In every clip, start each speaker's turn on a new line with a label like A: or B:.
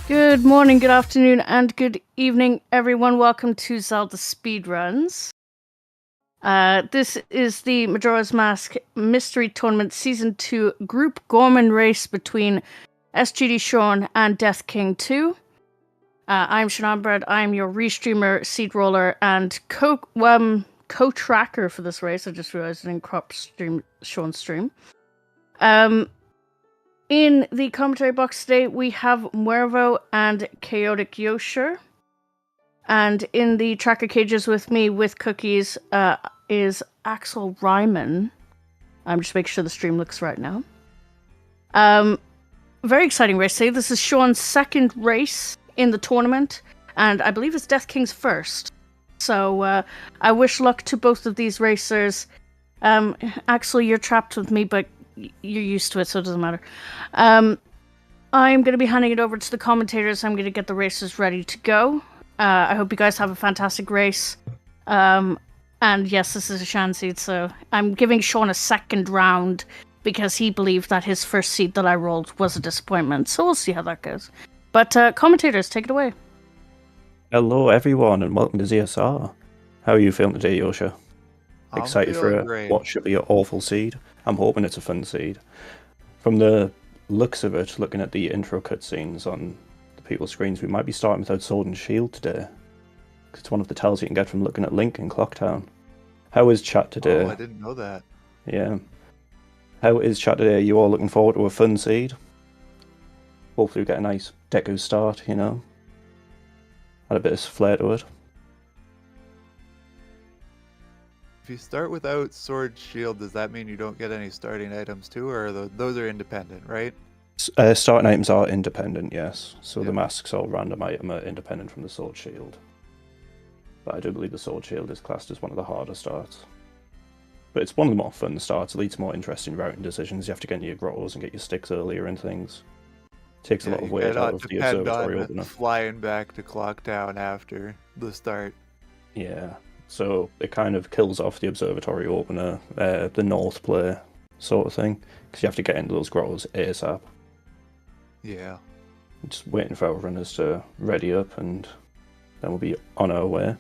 A: Good morning, good afternoon, and good evening, everyone. Welcome to ZeldaSpeedRuns. This is the Majora's Mask Mystery Tournament Season 2 Group Gorman race between SDGShawn and Death King 2. I'm Shawn. I'm your restreamer, seed roller, and co-tracker for this race. I just realized I didn't crop stream Sean's stream. In the commentary box today, we have Muervo and Chaotic Yosher. And in the tracker cages with me with cookies is Axel Ryman. I'm just making sure the stream looks right now. Very exciting race today. This is Sean's second race in the tournament, and I believe it's Death King's first. So I wish luck to both of these racers. Axel, you're trapped with me, but you're used to it, so it doesn't matter. I'm going to be handing it over to the commentators. I'm going to get the racers ready to go. I hope you guys have a fantastic race. And yes, this is a Shan seed, so I'm giving Sean a second round because he believed that his first seed that I rolled was a disappointment. So we'll see how that goes. But commentators, take it away.
B: Hello, everyone, and welcome to ZSR. How are you feeling today, Yosha? Excited for what should be an awful seed? I'm hoping it's a fun seed. From the looks of it, looking at the intro cutscenes on the people's screens, we might be starting without Sword and Shield today. It's one of the tells you can get from looking at Link in Clocktown. How is chat today?
C: Oh, I didn't know that.
B: Yeah. How is chat today? Are you all looking forward to a fun seed? Hopefully we get a nice Deku start, you know? Add a bit of flair to it.
C: If you start without Sword Shield, does that mean you don't get any starting items too, or those are independent, right?
B: Starting items are independent, yes. So the masks or random item are independent from the Sword Shield. But I do believe the Sword Shield is classed as one of the harder starts. But it's one of the more fun starts. It leads to more interesting routing decisions. You have to get into your grottos and get your sticks earlier and things. Takes a lot of weight out of the observatory opener.
C: Flying back to Clocktown after the start.
B: Yeah. So it kind of kills off the observatory opener, the north play sort of thing, because you have to get into those grottos ASAP.
C: Yeah.
B: Just waiting for our runners to ready up, and then we'll be on our way.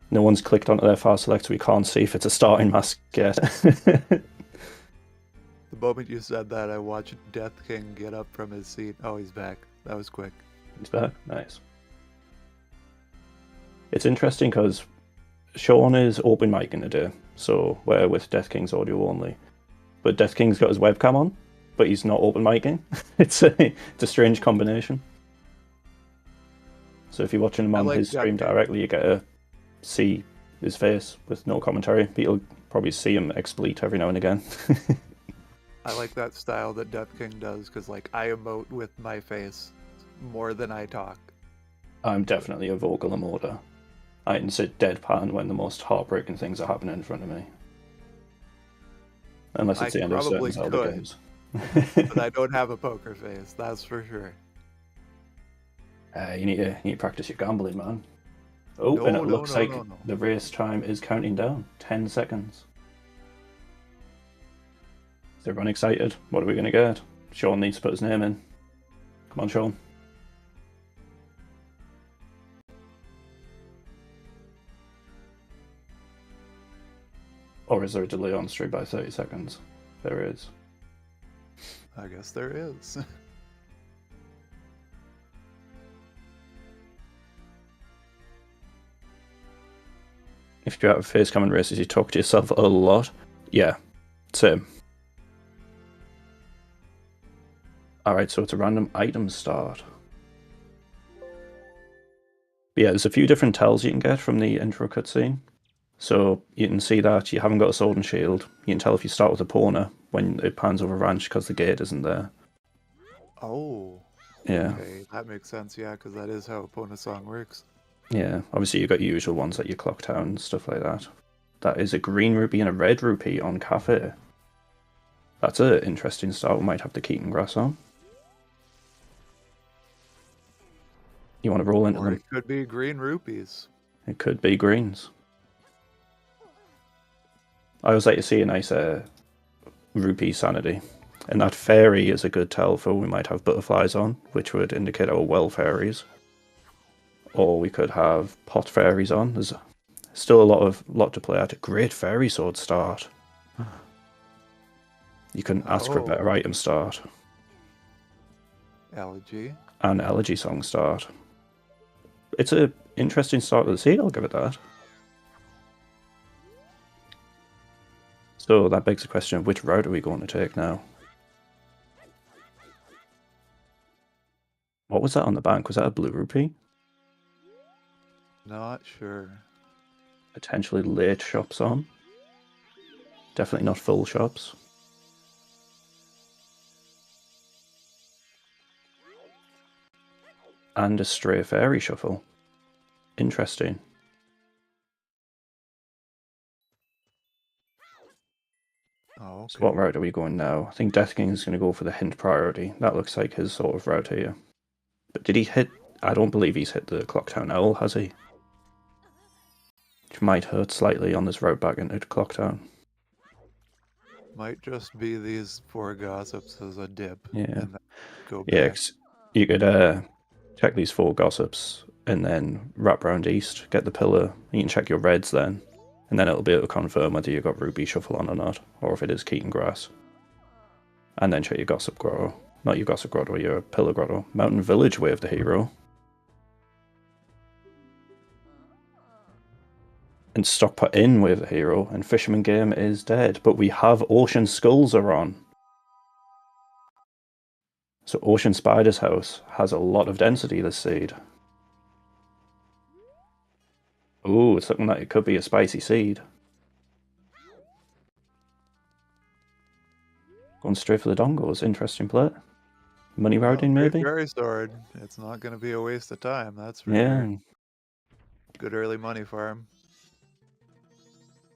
B: No one's clicked onto their fast select, so we can't see if it's a starting mask yet.
C: The moment you said that, I watched Death King get up from his seat. Oh, he's back. That was quick.
B: He's back? Nice. It's interesting because Sean is open micing today, so we're with Death King's audio only. But Death King's got his webcam on, but he's not open micing. It's a strange combination. So if you're watching him on his stream directly, you get to see his face with no commentary. But you'll probably see him expleet every now and again.
C: I like that style that Death King does, because like I emote with my face more than I talk.
B: I'm definitely a vocal emoter. I can sit deadpan when the most heartbreaking things are happening in front of me. Unless it's the end of certain Zelda games.
C: But I don't have a poker face, that's for sure.
B: You need to practice your gambling, man. Oh, and it looks like the race time is counting down. 10 seconds. Is everyone excited? What are we going to get? Sean needs to put his name in. Come on, Sean. Or is there a delay on stream by 30 seconds? There is.
C: I guess there is.
B: If you're out of face cam races, you talk to yourself a lot. Yeah, same. Alright, so it's a random item start. Yeah, there's a few different tells you can get from the intro cutscene. So you can see that you haven't got a sword and shield. You can tell if you start with a Epona when it pans over ranch because the gate isn't there.
C: Oh.
B: Yeah.
C: Okay, that makes sense, yeah, because that is how Epona song works.
B: Yeah, obviously you've got your usual ones like your Clocktown and stuff like that. That is a green rupee and a red rupee on Cafe. That's an interesting start. We might have the Keaton grass on. You want to roll into them?
C: It could be green rupees.
B: It could be greens. I always like to see a nice rupee sanity. And that fairy is a good tell for we might have butterflies on, which would indicate our well fairies. Or we could have pot fairies on. There's still a lot to play at. A great fairy sword start. You can ask for a better item start.
C: Elegy.
B: And elegy song start. It's an interesting start to the seed, I'll give it that. So that begs the question of which route are we going to take now? What was that on the bank? Was that a blue rupee?
C: Not sure.
B: Potentially late shops on. Definitely not full shops. And a stray fairy shuffle. Interesting.
C: Oh, okay.
B: So what route are we going now? I think Death King is going to go for the hint priority. That looks like his sort of route here. But did he hit... I don't believe he's hit the Clocktown Owl, has he? Which might hurt slightly on this route back into Clocktown.
C: Might just be these 4 gossips as a dip.
B: Yeah.
C: And then go back.
B: Yeah, you could check these 4 gossips and then wrap around east, get the pillar. You can check your reds then. And then it'll be able to confirm whether you've got Ruby Shuffle on or not, or if it is Keaton Grass. And then check your Gossip Grotto. Not your Gossip Grotto, your Pillar Grotto. Mountain Village Wave the hero. And Stockpot Inn Wave the hero, and Fisherman Game is dead. But we have Ocean Skulls are on. So Ocean Spider's house has a lot of density this seed. Ooh, it's looking like it could be a spicy seed. Going straight for the dongos. Interesting play. Money routing, maybe?
C: Fairy sword. It's not going to be a waste of time, that's for
B: Yeah.
C: sure. Good early money for him.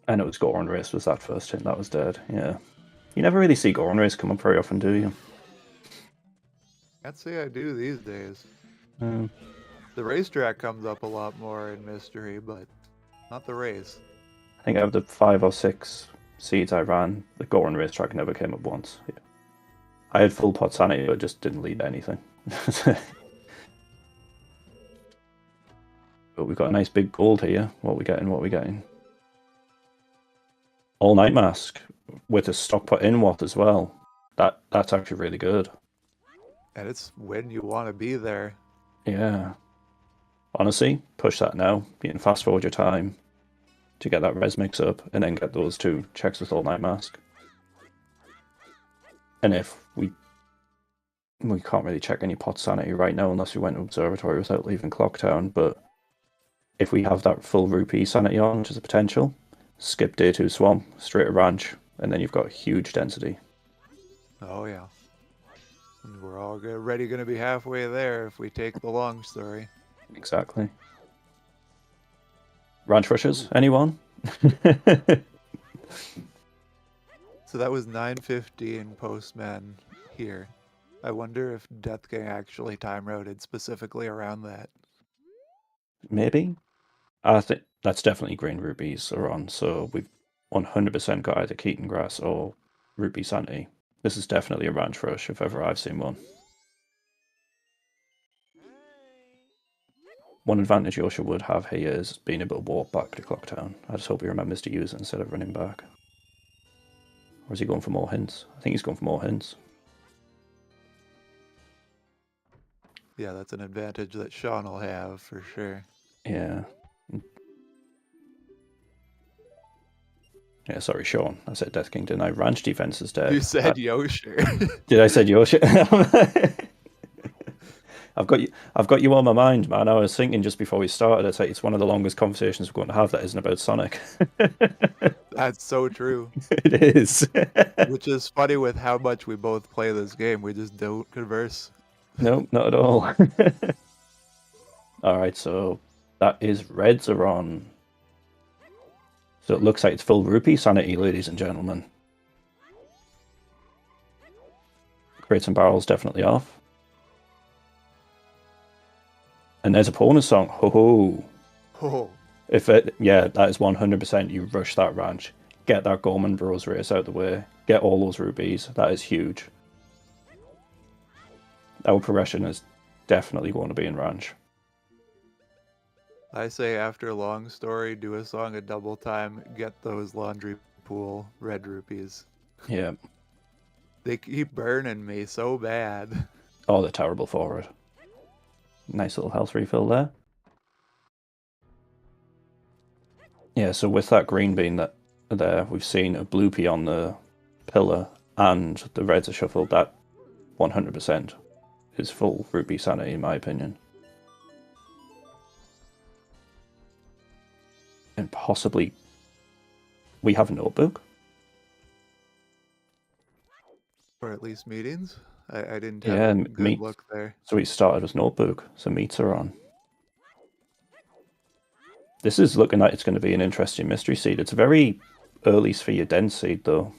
B: And it was Gorman Race was that first hit. That was dead, yeah. You never really see Gorman Race come up very often, do you?
C: Can't say I do these days.
B: Um,
C: The racetrack comes up a lot more in Mystery, but not the race.
B: I think out of the 5 or 6 seeds I ran, the Gorman Racetrack never came up once. Yeah. I had full pot sanity, but it just didn't lead to anything. But we've got a nice big gold here. What are we getting? All Night Mask with a Stockpot in Watt as well. That's actually really good.
C: And it's when you want to be there.
B: Yeah. Honestly, push that now. You can fast forward your time to get that res mix up and then get those 2 checks with All Night Mask. And if we can't really check any pot sanity right now unless we went to Observatory without leaving Clocktown, but if we have that full rupee sanity on, which is a potential, skip day 2 Swamp, straight to Ranch, and then you've got huge density.
C: Oh yeah. And we're all already going to be halfway there if we take the long story.
B: Exactly. Ranch rushes, anyone?
C: So that was 9:15 Postman here. I wonder if Death King actually time routed specifically around that.
B: Maybe. I think that's definitely green rubies are on, so we've 100% got either Keaton Grass or Rupee Sanity. This is definitely a ranch rush if ever I've seen one. One advantage Yosha would have here is being able to walk back to Clocktown. I just hope he remembers to use it instead of running back. Or is he going for more hints? I think he's going for more hints.
C: Yeah, that's an advantage that Shawn will have for sure.
B: Yeah. Yeah, sorry, Shawn. I said Death King, didn't I? Ranch defense is dead.
C: You said Yosha.
B: Did I say Yosha? I've got you on my mind, man. I was thinking just before we started, it's one of the longest conversations we're going to have that isn't about Sonic.
C: That's so true.
B: It is.
C: Which is funny with how much we both play this game. We just don't converse.
B: No, not at all. Alright, so that is reds are on. So it looks like it's full rupee sanity, ladies and gentlemen. Crates and barrels definitely off. And there's a bonus song. Ho ho.
C: Oh.
B: Yeah, that is 100%. You rush that ranch. Get that Gorman Bros race out the way. Get all those rubies. That is huge. our progression is definitely going to be in Ranch.
C: I say after Long Story, do a song at double time, get those laundry pool red rupees.
B: Yeah.
C: They keep burning me so bad.
B: Oh, they're terrible for it. Nice little health refill there. Yeah, so with that green bean there, we've seen a blue pea on the pillar and the reds are shuffled. That 100% is full rupee sanity, in my opinion. And possibly we have a notebook.
C: Or at least meetings. I didn't have a good look there.
B: So we started with notebook, so meets are on. This is looking like it's going to be an interesting mystery seed. It's a very early sphere dense seed, though.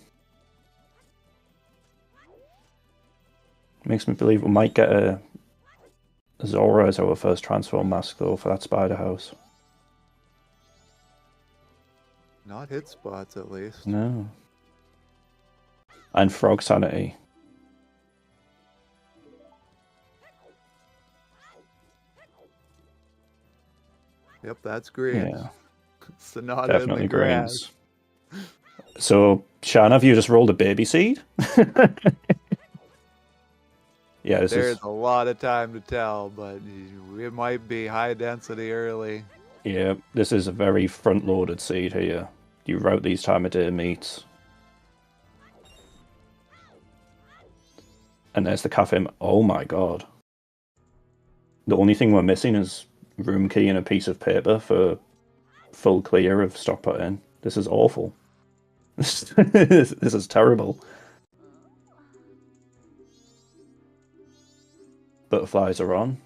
B: Makes me believe we might get a Zora as our first transform mask, though, for that spider house.
C: Not hit spots, at least.
B: No. And frog sanity.
C: Yep, that's green.
B: Yeah.
C: Sonata
B: Definitely
C: in the grass.
B: greens. So, Shan, have you just rolled a baby seed? Yeah,
C: There's a lot of time to tell, but it might be high density early.
B: Yeah, this is a very front-loaded seed here. You route these time of day meats. And there's the cafe. Oh my god. The only thing we're missing is room key and a piece of paper for full clear of stock put in. This is awful. This is terrible. Butterflies are on.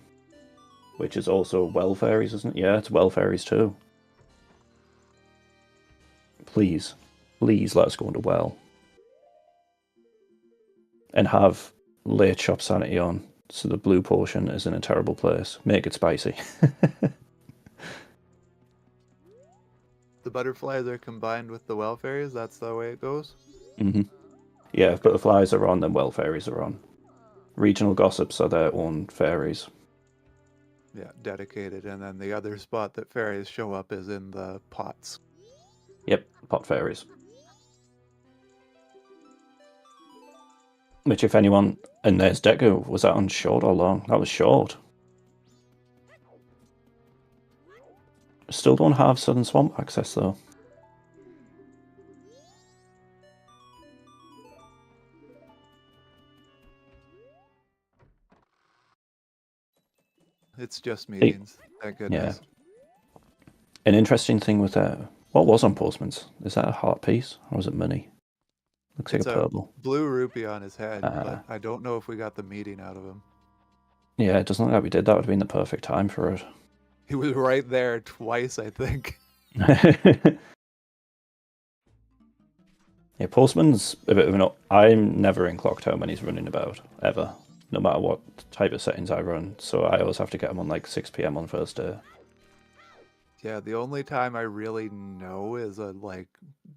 B: Which is also well fairies, isn't it? Yeah, it's well fairies too. Please, please let us go into well. And have late shop sanity on, so the blue portion is in a terrible place. Make it spicy.
C: The butterflies are combined with the well fairies, that's the way it goes?
B: Mm-hmm. Yeah, if butterflies are on, then well fairies are on. Regional gossips are their own fairies.
C: Yeah, dedicated, and then the other spot that fairies show up is in the pots.
B: Yep, pot fairies. Which, if anyone, and there's Deku, was that on short or long? That was short. Still don't have Southern Swamp access though.
C: It's just meetings, thank goodness.
B: Yeah. An interesting thing with what was on Postman's? Is that a heart piece or was it money? Looks like a purple.
C: Blue rupee on his head, but I don't know if we got the meeting out of him.
B: Yeah, it doesn't look like we did. That would have been the perfect time for it.
C: He was right there twice, I think.
B: Yeah, Postman's a bit of an... I'm never in clock town when he's running about, ever. No matter what type of settings I run. So I always have to get him on like 6 PM on first day.
C: Yeah, the only time I really know is like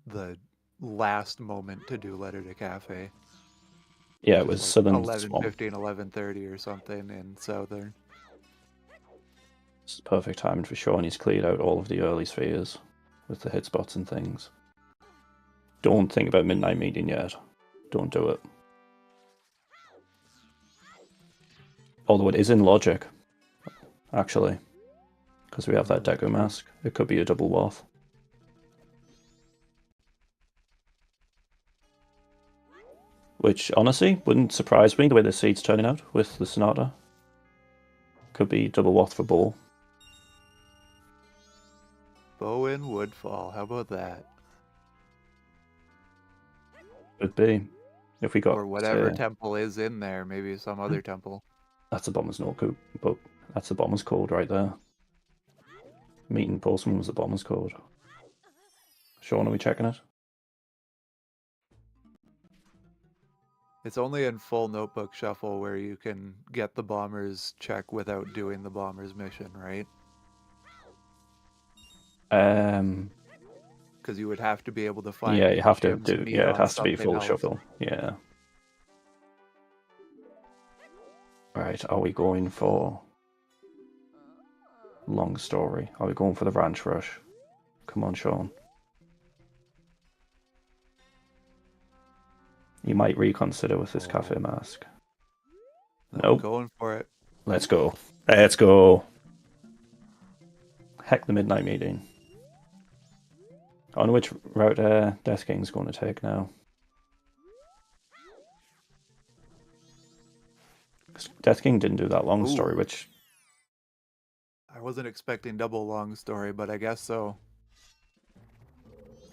C: the last moment to do Letter to Cafe.
B: Yeah, it was
C: like
B: Southern
C: 11:15, 11:30 or something in Southern.
B: It's perfect timing for Sean. He's cleared out all of the early spheres with the hit spots and things. Don't think about midnight meeting yet. Don't do it. Although it is in logic, actually, because we have that Deku mask. It could be a double waff. Which, honestly, wouldn't surprise me the way the seed's turning out with the Sonata. Could be double waff for Bo.
C: Bow in Woodfall, how about that?
B: Could be. If we got...
C: Or whatever temple is in there, maybe some other temple.
B: That's a Bomber's Notebook, but that's the Bomber's Code right there. Meeting Postman was the Bomber's Code. Sean, are we checking it?
C: It's only in full notebook shuffle where you can get the bomber's check without doing the bomber's mission, right? Because you would have to be able to find...
B: Yeah, you have to do... Yeah, it has to be full shuffle. Yeah. Right, are we going for long story? Are we going for the ranch rush? Come on, Sean. You might reconsider with this cafe mask. Nope.
C: Going for it.
B: Let's go. Let's go. Heck the midnight meeting. I wonder which route Death King's going to take now. Death King didn't do that long story, which...
C: I wasn't expecting double long story, but I guess so.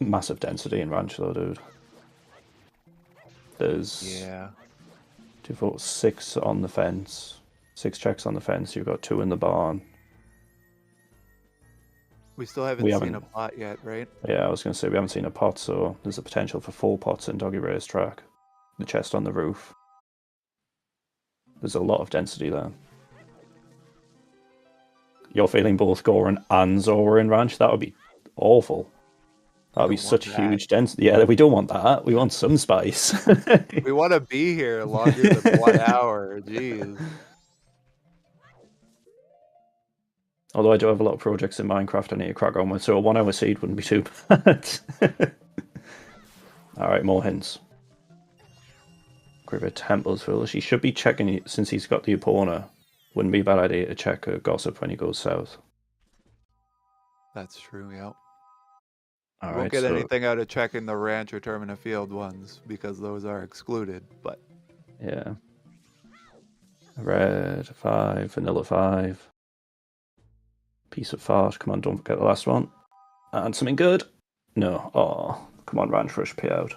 B: Massive density in Ranch though, dude. There's...
C: Yeah.
B: 2, 4, 6 on the fence. 6 checks on the fence, you've got 2 in the barn.
C: We still haven't seen a pot yet, right?
B: Yeah, I was going to say we haven't seen a pot, so there's a potential for 4 pots in Doggy Racetrack. The chest on the roof. There's a lot of density there. You're feeling both Gorman and Zora in Ranch? That would be awful. That would be such huge density. Yeah, we don't want that. We want some spice.
C: We want to be here longer than 1 hour. Jeez.
B: Although I do have a lot of projects in Minecraft I need to crack on with, so a 1 hour seed wouldn't be too bad. Alright, more hints. Grivet Temple's full. He should be checking, since he's got the Epona. Wouldn't be a bad idea to check Gossip when he goes south.
C: That's true, yeah.
B: All
C: Won't get anything out of checking the ranch or Termina Field ones, because those are excluded, but...
B: Yeah. Red 5, vanilla 5. Piece of fart. Come on, don't forget the last one. And something good. No. Oh, come on, Ranch Rush, pay out.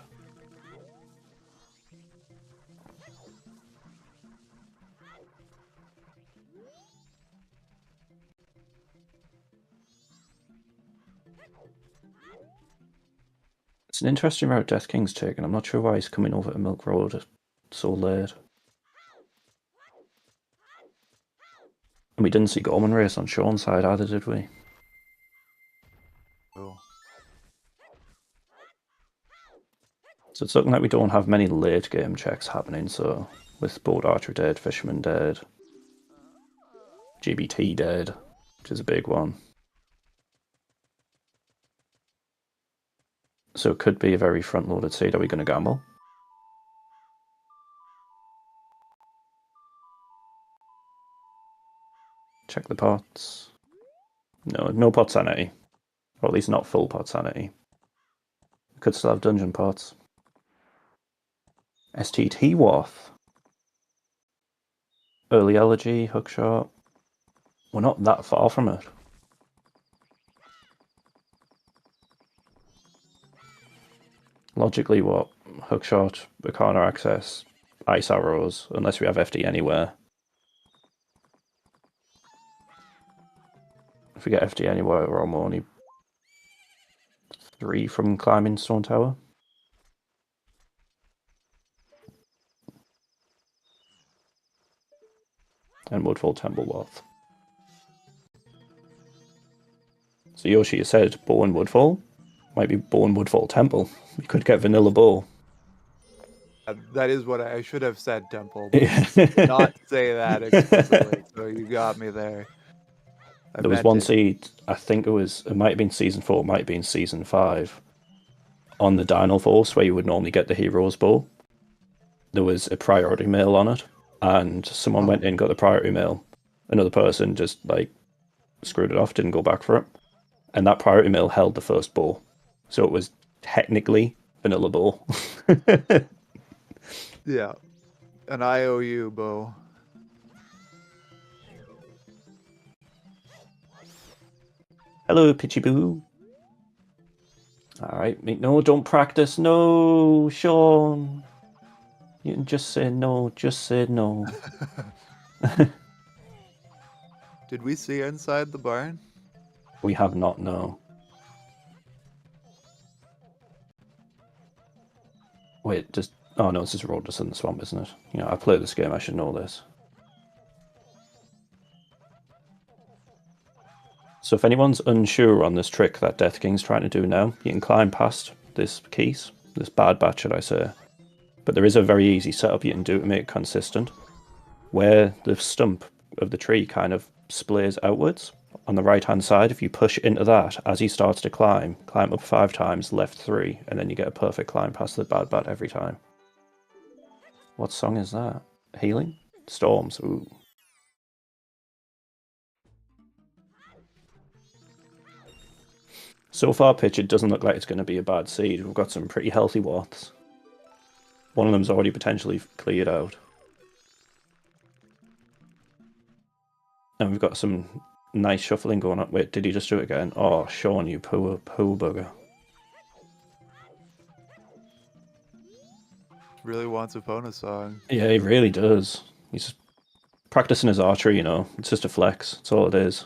B: It's an interesting route Death King's taking. I'm not sure why he's coming over to Milk Road so late. And we didn't see Gorman race on Sean's side either, did we?
C: Oh.
B: So it's looking like we don't have many late game checks happening, so with Boat Archer dead, Fisherman dead, GBT dead, which is a big one. So it could be a very front-loaded seed. Are we going to gamble? Check the pots. No pot sanity. Or at least not full pot sanity. We could still have dungeon pots. STT Waff. Early Elegy, Hookshot. We're not that far from it. Logically, what? Hookshot, Arcana Access, Ice Arrows, unless we have FD anywhere. If we get FD anywhere, we're only 3 from climbing Stone Tower. And Woodfall Temple Wath. So Yoshi, you said Bow and Woodfall? Might be Bow and Woodfall Temple. We could get Vanilla Bow.
C: That is what I should have said, Temple. But not say that explicitly. So you got me there.
B: There was one seed, I think it might have been Season 4, it might have been Season 5. On the Dino Force, where you would normally get the Hero's Bow, there was a priority mail on it, and someone went in, got the priority mail. Another person just, screwed it off, didn't go back for it. And that priority mail held the first bow. So it was technically Vanilla Bow.
C: Yeah. An IOU bow.
B: Hello, Pitchy Boo. Alright, no, don't practice. No, Sean. You can just say no, just say no.
C: Did we see inside the barn?
B: We have not, no. Wait, just... Oh no, this is Roadless in the Swamp, isn't it? You know, I play this game, I should know this. So if anyone's unsure on this trick that Death King's trying to do now, you can climb past this keys, this bad batch, should I say. But there is a very easy setup you can do to make it consistent. where the stump of the tree kind of splays outwards on the right-hand side, if you push into that as he starts to climb up 5 times, left 3, and then you get a perfect climb past the bad bat every time. What song is that? Healing? Storms. Ooh. So far, pitch, it doesn't look like it's going to be a bad seed. We've got some pretty healthy Woths. One of them's already potentially cleared out. And we've got some nice shuffling going on. Wait, did he just do it again? Oh, Shawn, you poor bugger.
C: Really wants a bonus song.
B: Yeah, he really does. He's practicing his archery, you know. It's just a flex. That's all it is.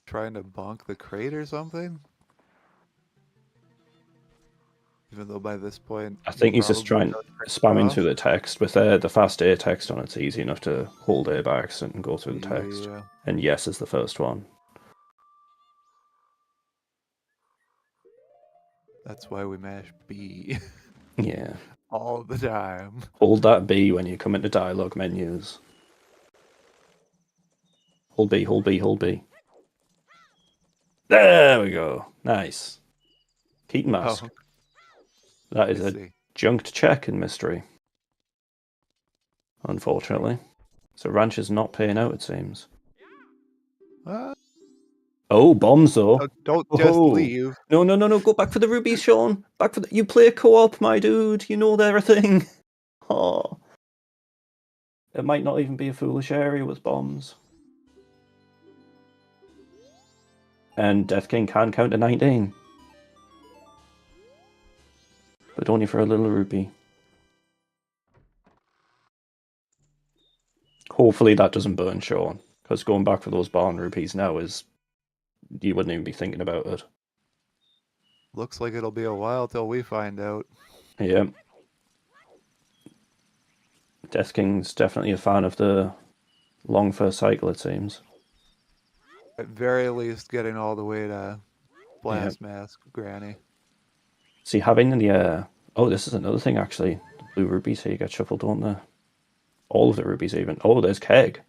C: Trying to bonk the crate or something? Even though by this point...
B: I think he's just trying spamming through the text. With the fast A text on, it's easy enough to hold A by accident and go through the text.
C: Yeah.
B: And yes is the first one.
C: That's why we mash B.
B: Yeah.
C: All the time.
B: Hold that B when you come into dialogue menus. Hold B, hold B, hold B. There we go. Nice. Keaton mask.
C: Oh,
B: That is a junked check in Mystery. Unfortunately. So Ranch is not paying out, it seems. Oh, bombs though.
C: Don't just leave.
B: No. Go back for the rubies, Shawn. Back for you play co-op, my dude. You know they're a thing. Oh. It might not even be a foolish area with bombs. And Death King can count to 19. But only for a little rupee. Hopefully that doesn't burn Shawn. Because going back for those barn rupees now is... You wouldn't even be thinking about it.
C: Looks like it'll be a while till we find out.
B: Yeah. Death King's definitely a fan of the long first cycle, it seems.
C: At very least, getting all the way to Blast Mask, Granny.
B: See, having the... Oh, this is another thing, actually. The blue rubies here get shuffled, don't they? All of the rubies, even. Oh, there's Keg.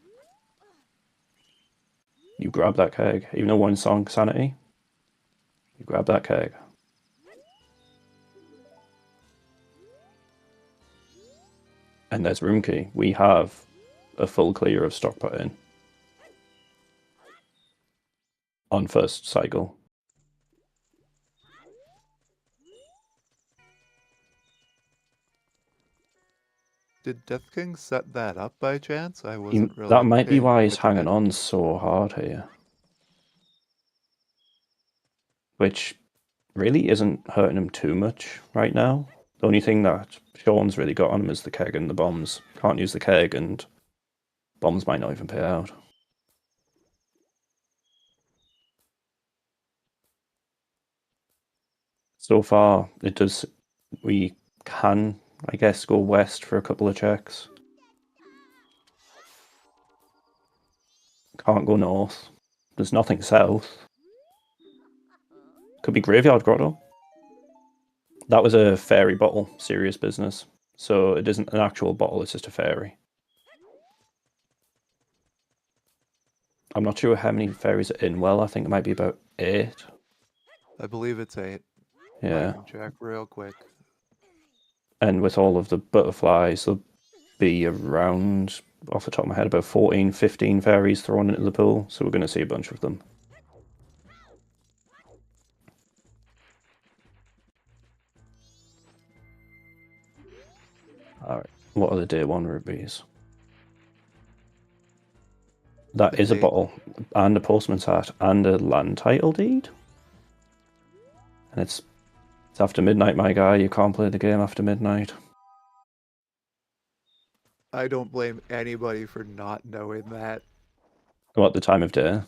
B: You grab that Keg. Even though one song, Sanity. You grab that Keg. And there's Room Key. We have a full clear of stock put in. On first cycle.
C: Did Death King set that up by chance? I wasn't really...
B: That might be why he's hanging on so hard here. Which really isn't hurting him too much right now. The only thing that Shawn's really got on him is the Keg and the bombs. Can't use the Keg and bombs might not even pay out. So far, it does... We can, I guess, go west for a couple of checks. Can't go north. There's nothing south. Could be Graveyard Grotto. That was a fairy bottle, serious business. So it isn't an actual bottle, it's just a fairy. I'm not sure how many fairies are in well. I think it might be about 8.
C: I believe it's 8.
B: Yeah.
C: I can check real quick.
B: And with all of the butterflies, there'll be around, off the top of my head, about 14, 15 fairies thrown into the pool. So we're going to see a bunch of them. Alright, what are the day 1 rubies? That is a bottle, and a postman's hat, and a land title deed. And it's after midnight, my guy. You can't play the game after midnight.
C: I don't blame anybody for not knowing that.
B: What, the time of day?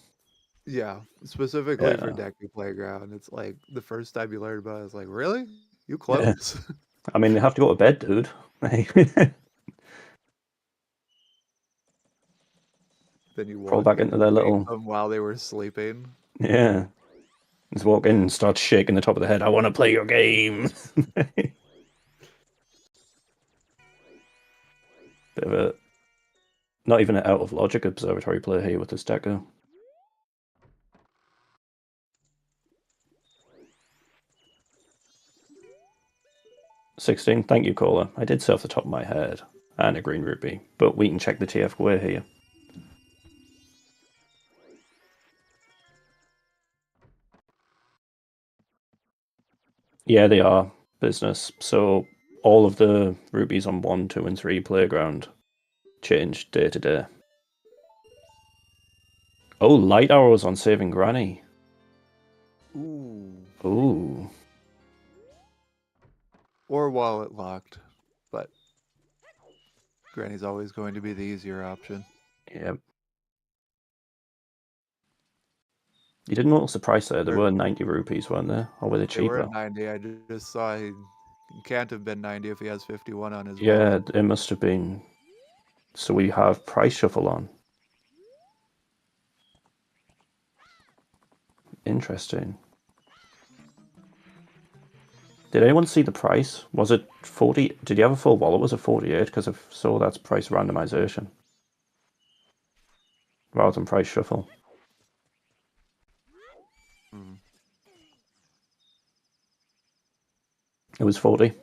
C: Yeah, specifically for Deku Playground. It's like, the first time you learned about it, it's like, really? You close?
B: Yeah. I mean, they have to go to bed, dude.
C: Then you
B: crawl back into their little...
C: them while they were sleeping.
B: Yeah. Just walk in and start shaking the top of the head. I want to play your game. Bit of a not even an out of logic observatory play here with this Decker. $16, thank you, caller. I did say off the top of my head, and a green rupee, but we can check the TF way here. Yeah, they are business. So all of the rupees on 1, 2, and 3 playground change day to day. Oh, light arrows on Saving Granny.
C: Ooh.
B: Ooh.
C: Or wallet locked, but Granny's always going to be the easier option.
B: Yep. You didn't notice the price there. There were 90 rupees, weren't there? Or were they cheaper?
C: They were 90. I just saw he can't have been 90 if he has 51 on his
B: Yeah,
C: wallet.
B: it must have been. So we have price shuffle on. Interesting. Did anyone see the price? Was it 40? Did you have a full wallet? Was it 48? Because if so, that's price randomization rather than price shuffle. It was 40.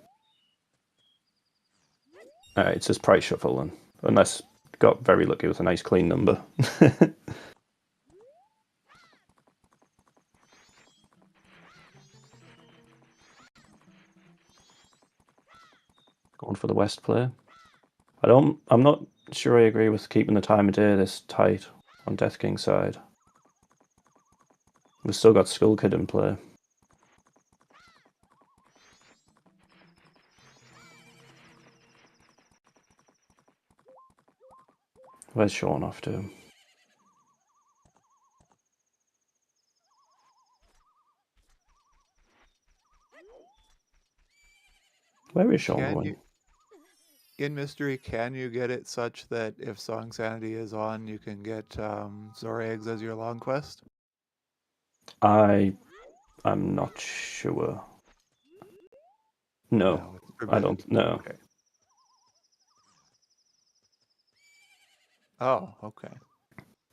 B: It says price shuffle, and unless got very lucky with a nice clean number. Going for the West play. I'm not sure I agree with keeping the time of day this tight on Death King's side. We've still got Skull Kid in play. Where's Shawn off to? Where is Shawn going?
C: In Mystery, can you get it such that if Song Sanity is on, you can get Zora Eggs as your long quest?
B: I'm not sure. No, I don't know.
C: Okay. Oh, okay.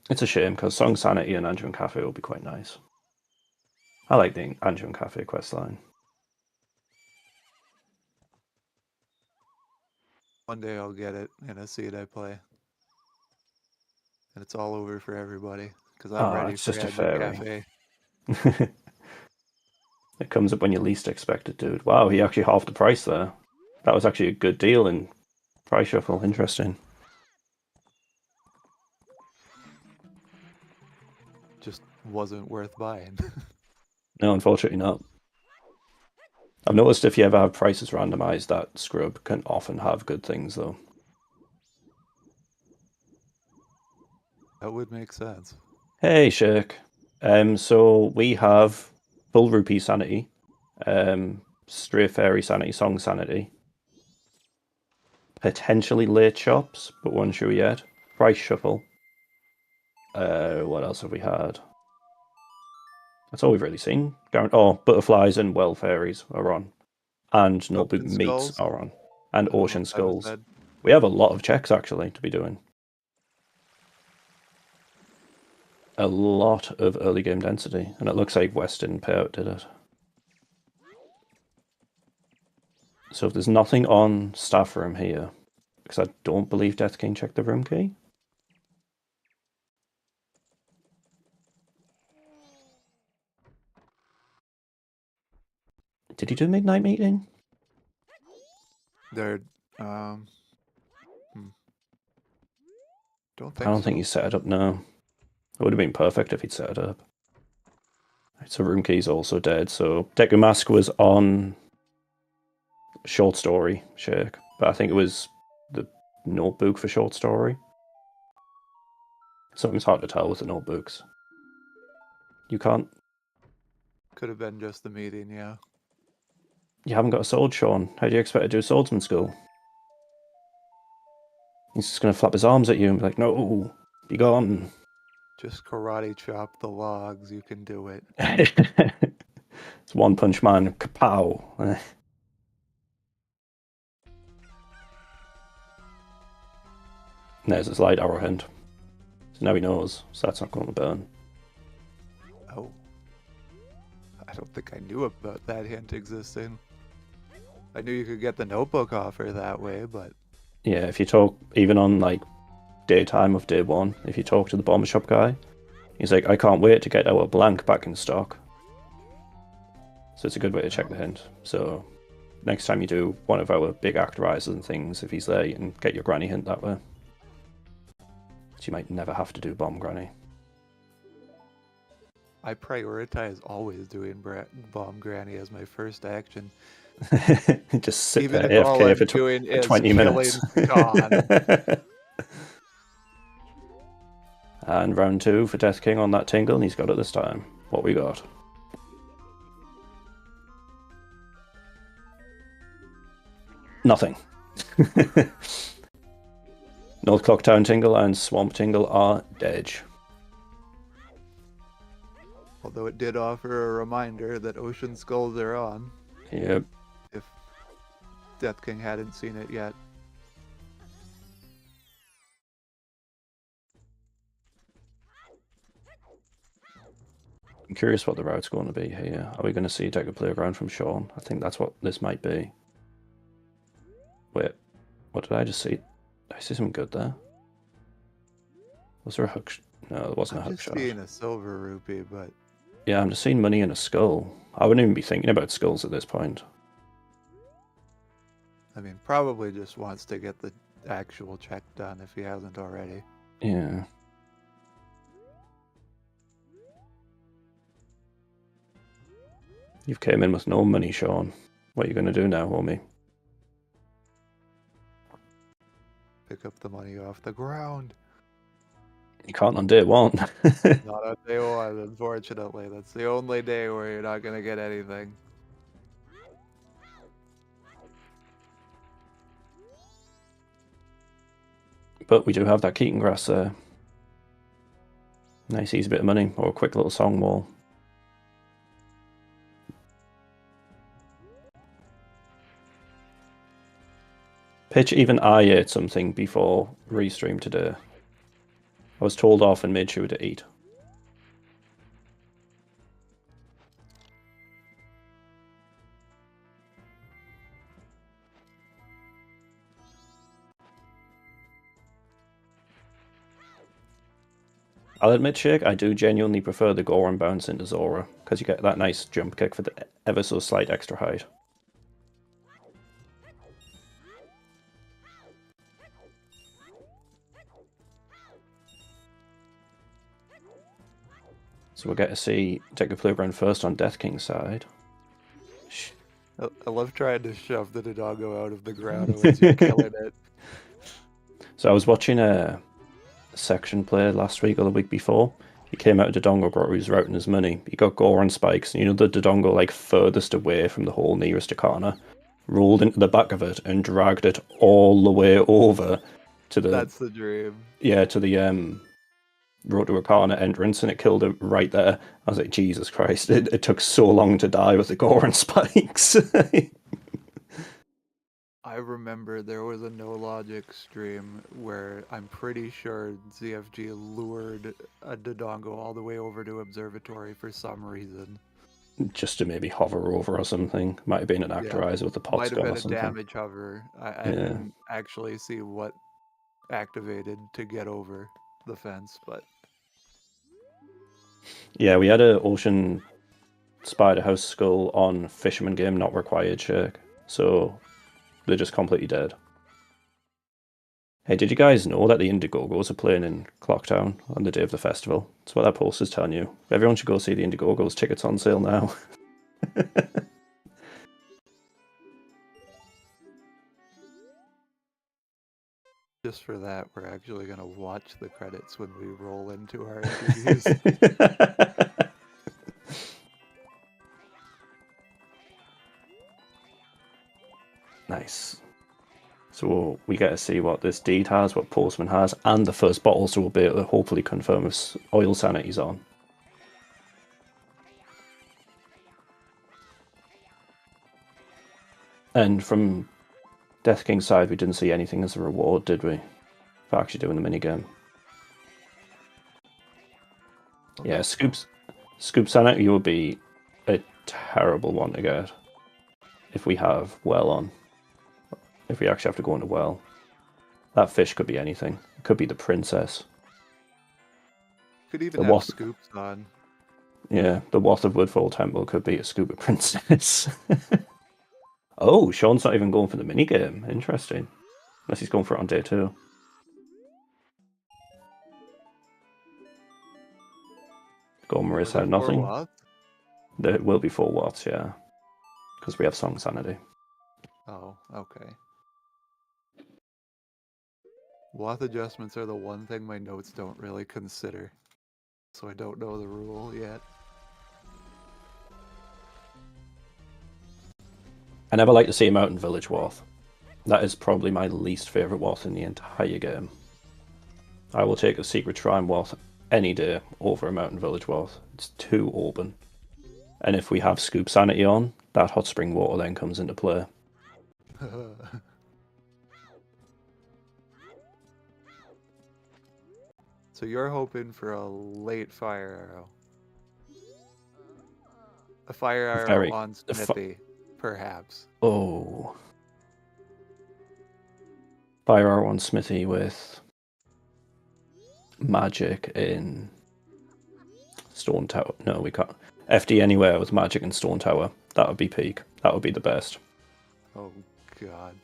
B: It's a shame because Song Sanity and Anju and Cafe will be quite nice. I like the Anju and Cafe questline.
C: One day I'll get it in a seed I play. And it's all over for everybody. Because I'm ready for
B: just a fairy.
C: Cafe.
B: It comes up when you least expect it, dude. Wow, he actually halved the price there. That was actually a good deal in price shuffle. Interesting.
C: Just wasn't worth buying.
B: No, unfortunately not. I've noticed if you ever have prices randomized, that scrub can often have good things, though.
C: That would make sense.
B: Hey, Shirk. So we have full rupee sanity, stray fairy sanity, song sanity, potentially late shops, but one sure yet. Price shuffle. What else have we had? That's all we've really seen. Butterflies and well fairies are on, and notebook meats are on, and ocean skulls. We have a lot of checks actually to be doing. A lot of early game density, and it looks like West didn't pay out, did it? So if there's nothing on staff room here, because I don't believe Death King checked the room key. Did he do midnight meeting?
C: They're
B: I don't think he set it up, no. It would have been perfect if he'd set it up. So room key's also dead, so Deku Mask was on short story, Shake, but I think it was the notebook for short story. Something's hard to tell with the notebooks. You can't...
C: Could have been just the meeting, yeah.
B: You haven't got a sword, Shawn. How do you expect to do swordsman school? He's just going to flap his arms at you and be like, no, be gone.
C: Just karate chop the logs, you can do it.
B: It's One Punch Man, kapow. There's his light arrow hint. So now he knows, so that's not going to burn.
C: Oh. I don't think I knew about that hint existing. I knew you could get the notebook offer that way, but...
B: Yeah, if you talk, even on, like, daytime of day one, if you talk to the bomber shop guy, he's like, I can't wait to get our blank back in stock. So it's a good way to check the hint. So next time you do one of our big actorizers and things, if he's there, you can get your granny hint that way. So you might never have to do bomb granny.
C: I prioritize always doing bomb granny as my first action.
B: Just sit
C: Even
B: there
C: if all
B: AFK
C: I'm doing
B: for
C: is
B: 20 minutes.
C: Sean.
B: And round 2 for Death King on that tingle, and he's got it this time. What we got? Nothing. North Clocktown Tingle and Swamp Tingle are dead.
C: Although it did offer a reminder that Ocean Skulls are on.
B: Yep.
C: If Death King hadn't seen it yet.
B: I'm curious what the route's going to be here. Are we going to see Deck of Playground from Shawn? I think that's what this might be. Wait, what did I just see? Did I see something good there? Was there a hook? No, there wasn't a hook shot.
C: I'm just seeing a silver rupee, but...
B: Yeah, I'm just seeing money in a skull. I wouldn't even be thinking about skulls at this point.
C: I mean, probably just wants to get the actual check done if he hasn't already.
B: Yeah. You've came in with no money, Shawn. What are you going to do now, homie?
C: Pick up the money off the ground.
B: You can't on day one.
C: Not on day one, unfortunately. That's the only day where you're not going to get anything.
B: But we do have that Keaton grass there. Nice easy bit of money, or a quick little song wall. Pitch, even I ate something before restream today. I was told off and made sure to eat. I'll admit, Shake, I do genuinely prefer the Gorman bounce into Zora, because you get that nice jump kick for the ever so slight extra height. So we'll get to see Deck of Playground first on Death King's side.
C: I love trying to shove the Dodongo out of the ground as you're killing it.
B: So I was watching a section play last week or the week before. He came out of Dodongo Grotto, he was routing his money. He got Goron spikes, and you know the Dodongo like furthest away from the hole nearest to Kana, rolled into the back of it and dragged it all the way over to the...
C: That's the dream.
B: Yeah, to the Road to Arcana entrance, and it killed it right there. I was like, Jesus Christ, it took so long to die with the Goron spikes.
C: I remember there was a No Logic stream where I'm pretty sure ZFG lured a Dodongo all the way over to Observatory for some reason.
B: Just to maybe hover over or something. Might have been an actorizer with the pot skull or something.
C: Might have been a damage hover. I didn't actually see what activated to get over the fence, but...
B: Yeah, we had a Ocean Spider House skull on Fisherman game not required, Shake. So they're just completely dead. Hey, did you guys know that the Indiegogos are playing in Clocktown on the day of the festival? That's what that poster's telling you. Everyone should go see the Indiegogos. Tickets on sale now.
C: Just for that, we're actually going to watch the credits when we roll into our interviews.
B: Nice. So we get to see what this deed has, what Postman has, and the first bottle, so we'll be able to hopefully confirm if oil sanity's on. And from Death King's side, we didn't see anything as a reward, did we? for actually doing the minigame. Okay. Yeah, Scoop Sanity would be a terrible one to get if we have well on. If we actually have to go into well. That fish could be anything. It could be the princess.
C: Could even have scoops on.
B: Yeah, the Wath of Woodfall Temple could be a scuba princess. Oh, Sean's not even going for the minigame. Interesting. Unless he's going for it on day 2. Gorman said nothing. There will be 4 watts, yeah. Because we have song sanity.
C: Oh, okay. Watt adjustments are the one thing my notes don't really consider. So I don't know the rule yet.
B: I never like to see a Mountain Village Wath. That is probably my least favourite Wath in the entire game. I will take a Secret Shrine Wath any day over a Mountain Village Wath. It's too open. And if we have Scoop Sanity on, that hot spring water then comes into play.
C: So you're hoping for a late fire arrow. A fire arrow on Smithy, perhaps.
B: Oh. Fire arrow on Smithy with magic in Stone Tower. No, we can't. FD anywhere with magic in Stone Tower. That would be peak. That would be the best.
C: Oh, God.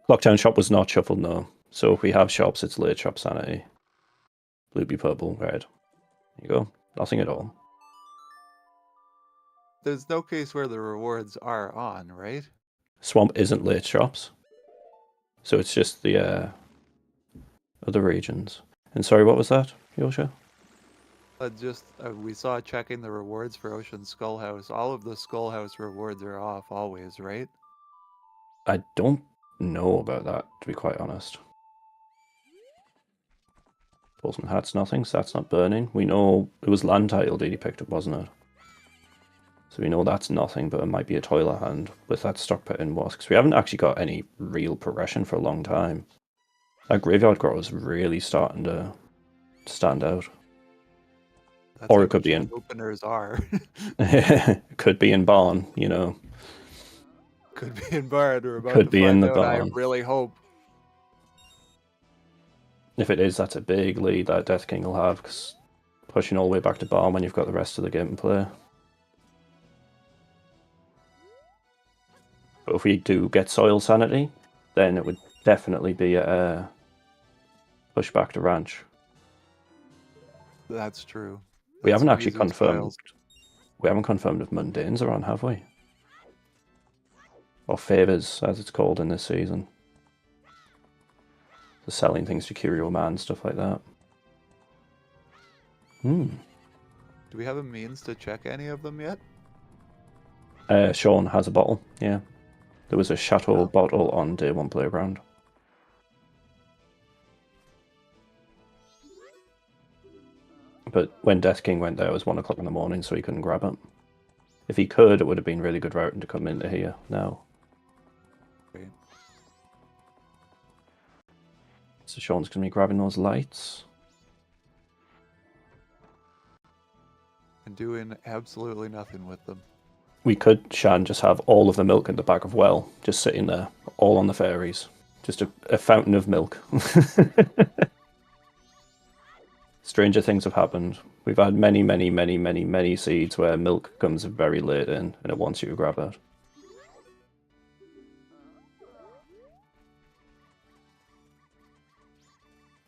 B: Clocktown Shop was not shuffled, no. So if we have shops, it's late shop sanity. Blue, purple, red. There you go. Nothing at all.
C: There's no case where the rewards are on, right?
B: Swamp isn't late shops. So it's just the other regions. And sorry, what was that, Yosha?
C: We saw checking the rewards for Ocean Skullhouse. All of the Skullhouse rewards are off always, right?
B: I don't know about that, to be quite honest. Postman Hat's nothing, so that's not burning. We know it was land title deed he picked up, wasn't it? So we know that's nothing, but it might be a toilet hand with that stock pit in Wask. Because we haven't actually got any real progression for a long time. That Graveyard Grotto is really starting to stand out.
C: That's
B: or it could be in
C: openers are.
B: It could be in Barn, you know.
C: Could be in Barn. We're about
B: Could
C: to
B: be
C: find
B: in the
C: out.
B: Barn.
C: I really hope.
B: If it is, that's a big lead that Death King will have, because pushing all the way back to Barn when you've got the rest of the game to play. But if we do get Soil Sanity, then it would definitely be a push back to Ranch.
C: That's true.
B: We haven't actually confirmed. We haven't confirmed if Mundanes are on, have we? Or Favors, as it's called in this season. The selling things to Curio Man, stuff like that.
C: Do we have a means to check any of them yet?
B: Sean has a bottle, yeah. There was a Chateau bottle on Day 1 Playground. But when Death King went there, it was 1 o'clock in the morning, so he couldn't grab it. If he could, it would have been really good routing to come into here now.
C: Great.
B: So Sean's going to be grabbing those lights.
C: And doing absolutely nothing with them.
B: We could, Shan, just have all of the milk in the back of well, just sitting there, all on the fairies. Just a fountain of milk. Stranger things have happened. We've had many seeds where milk comes very late in, and it wants you to grab it.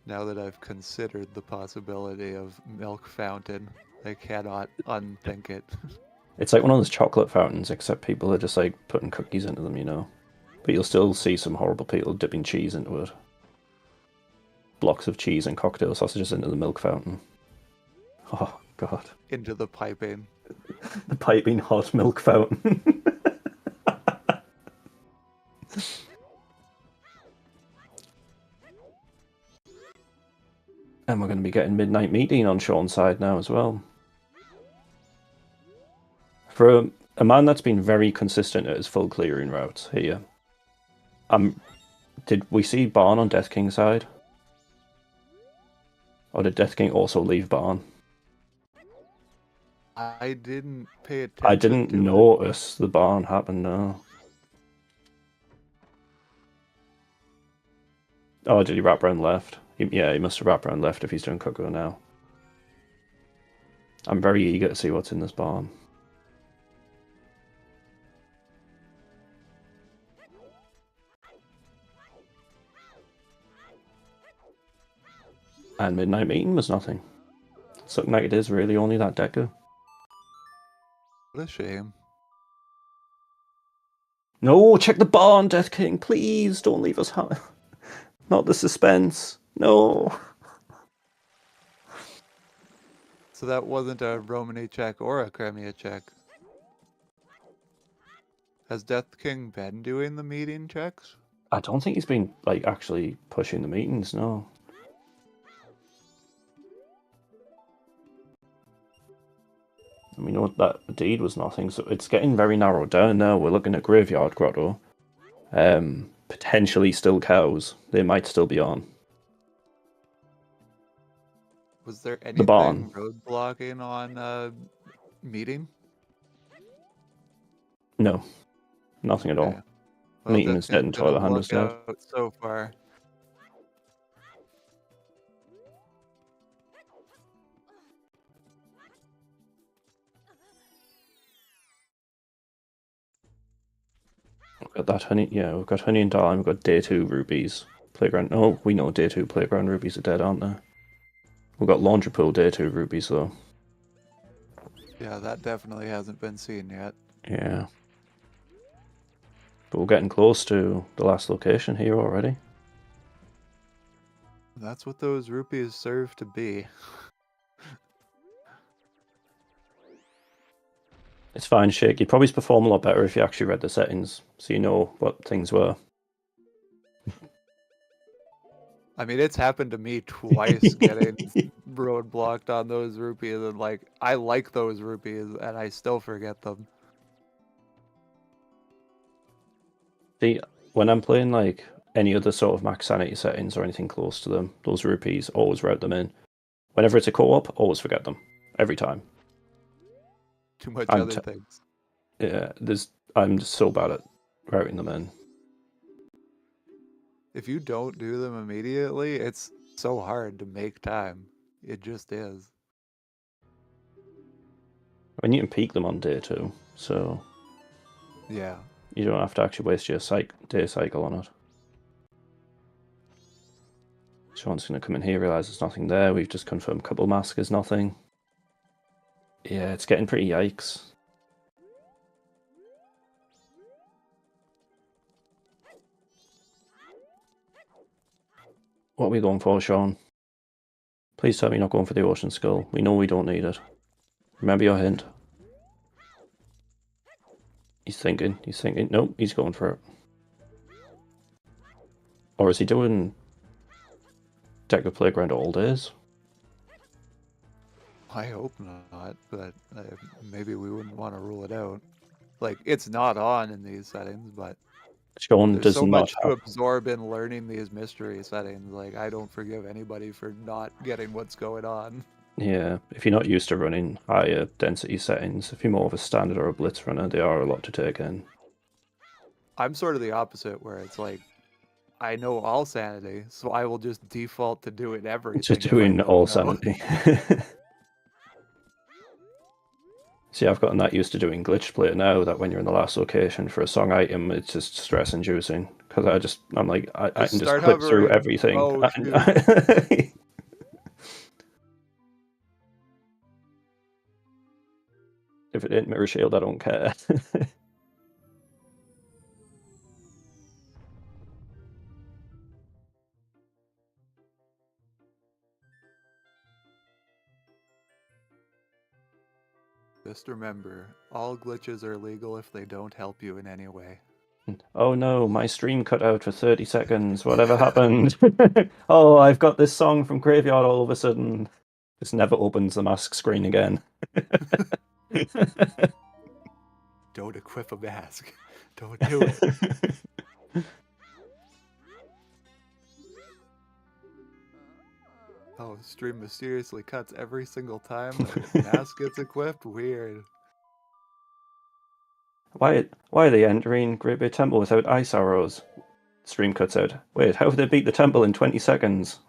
C: Now that I've considered the possibility of milk fountain, I cannot unthink it.
B: It's like one of those chocolate fountains, except people are just like putting cookies into them, you know. But you'll still see some horrible people dipping cheese into it. Blocks of cheese and cocktail sausages into the milk fountain. Oh, God.
C: Into the piping.
B: The piping hot milk fountain. And we're going to be getting Midnight Meeting on Sean's side now as well. For a man that's been very consistent at his full clearing routes here, I'm Did we see Barn on Death King's side? Or did Death King also leave Barn?
C: I didn't pay attention.
B: I didn't notice the Barn happen, no. Oh, did he wrap around left? Yeah, he must have wrapped around left if he's doing Cuckoo now. I'm very eager to see what's in this barn. And Midnight Meeting was nothing. It's looking like it is really only that Deku.
C: What a shame.
B: No, check the barn, Death King. Please don't leave us high. Not the suspense. No.
C: So that wasn't a Romany check or a Crimea check. Has Death King been doing the meeting checks?
B: I don't think he's been like actually pushing the meetings, no. I mean, that deed was nothing, so it's getting very narrowed down now. We're looking at Graveyard Grotto. Potentially still cows. They might still be on.
C: Was there anything roadblocking on meeting?
B: No. Nothing at all.
C: Okay. Well,
B: Meeting is dead and Toilet Hand is dead.
C: So far.
B: We've got that honey. Yeah, we've got honey and Darling. We've got day 2 rubies. Playground. Oh, we know day 2 playground rubies are dead, aren't they? We've got laundry pool day 2 rubies though.
C: Yeah, that definitely hasn't been seen yet.
B: Yeah. But we're getting close to the last location here already.
C: That's what those rupees serve to be.
B: It's fine, Shake. You'd probably perform a lot better if you actually read the settings, so you know what things were.
C: I mean, it's happened to me twice getting roadblocked on those rupees, and like, I like those rupees, and I still forget them.
B: See, when I'm playing like any other sort of max sanity settings or anything close to them, those rupees, always route them in. Whenever it's a co-op, always forget them. Every time.
C: Too much other things.
B: Yeah, I'm just so bad at routing them in.
C: If you don't do them immediately, it's so hard to make time. It just is.
B: I mean, you can peak them on day 2, so
C: yeah,
B: you don't have to actually waste your day cycle on it. Sean's going to come in here, realise there's nothing there. We've just confirmed couple mask is nothing. Yeah, it's getting pretty yikes. What are we going for, Sean? Please tell me you're not going for the Ocean Skull. We know we don't need it. Remember your hint. He's thinking. Nope, he's going for it. Or is he doing Deca Playground all days?
C: I hope not, but maybe we wouldn't want to rule it out. Like, it's not on in these settings, but
B: Sean
C: there's
B: does
C: so
B: not
C: much to absorb in learning these mystery settings. Like, I don't forgive anybody for not getting what's going on.
B: Yeah, if you're not used to running higher density settings, if you're more of a standard or a blitz runner, they are a lot to take in.
C: I'm sort of the opposite, where it's like, I know all sanity, so I will just default to doing everything.
B: To doing all sanity. See, I've gotten that used to doing glitch play now, that when you're in the last location for a song item, it's just stress inducing. Because I'm like, I can just click through everything.
C: Oh,
B: if it ain't Mirror Shield, I don't care.
C: Just remember, all glitches are legal if they don't help you in any way.
B: Oh no, my stream cut out for 30 seconds. Whatever happened? Oh, I've got this song from Graveyard all of a sudden. This never opens the mask screen again.
C: Don't equip a mask. Don't do it. Oh, stream mysteriously cuts every single time the mask gets equipped? Weird.
B: Why are they entering Great Bay Temple without ice arrows? Stream cuts out. Wait, how did they beat the temple in 20 seconds?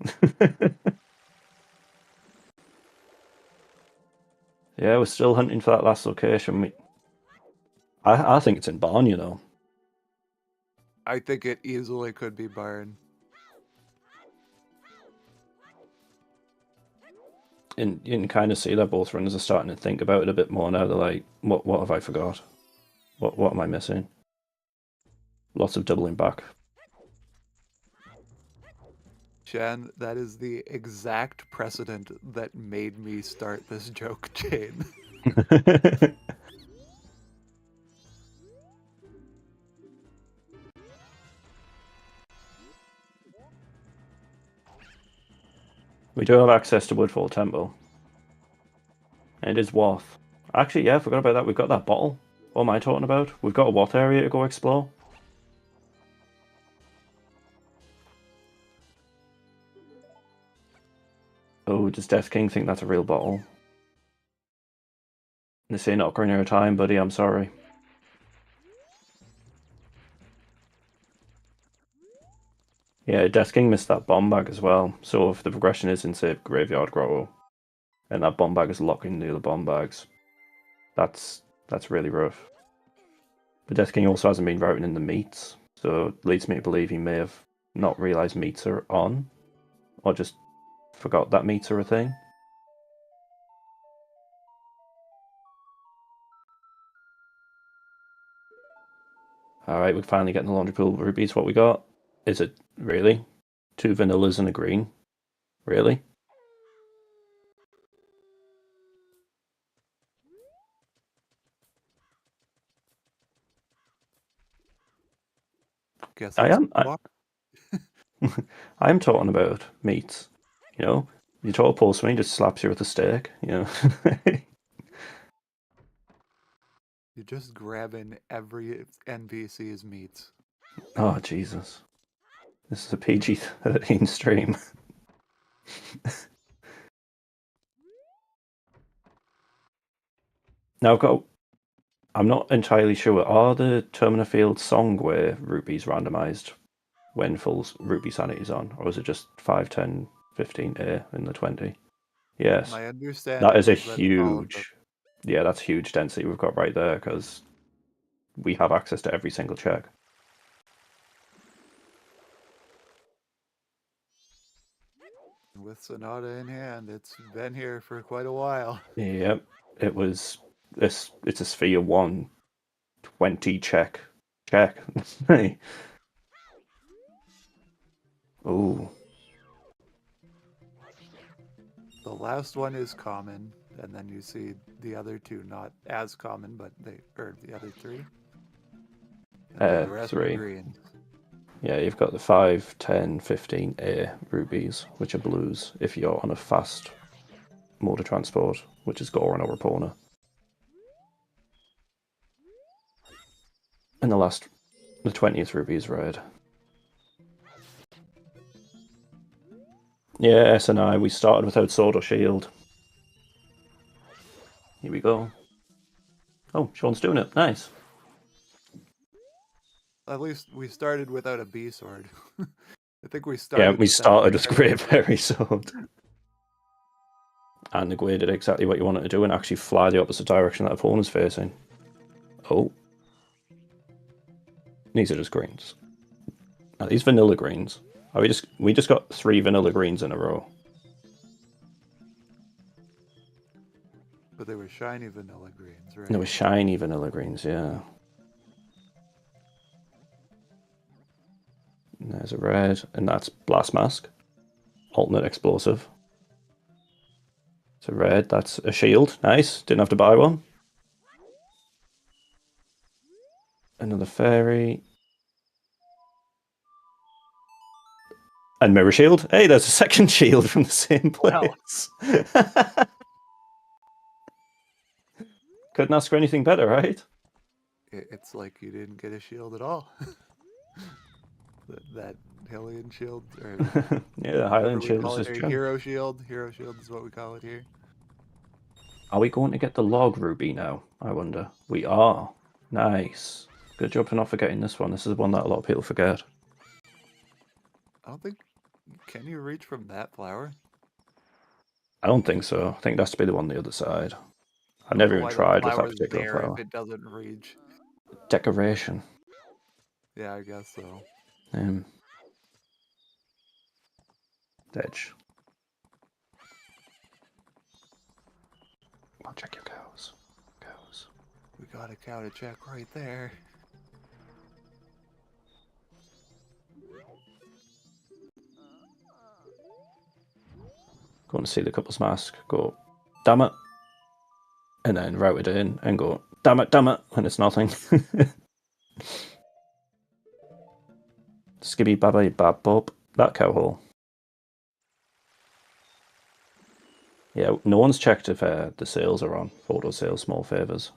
B: Yeah, we're still hunting for that last location. I think it's in Barn, you know.
C: I think it easily could be Barn.
B: And you can kind of see that both runners are starting to think about it a bit more now. They're like, what have I forgot? What am I missing? Lots of doubling back.
C: Shan, that is the exact precedent that made me start this joke chain.
B: We do have access to Woodfall Temple. And it is Wath. Actually, yeah, I forgot about that. We've got that bottle. What am I talking about? We've got a Wath area to go explore. Oh, does Death King think that's a real bottle? This ain't Ocarina of Time, buddy, I'm sorry. Yeah, Death King missed that bomb bag as well. So if the progression is in, say, Graveyard Grotto, and that bomb bag is locking the other bomb bags, that's really rough. But Death King also hasn't been routing in the meats, so it leads me to believe he may have not realised meats are on, or just forgot that meats are a thing. Alright, we're finally getting the laundry pool rubies. What we got? Is it really? 2 vanillas and a green? Really?
C: Guess
B: I am. I'm talking about meats. You know, you throw a pulse swing, just slaps you with a steak. You know.
C: You're just grabbing every NPC's meats.
B: Oh Jesus! This is a PG-13 stream. Now, I'm not entirely sure. Are the Termina Field Songway rupees randomized when full rupee sanity is on, or is it just 5, 10, 15A in the 20? Yes.
C: My understanding
B: That is a
C: is that all of them.
B: huge. Yeah, that's huge density we've got right there because we have access to every single check.
C: With Sonata in hand, it's been here for quite a while.
B: Yep, it was this. It's a Sphere 1 20 check. Ooh.
C: The last one is common, and then you see the other two not as common, but the other three. And the rest
B: 3.
C: are green.
B: Yeah, you've got the 5, 10, 15A rubies, which are blues if you're on a fast mode of transport, which is Gorman or Rapona. And the 20th ruby is red. Yeah, S&I, we started without sword or shield. Here we go. Oh, Sean's doing it. Nice.
C: At least we started without a B sword. I think we started.
B: Yeah, we started with Great Fairy Sword. And the Gwei did exactly what you wanted to do and actually fly the opposite direction that opponent's facing. Oh. These are just greens. Are these vanilla greens? Are we just got 3 vanilla greens in a row.
C: But they were shiny vanilla greens, right?
B: They were shiny vanilla greens, yeah. And there's a red, and that's Blast Mask. Alternate explosive. It's a red, that's a shield. Nice. Didn't have to buy one. Another fairy. And mirror shield. Hey, there's a second shield from the same place. Wow. Couldn't ask for anything better, right?
C: It's like you didn't get a shield at all. that Hylian shield, or
B: yeah, the Hylian
C: we
B: shield
C: call
B: is
C: it
B: just
C: here. Hero shield. Hero shield is what we call it here.
B: Are we going to get the log ruby now? I wonder. We are. Nice. Good job for not forgetting this one. This is one that a lot of people forget.
C: I don't think. Can you reach from that flower?
B: I don't think so. I think that's to be the one on the other side. I've never even tried with that particular flower.
C: If it doesn't reach.
B: Decoration.
C: Yeah, I guess so.
B: Edge. I'll check your cows. Cows.
C: We got a cow to check right there.
B: Go and see the couple's mask. Go, damn it. And then route it in and go, damn it, and it's nothing. Skibby babby bab bob. That cow hole. Yeah, no one's checked if the sales are on. Photo sales, small favours.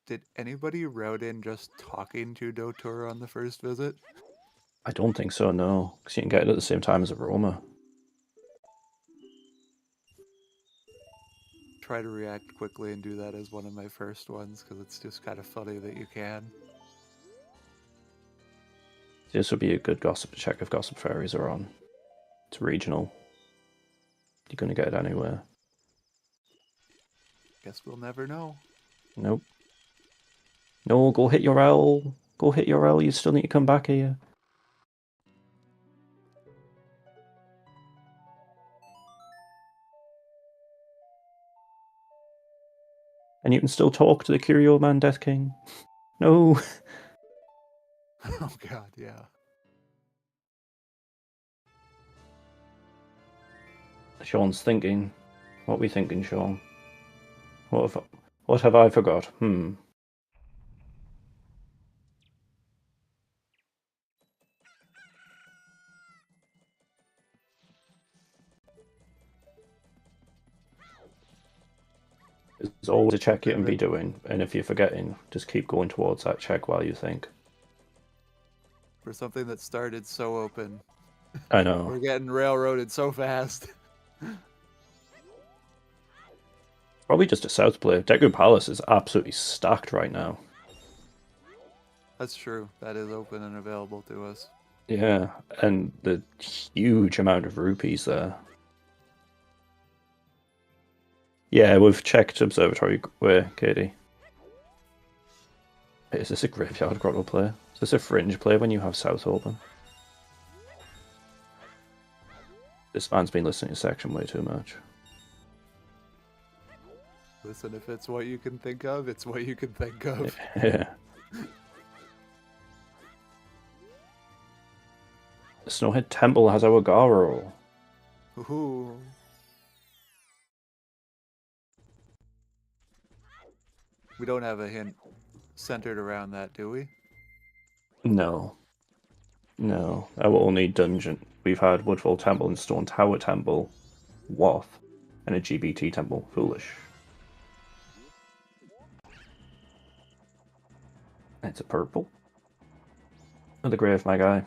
C: Did anybody route in just talking to Dotor on the first visit?
B: I don't think so, no. Because you can get it at the same time as Aroma.
C: Try to react quickly and do that as one of my first ones, because it's just kind of funny that you can.
B: This would be a good gossip to check if Gossip Fairies are on. It's regional. You're going to get it anywhere.
C: Guess we'll never know.
B: Nope. No, go hit your L. Go hit your L. You still need to come back here. And you can still talk to the Curio Man, Death King. No.
C: Oh god, yeah.
B: Sean's thinking. What are we thinking, Sean? What have I forgot? There's always a check you can be doing, and if you're forgetting, just keep going towards that check while you think.
C: For something that started so open.
B: I know.
C: We're getting railroaded so fast.
B: Probably just a South play. Deku Palace is absolutely stacked right now.
C: That's true. That is open and available to us.
B: Yeah, and the huge amount of rupees there. Yeah, we've checked Observatory where, Katie? Is this a Graveyard Grotto play? Is this a Fringe play when you have South open? This man's been listening to Section way too much.
C: Listen, if it's what you can think of, it's what you can think of.
B: Yeah. The Snowhead Temple has our Garo.
C: Ooh. We don't have a hint centered around that, do we?
B: No. No. Our only dungeon. We've had Woodfall Temple and Stone Tower Temple, Wath, and a GBT Temple, Foolish. It's a purple. Oh, the grave, my guy.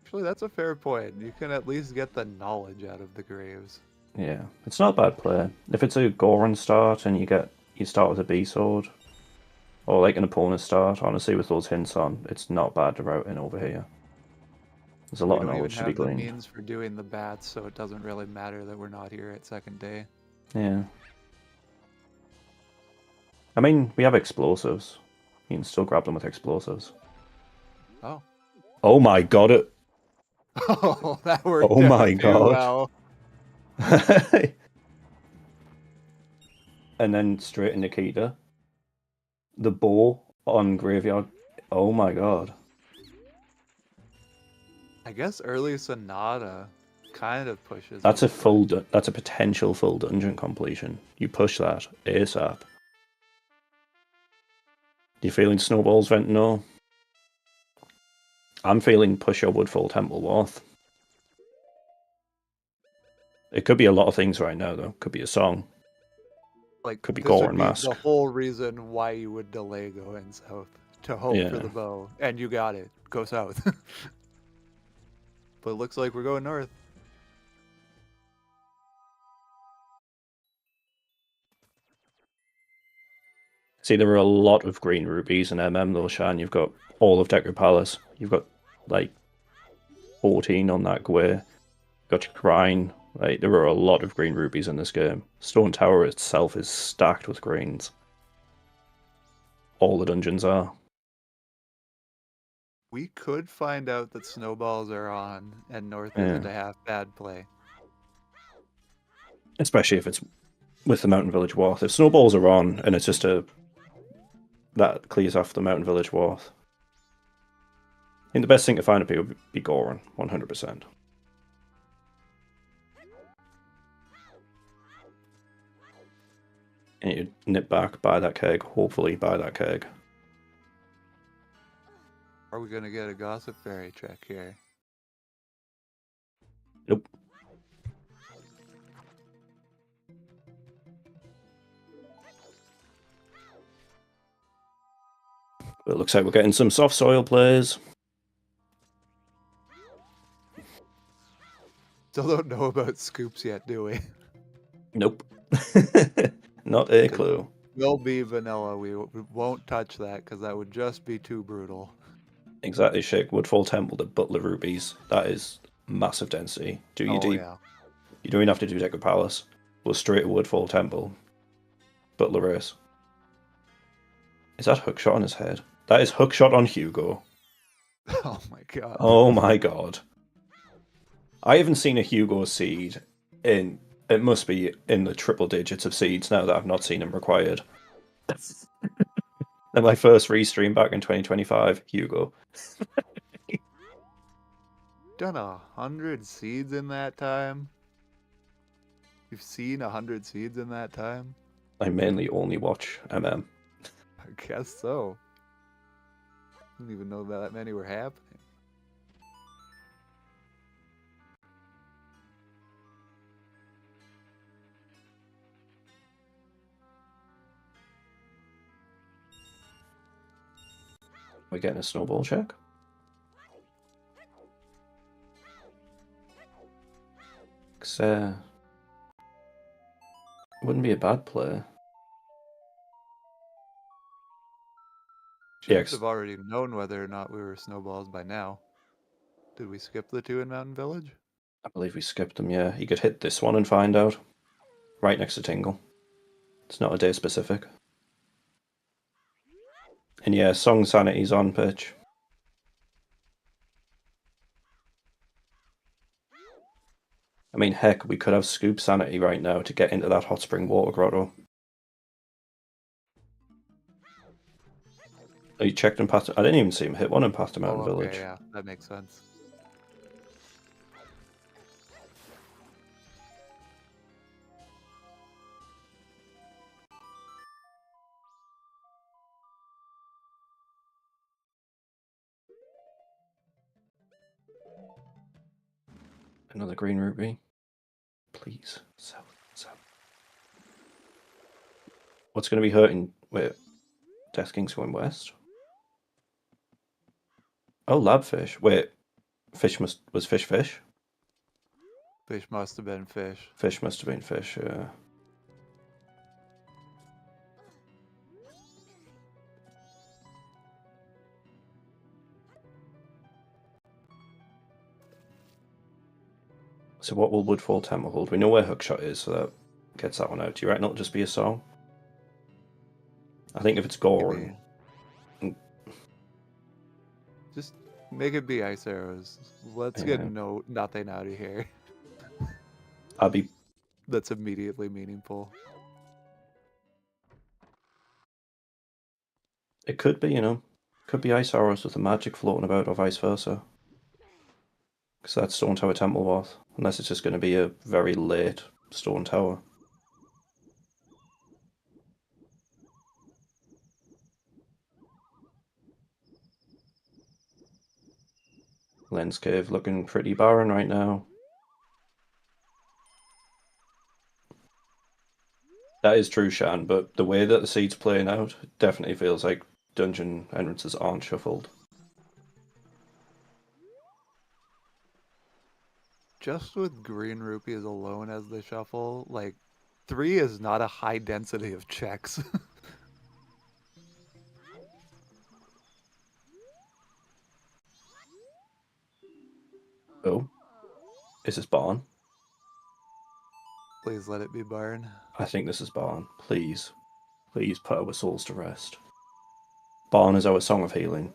C: Actually, that's a fair point. You can at least get the knowledge out of the graves.
B: Yeah, it's not a bad play. If it's a Gorman start and you start with a B sword, or like an opponent start, honestly, with those hints on, it's not bad to route in over here. There's a lot of knowledge to be gleaned.
C: We don't even have the means for doing the bats, so it doesn't really matter that we're not here at second day.
B: Yeah. I mean, we have explosives. You can still grab them with explosives.
C: Oh.
B: Oh my god, it...
C: Oh, that worked
B: oh my
C: out
B: god.
C: well.
B: And then straight into Nikita. The bow on Graveyard. Oh my god.
C: I guess early Sonata kind of pushes.
B: That's a that's a potential full dungeon completion. You push that ASAP. You feeling snowballs, Ventno? I'm feeling push your Woodfall Temple Wath. It could be a lot of things right now, though. Could be a song.
C: Like,
B: could be
C: this would
B: Gorman
C: be
B: mask.
C: the whole reason why you would delay going south. To hope for the bow. And you got it. Go south. But it looks like we're going north.
B: See, there are a lot of green rubies in though, Shan. You've got all of Deku Palace. You've got, like, 14 on that Gwei. You've got your Shrine. Like, there are a lot of green rubies in this game. Stone Tower itself is stacked with greens. All the dungeons are.
C: We could find out that snowballs are on and north isn't a half bad play.
B: Especially if it's with the Mountain Village Warth. If snowballs are on and it's just that clears off the Mountain Village Warth. I think the best thing to find up here would be Gorman, 100%. And you nip back, buy that keg, hopefully buy that keg.
C: Are we gonna get a Gossip Fairy check here?
B: Nope. It looks like we're getting some soft soil plays.
C: Still don't know about scoops yet, do we?
B: Nope. Not a clue.
C: Will be vanilla. We won't touch that because that would just be too brutal.
B: Exactly, Shake. Woodfall Temple to Butler Rubies. That is massive density. Do your deep.
C: Yeah.
B: You don't even have to do Deku Palace. Go straight to Woodfall Temple. Butler Race. Is that hookshot on his head? That is hookshot on Hugo.
C: Oh my god.
B: Oh my god. I haven't seen a Hugo seed in... It must be in the triple digits of seeds now that I've not seen him required. And my first restream back in 2025, Hugo.
C: Done 100 seeds in that time? You've seen 100 seeds in that time?
B: I mainly only watch MM.
C: I guess so. Didn't even know that many were happening.
B: We're getting a snowball check. Wouldn't be a bad play.
C: Should have already known whether or not we were snowballs by now. Did we skip the two in Mountain Village?
B: I believe we skipped them, yeah. You could hit this one and find out. Right next to Tingle. It's not a day specific. And yeah, Song Sanity's on pitch. I mean, heck, we could have Scoop Sanity right now to get into that Hot Spring Water Grotto. Oh, you checked him past... I didn't even see him hit one in past Mountain Village.
C: Yeah, that makes sense.
B: Another green ruby. Please. So. What's going to be hurting? Wait. Death King's going west? Oh, Labfish. Wait. Was fish?
C: Fish must have been fish.
B: Fish must have been fish, yeah. So what will Woodfall Temple hold? We know where Hookshot is, so that gets that one out. Do you reckon it'll just be a song? I think if it's Gorman...
C: Just make it be ice arrows. Let's get nothing out of here. That's immediately meaningful.
B: It could be, Could be ice arrows with the magic floating about or vice versa. Because that's Stone Tower Temple Warth. Unless it's just going to be a very late Stone Tower. Lens Cave looking pretty barren right now. That is true, Shan, but the way that the seed's playing out definitely feels like dungeon entrances aren't shuffled.
C: Just with green rupees alone as the shuffle, like 3 is not a high density of checks.
B: Oh, is this barn?
C: Please let it be barn.
B: I think this is barn. Please. Please put our souls to rest. Barn is our song of healing.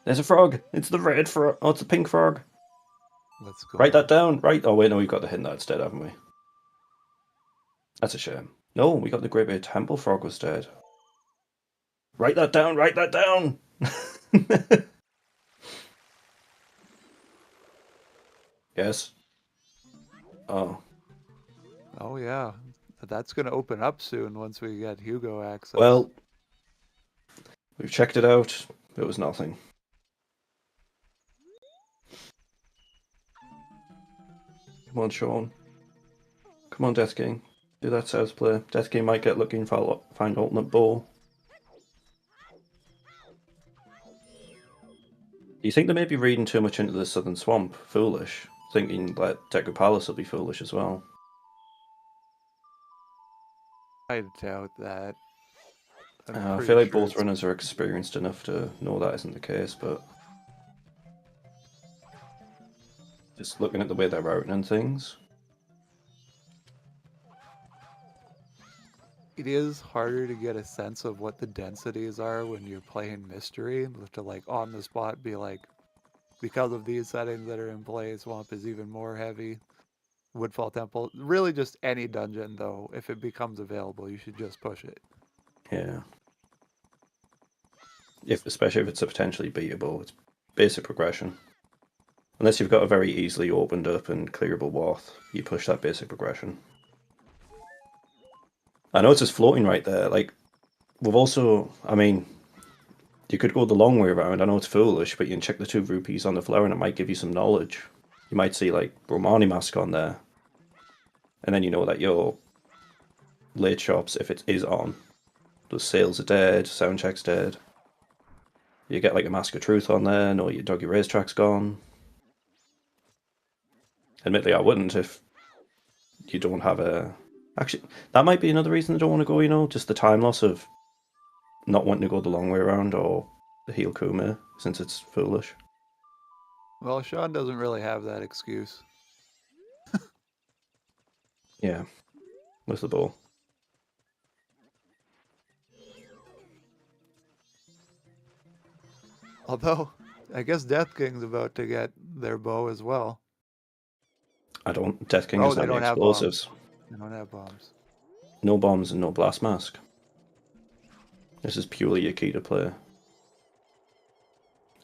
B: There's a frog! It's the red frog! Oh, it's the pink frog!
C: Let's go.
B: Write that down! Right. Oh, wait, no, we've got the hint that's dead, haven't we? That's a shame. No, we got the Great Bay Temple frog was dead. Write that down! Write that down! Yes. Oh.
C: Oh yeah, that's gonna open up soon once we get Hugo access.
B: Well, we've checked it out. It was nothing. Come on, Sean. Come on, Death King. Do that South play. Death King might get looking for find alternate ball. Do you think they may be reading too much into the Southern Swamp? Foolish. Thinking that Deku Palace will be foolish as well.
C: I doubt that.
B: I feel like both runners are experienced enough to know that isn't the case, but just looking at the way they're routing and things.
C: It is harder to get a sense of what the densities are when you're playing mystery. To like on the spot be like, because of these settings that are in play, Swamp is even more heavy. Woodfall Temple, really just any dungeon though, if it becomes available, you should just push it.
B: Yeah. Especially if it's a potentially beatable, it's basic progression. Unless you've got a very easily opened up and clearable Wath, you push that basic progression. I know it's just floating right there. Like, we've also, I mean, you could go the long way around. I know it's foolish, but you can check the 2 rupees on the flower and it might give you some knowledge. You might see, like, Romani Mask on there. And then you know that your late shops, if it is on, those sales are dead, sound check's dead. You get, like, a Mask of Truth on there, know your Doggy Racetrack's gone. Admittedly, I wouldn't if you don't have a... Actually, that might be another reason I don't want to go, you know, just the time loss of not wanting to go the long way around or the heal Kume, since it's foolish.
C: Well, Sean doesn't really have that excuse.
B: Yeah, with the ball.
C: Although, I guess Death King's about to get their bow as well.
B: I don't... Death King doesn't have any explosives.
C: They don't have bombs.
B: No bombs and no blast mask. This is purely a key to play.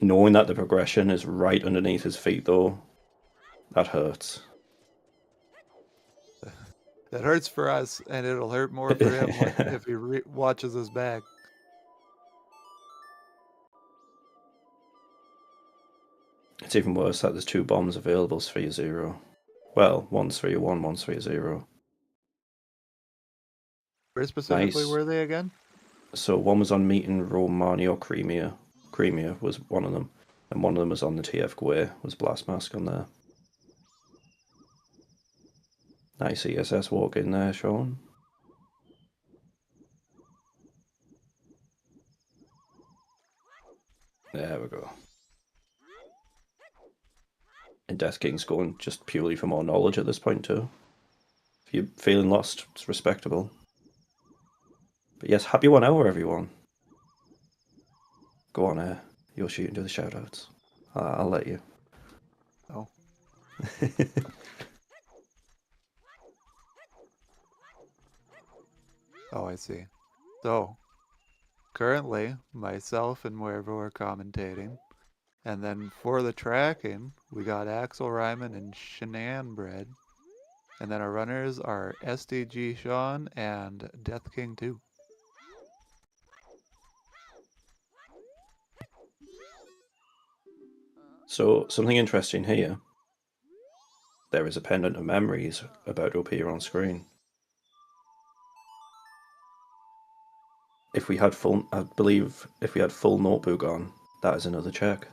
B: Knowing that the progression is right underneath his feet, though, that hurts.
C: That hurts for us, and it'll hurt more for him if he watches us back.
B: It's even worse that there's 2 bombs available, Sphere 0. Well, one's Sphere 1, one's Sphere 0.
C: Where specifically were they again?
B: So one was on Meeting Romani or Cremia. Cremia was one of them. And one of them was on the TF Gwei, was Blast Mask on there. Nice ESS walk in there, Sean. There we go. And Death King's going just purely for more knowledge at this point too. If you're feeling lost, it's respectable. But yes, happy 1 hour, everyone. Go on, Yoshi, and do the shoutouts. I'll let you.
C: Oh. Oh, I see. So, currently, myself and Muervo are commentating. And then for the tracking, we got Axel Ryman and Shenanbread. And then our runners are SDGShawn and Death King 2.
B: So, something interesting here. there is a pendant of memories about to appear on screen. If we had full, I believe, if we had full notebook on, that is another check.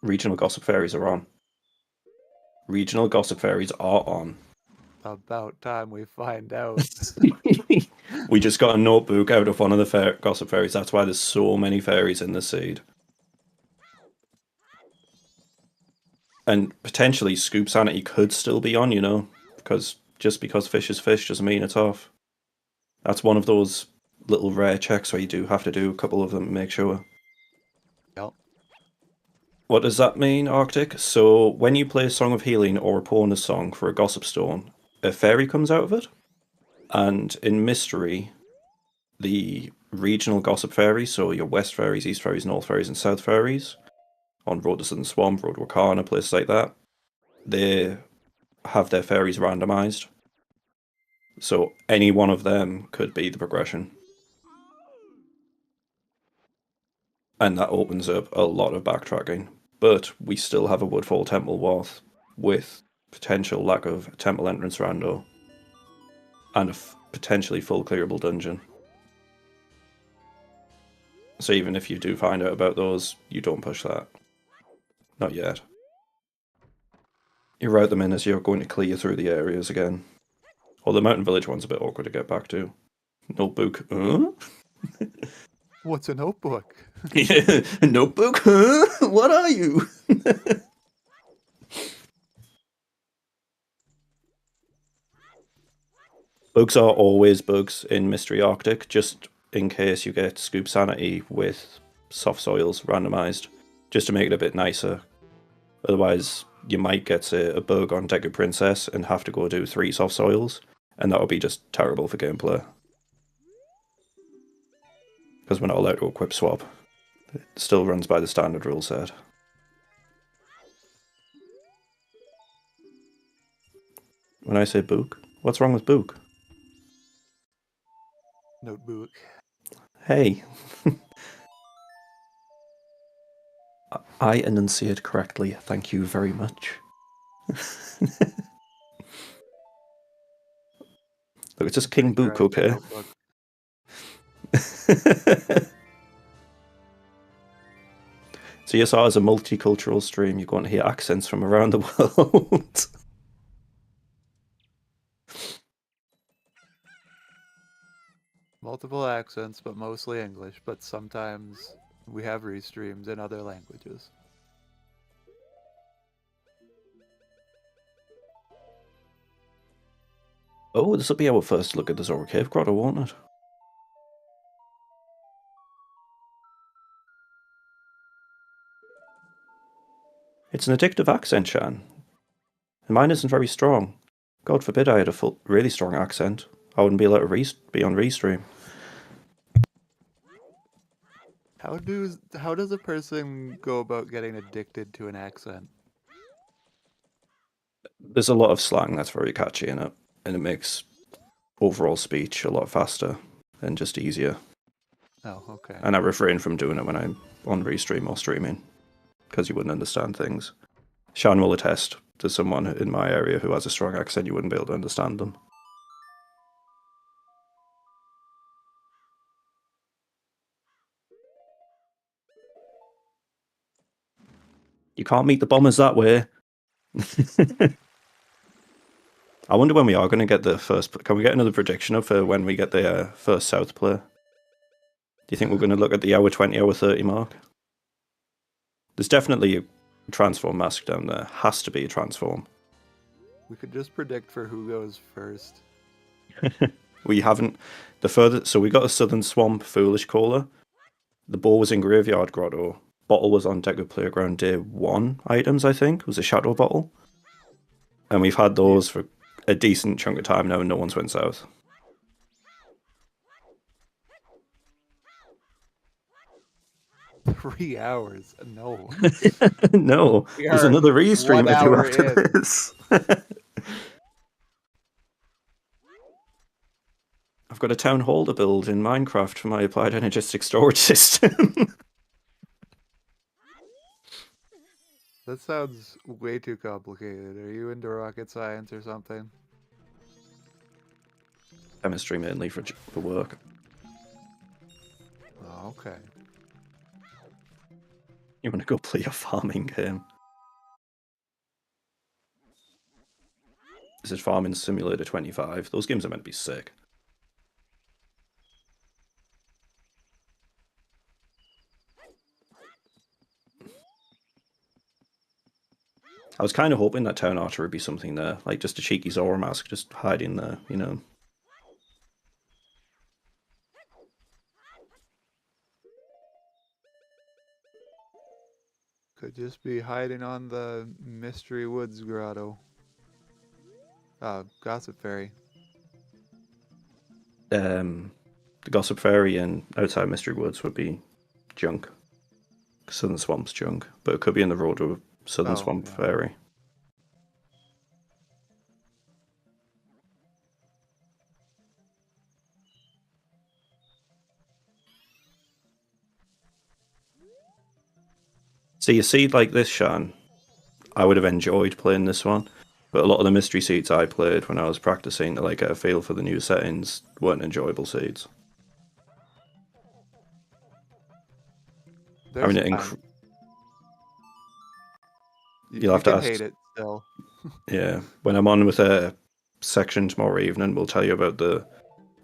B: Regional Gossip Fairies are on. Regional Gossip Fairies are on.
C: About time we find out.
B: We just got a notebook out of one of the Gossip Fairies. That's why there's so many fairies in the seed. And potentially Scoop Sanity could still be on, you know, because just because fish is fish doesn't mean it's off. That's one of those little rare checks where you do have to do a couple of them to make sure.
C: Yep.
B: What does that mean, Arctic? So when you play a Song of Healing or a Pawners song for a Gossip Stone, a fairy comes out of it. And in Mystery, the regional Gossip Fairies, so your West Fairies, East Fairies, North Fairies, and South Fairies, on Road to Southern Swamp, Road to Wakana, places like that, they have their fairies randomized. So any one of them could be the progression. And that opens up a lot of backtracking. But we still have a Woodfall Temple Wath with potential lack of temple entrance rando and a potentially full clearable dungeon. So even if you do find out about those, you don't push that. Not yet. You route them in as you're going to clear through the areas again. Or the Mountain Village one's a bit awkward to get back to. Notebook, huh?
C: What's a notebook?
B: Yeah, notebook, huh? What are you? Bugs are always bugs in Mystery Arctic, just in case you get Scoop Sanity with soft soils randomized, just to make it a bit nicer. Otherwise, you might get, say, a bug on Deku Princess and have to go do 3 soft soils, and that would be just terrible for gameplay. Because we're not allowed to equip swap. It still runs by the standard rule set. When I say book, what's wrong with book?
C: Notebook.
B: Hey. I enunciate correctly, thank you very much. Look, it's just King Book, okay? CSR is a multicultural stream. You're going to hear accents from around the world.
C: Multiple accents, but mostly English, but sometimes we have restreams in other languages.
B: Oh, this will be our first look at the Zora Cave Grotto, won't it? It's an addictive accent, Shan. And mine isn't very strong. God forbid I had a really strong accent. I wouldn't be able to be on Restream.
C: How does a person go about getting addicted to an accent?
B: There's a lot of slang that's very catchy in it, and it makes overall speech a lot faster and just easier.
C: Oh, okay.
B: And I refrain from doing it when I'm on Restream or streaming, because you wouldn't understand things. Shan will attest to someone in my area who has a strong accent, you wouldn't be able to understand them. You can't meet the bombers that way. I wonder when we are going to get the first... Can we get another prediction of when we get the first South player? Do you think we're going to look at the hour 20, hour 30 mark? There's definitely a transform mask down there. Has to be a transform.
C: We could just predict for who goes first.
B: We haven't... So we got a Southern Swamp Foolish Caller. The ball was in Graveyard Grotto. Bottle was on Deku Playground Day 1 items, I think. It was a Shadow Bottle. And we've had those for a decent chunk of time now and no one's went south.
C: $3 hours? No.
B: No. There's another restream I do after this. I've got a town hall to build in Minecraft for my applied energetic storage system.
C: That sounds way too complicated. Are you into rocket science or something?
B: Chemistry mainly for work.
C: Oh, okay.
B: You want to go play a farming game? This is Farming Simulator 25. Those games are meant to be sick. I was kind of hoping that Town Archer would be something there, like just a cheeky Zora mask just hiding there, you know.
C: Could just be hiding on the Mystery Woods grotto. Gossip Fairy.
B: The Gossip Fairy and outside Mystery Woods would be junk. Southern Swamp's junk, but it could be in the road with Southern Swamp Fairy. See, a seed like this, Shan, I would have enjoyed playing this one, but a lot of the mystery seeds I played when I was practicing to like get a feel for the new settings weren't enjoyable seeds. I mean, you'll have to ask.
C: Hate it still.
B: Yeah, when I'm on with a section tomorrow evening, we'll tell you about the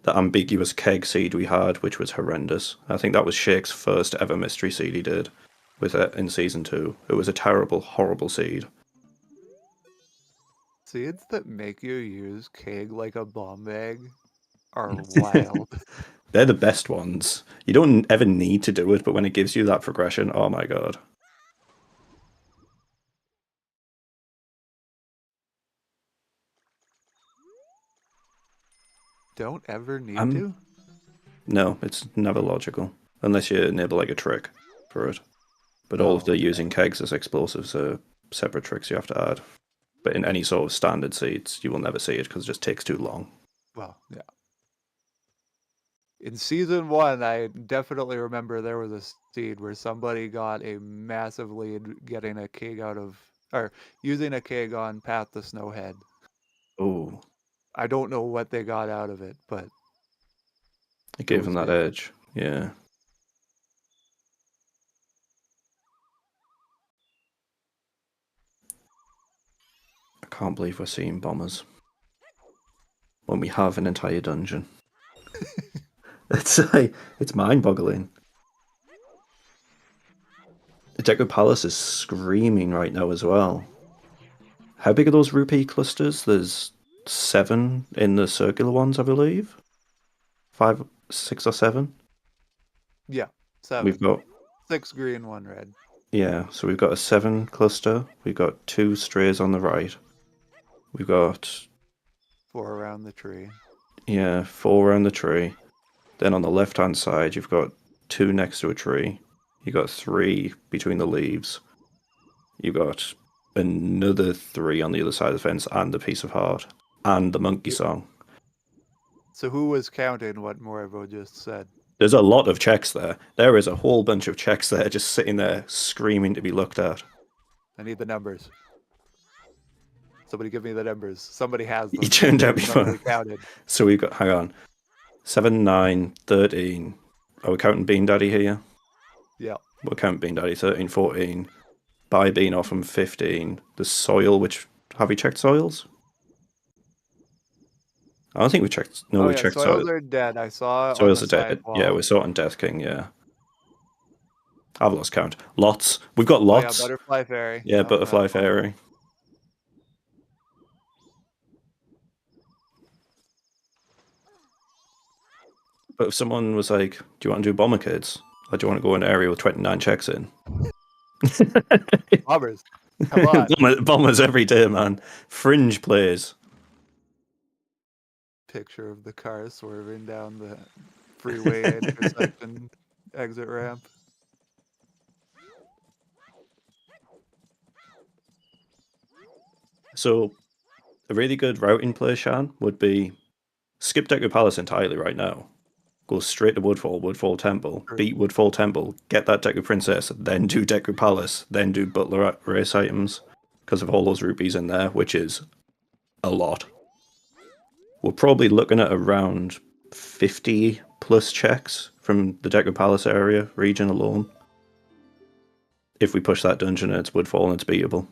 B: ambiguous keg seed we had, which was horrendous. I think that was Shake's first ever mystery seed he did with it in season 2. It was a terrible, horrible seed.
C: Seeds that make you use keg like a bomb bag are wild.
B: They're the best ones. You don't ever need to do it, but when it gives you that progression, oh my god.
C: Don't ever need to?
B: No, it's never logical. Unless you enable like a trick for it. But all of the using kegs as explosives are separate tricks you have to add. But in any sort of standard seeds, you will never see it because it just takes too long.
C: Well, yeah. In season 1, I definitely remember there was a seed where somebody got a massive lead getting a keg using a keg on Path to Snowhead.
B: Oh.
C: I don't know what they got out of it, but
B: it gave them that edge. Yeah. I can't believe we're seeing bombers when we have an entire dungeon. It's mind-boggling. The Deco Palace is screaming right now as well. How big are those rupee clusters? There's 7 in the circular ones, I believe. 5, 6 or 7.
C: Yeah, 7.
B: We've got
C: 6 green, 1 red.
B: Yeah, so we've got a 7 cluster. We've got 2 strays on the right. We've got
C: 4 around the tree.
B: Yeah, 4 around the tree. Then on the left-hand side, you've got 2 next to a tree. You got 3 between the leaves. You got another 3 on the other side of the fence, and the piece of heart, and the monkey song.
C: So who was counting what Morvo just said?
B: There's a lot of checks there. There is a whole bunch of checks there, just sitting there screaming to be looked at.
C: I need the numbers. Somebody give me the numbers. Somebody has them.
B: You turned out before.
C: Counted.
B: So we've got, hang on, 7, 9, 13. Are we counting Bean Daddy here?
C: Yeah.
B: We'll count Bean Daddy, 13, 14. Buy Bean off him, 15. The soil, which, have we checked soils? I don't think we checked. No, we checked soils.
C: Soils are dead. I saw.
B: Soils are dead. Yeah, we're sorting Death King. Yeah, I've lost count. Lots. We've got lots.
C: Oh, yeah, Butterfly Fairy.
B: Yeah, Butterfly Fairy. But if someone was like, "Do you want to do Bomber Kids? Or do you want to go in an area with 29 checks in?"
C: Bombers. Come on.
B: Bombers every day, man. Fringe plays.
C: Picture of the car swerving down the freeway intersection exit ramp.
B: So, a really good routing play, Shan, would be skip Deku Palace entirely right now. Go straight to Woodfall Temple, beat Woodfall Temple, get that Deku Princess, then do Deku Palace, then do Butler race items, because of all those rupees in there, which is a lot. We're probably looking at around 50 plus checks from the Deku Palace area region alone. If we push that dungeon and it's Woodfall and it's beatable.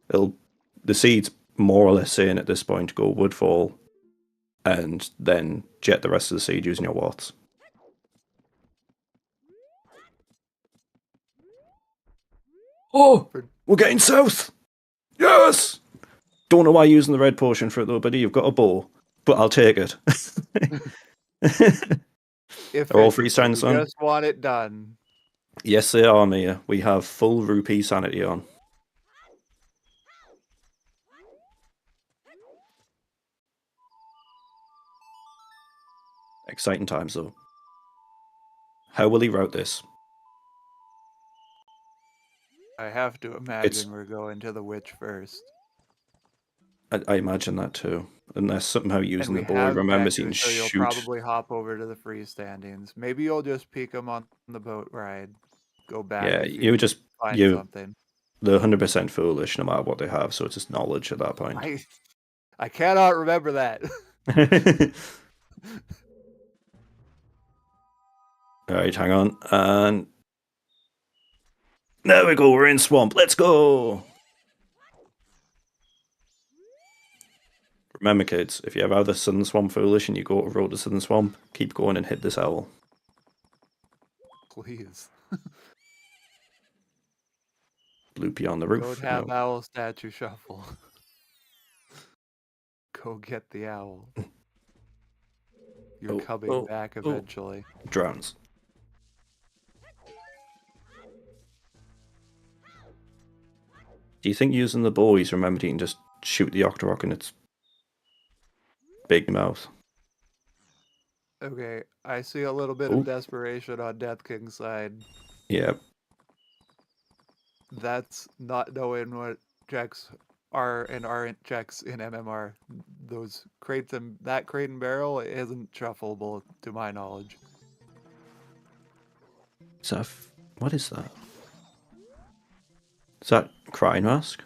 B: The seed's more or less saying at this point go Woodfall and then jet the rest of the seed using your watts. Oh, we're getting south! Yes! Don't know why you're using the red potion for it though, buddy. You've got a bow, but I'll take it. Are all three stands on?
C: Just want it done.
B: Yes, they are, Mia. We have full rupee sanity on. Exciting times though. How will he route this?
C: I have to imagine we're going to the witch first.
B: I imagine that too. Unless somehow using the boy remembers he can shoot.
C: So you'll probably hop over to the freestandings. Maybe you'll just peek him on the boat ride. Go back.
B: Yeah, you would just
C: find something.
B: They're 100% foolish no matter what they have, so it's just knowledge at that point.
C: I cannot remember that.
B: Alright, hang on. And there we go, we're in swamp. Let's go! Remember, kids, if you ever have the Southern Swamp Foolish and you go to Road to Southern Swamp, keep going and hit this owl.
C: Please.
B: Bloopy on the roof.
C: Don't have owl statue shuffle. Go get the owl. You're coming back eventually.
B: Drowns. Do you think using the boys, remember you can just shoot the Octorok in its big mouth?
C: Okay, I see a little bit of desperation on Death King's side.
B: Yeah.
C: That's not knowing what checks are and aren't checks in MMR. Those crates and that crate and barrel isn't shuffleable to my knowledge.
B: What is that? Is that Crying Mask?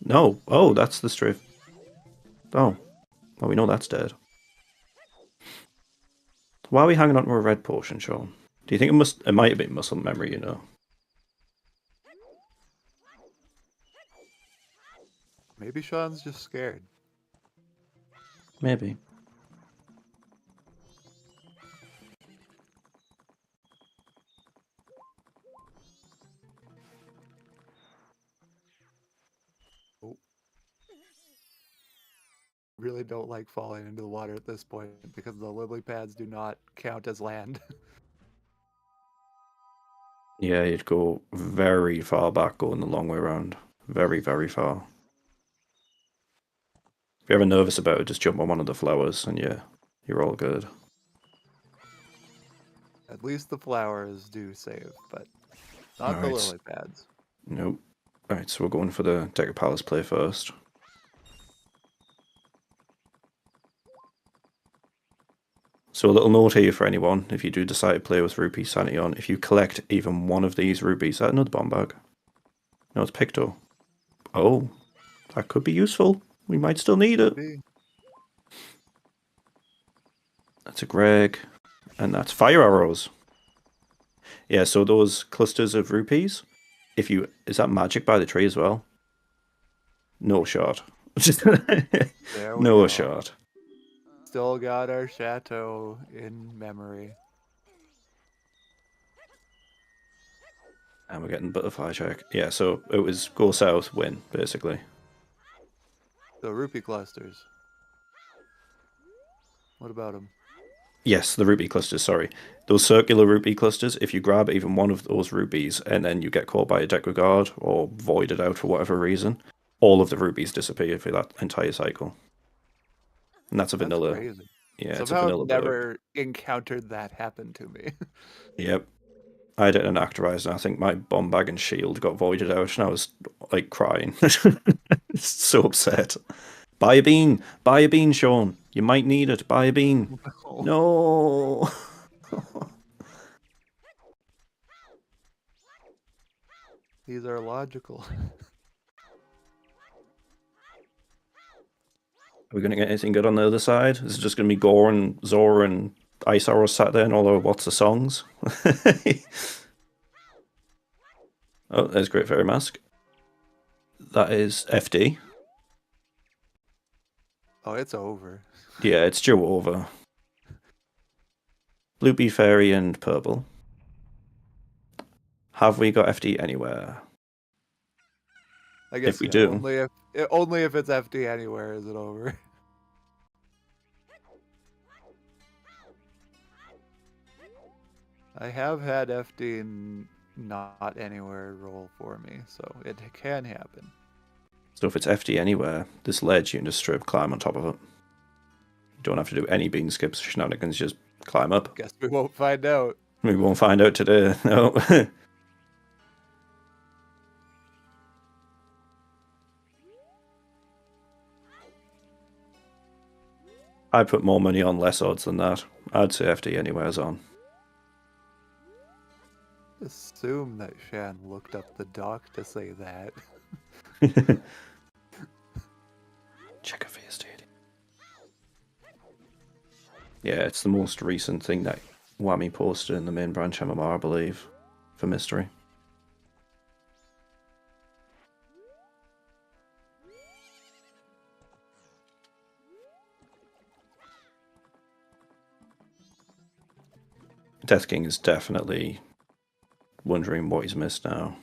B: No. Oh, that's the Strafe. Oh. Well, we know that's dead. Why are we hanging on to a red potion, Sean? Do you think it might have been muscle memory, you know?
C: Maybe Sean's just scared.
B: Maybe.
C: Really don't like falling into the water at this point because the lily pads do not count as land.
B: Yeah, you'd go very far back going the long way around. Very, very far. If you're ever nervous about it, just jump on one of the flowers and you're all good.
C: At least the flowers do save, but not the lily pads.
B: Nope. Alright, so we're going for the Deku Palace play first. So a little note here for anyone, if you do decide to play with Rupee Sanity on, if you collect even one of these rupees, is that another bomb bag? No, it's Picto. Oh, that could be useful. We might still need it. That's a Greg. And that's fire arrows. Yeah, so those clusters of rupees, is that magic by the tree as well? No shot. No shot.
C: Still got our chateau in memory.
B: And we're getting butterfly check. Yeah, so it was go south, win, basically.
C: The rupee clusters. What about them?
B: Yes, the rupee clusters, sorry. Those circular rupee clusters, if you grab even one of those rupees and then you get caught by a Deku Guard or voided out for whatever reason, all of the rupees disappear for that entire cycle. And that's a vanilla.
C: Crazy.
B: Yeah,
C: somehow
B: it's a vanilla.
C: Never encountered that happen to me.
B: Yep. I did an actorize and I think my bomb bag and shield got voided out and I was like crying. So upset. Buy a bean. Buy a bean, Sean. You might need it. Buy a bean. No.
C: These are logical.
B: Are we going to get anything good on the other side? Is it just going to be Gorman, Zora, and Ice Arrow sat there and all our what's the songs? Oh, there's Great Fairy Mask. That is FD.
C: Oh, it's over.
B: Yeah, it's due over. Blue Bee Fairy and Purple. Have we got FD anywhere?
C: I guess
B: if we do.
C: Only if it's FD anywhere is it over. I have had FD not anywhere roll for me, so it can happen.
B: So if it's FD anywhere, this ledge, you can just straight climb on top of it. You don't have to do any bean skips, shenanigans, just climb up.
C: Guess we won't find out.
B: We won't find out today, no. I put more money on less odds than that. I'd say FD anywhere's on.
C: Assume that Shan looked up the doc to say that.
B: Check a face, dude. Yeah, it's the most recent thing that Whammy posted in the main branch MMR, I believe, for Mystery. Death King is definitely wondering what he's missed now.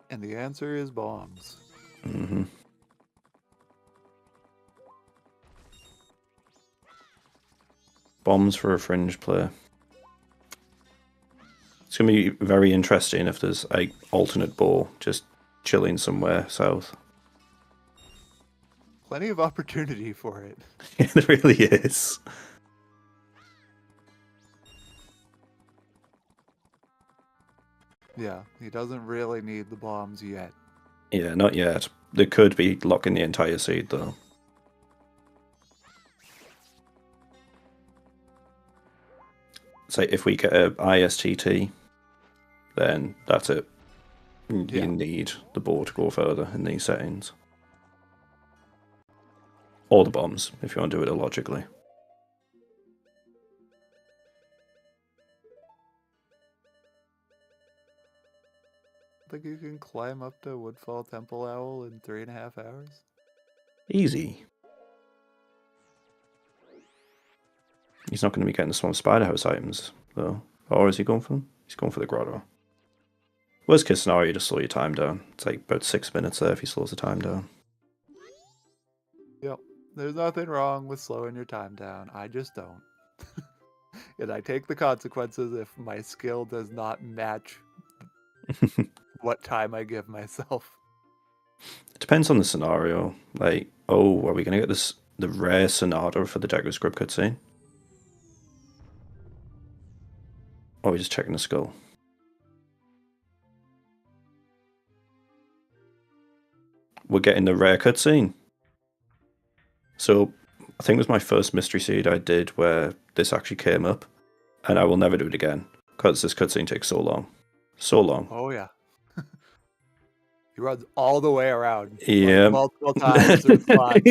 C: And the answer is bombs.
B: Mm-hmm. Bombs for a fringe player. It's going to be very interesting if there's a alternate ball just chilling somewhere south.
C: Plenty of opportunity for it.
B: It really is.
C: Yeah, he doesn't really need the bombs yet.
B: Yeah, not yet. They could be locking the entire seed, though. Say, if we get a ISTT, then that's it. You need the ball to go further in these settings. Or the bombs, if you want to do it illogically.
C: Think you can climb up to Woodfall Temple Owl in 3.5 hours?
B: Easy. He's not going to be getting the Swamp Spider House items, though. Or is he going for them? He's going for the grotto. Worst case scenario, you just slow your time down. It's like about 6 minutes there if he slows the time down.
C: Yep. There's nothing wrong with slowing your time down. I just don't. And I take the consequences if my skill does not match what time I give myself.
B: It depends on the scenario. Like, oh, are we going to get the rare Sonata for the Decker Script cutscene? Or are we just checking the skull? We're getting the rare cutscene. So, I think it was my first mystery seed I did where this actually came up. And I will never do it again. Because this cutscene takes so long. So long.
C: Oh, yeah. He runs all the way around.
B: Yeah.
C: Like multiple times through spots.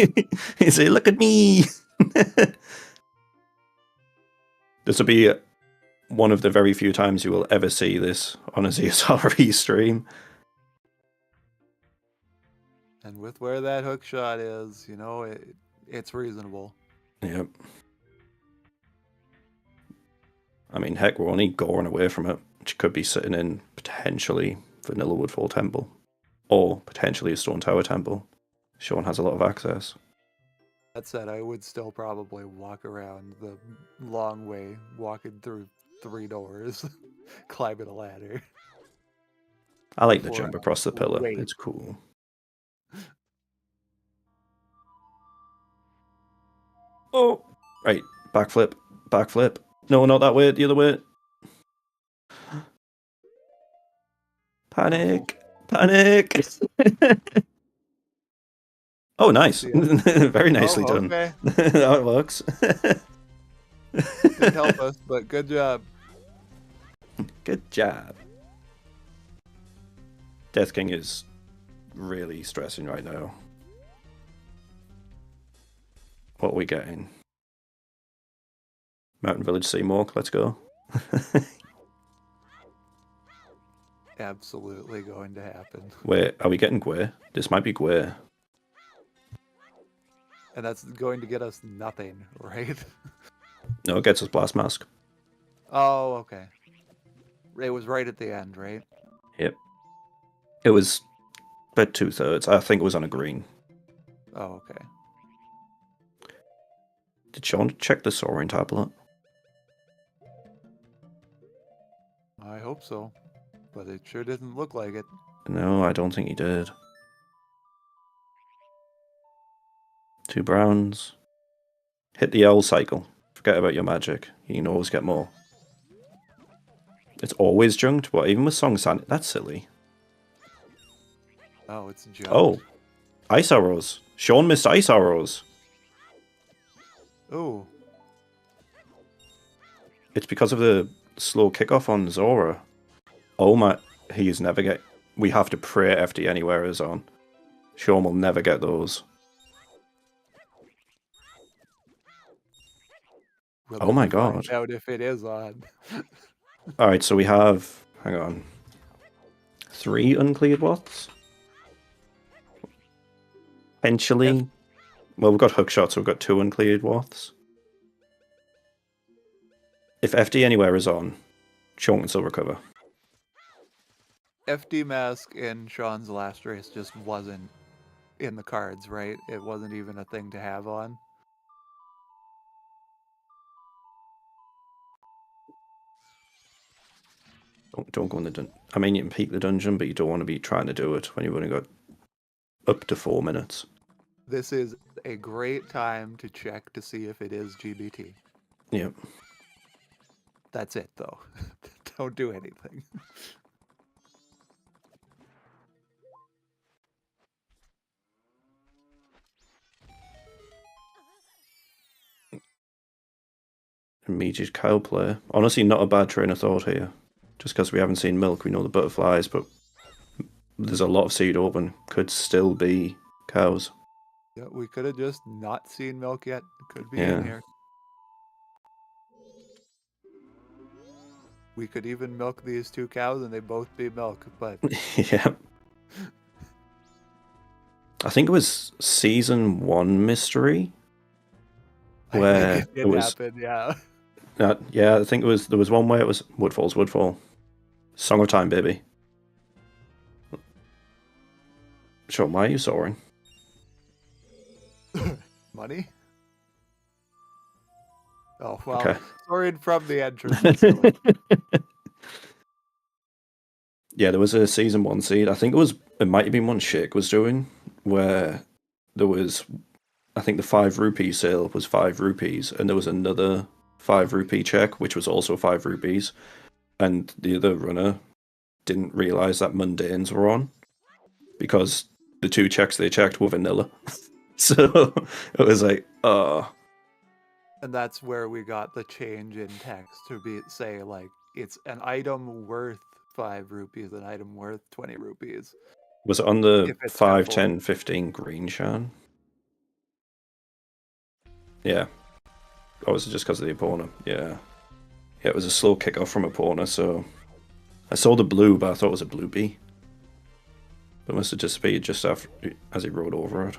B: He say, look at me! This will be one of the very few times you will ever see this on a ZSRE stream.
C: And with where that hook shot is, you know, it's reasonable.
B: Yep. I mean, heck, we're only going away from it, which could be sitting in potentially Vanilla Woodfall Temple. Or potentially a Stone Tower Temple. Sean has a lot of access.
C: That said, I would still probably walk around the long way, walking through 3 doors, climbing a ladder.
B: I like the jump across the pillar. Wait. It's cool. Oh! Right, backflip, backflip. No, not that way, the other way. Panic! Panic! Oh, nice. Very nicely done.
C: Okay.
B: That works.
C: Didn't help us, but good job.
B: Good job. Death King is really stressing right now. What are we getting? Mountain Village Seamork, let's go.
C: Absolutely going to happen.
B: Wait, are we getting Gwei? This might be Gwei.
C: And that's going to get us nothing, right?
B: No, it gets us Blast Mask.
C: Oh, okay. It was right at the end, right?
B: Yep. It was about 2/3. I think it was on a green.
C: Oh, okay.
B: Did Sean check the soaring tablet?
C: I hope so. But it sure doesn't look like it.
B: No, I don't think he did. 2 browns. Hit the L cycle. Forget about your magic. You can always get more. It's always junked, but even with Song San, that's silly.
C: Oh, it's junked.
B: Oh, Ice Arrows. Sean missed Ice Arrows.
C: Oh.
B: It's because of the slow kickoff on Zora. Oh my, he's never get... We have to pray FD Anywhere is on. Sean will never get those. Oh my god.
C: Find out if it is on.
B: Alright, so we have... Hang on. 3 uncleared Woths? Potentially... Well, we've got Hookshot, so we've got 2 uncleared Woths. If FD Anywhere is on, Sean can still recover.
C: FD Mask in Sean's last race just wasn't in the cards, right? It wasn't even a thing to have on.
B: Don't go in the dungeon. I mean, you can peek the dungeon, but you don't want to be trying to do it when you've only got up to 4 minutes.
C: This is a great time to check to see if it is GBT.
B: Yep.
C: That's it, though. Don't do anything.
B: Immediate cow player. Honestly, not a bad train of thought here. Just because we haven't seen milk, we know the butterflies, but there's a lot of seed open. Could still be cows.
C: Yeah, we could have just not seen milk yet. It could be in here. We could even milk these 2 cows and they both be milk, but...
B: Yeah. I think it was season 1 mystery. Where
C: I think it did happen, yeah.
B: Yeah, I think there was one where it was Woodfall. Song of Time, baby. Sean, why are you soaring?
C: Money? Oh, well,
B: okay.
C: Soaring from the entrance. So.
B: Yeah, there was a season 1 seed. I think it might have been one Shake was doing, where there was, I think the 5 rupee sale was 5 rupees, and there was another 5 rupee check, which was also 5 rupees, and the other runner didn't realize that mundanes were on, because the 2 checks they checked were vanilla. So it was like, oh.
C: And that's where we got the change in text to say, like, it's an item worth 5 rupees, an item worth 20 rupees.
B: Was it on the 5, 10, 15 green, Sean? Yeah. Or was it just because of the opponent? Yeah. Yeah, it was a slow kickoff from opponent, so... I saw the blue, but I thought it was a blue bee. But it must have disappeared just after, as he rode over it.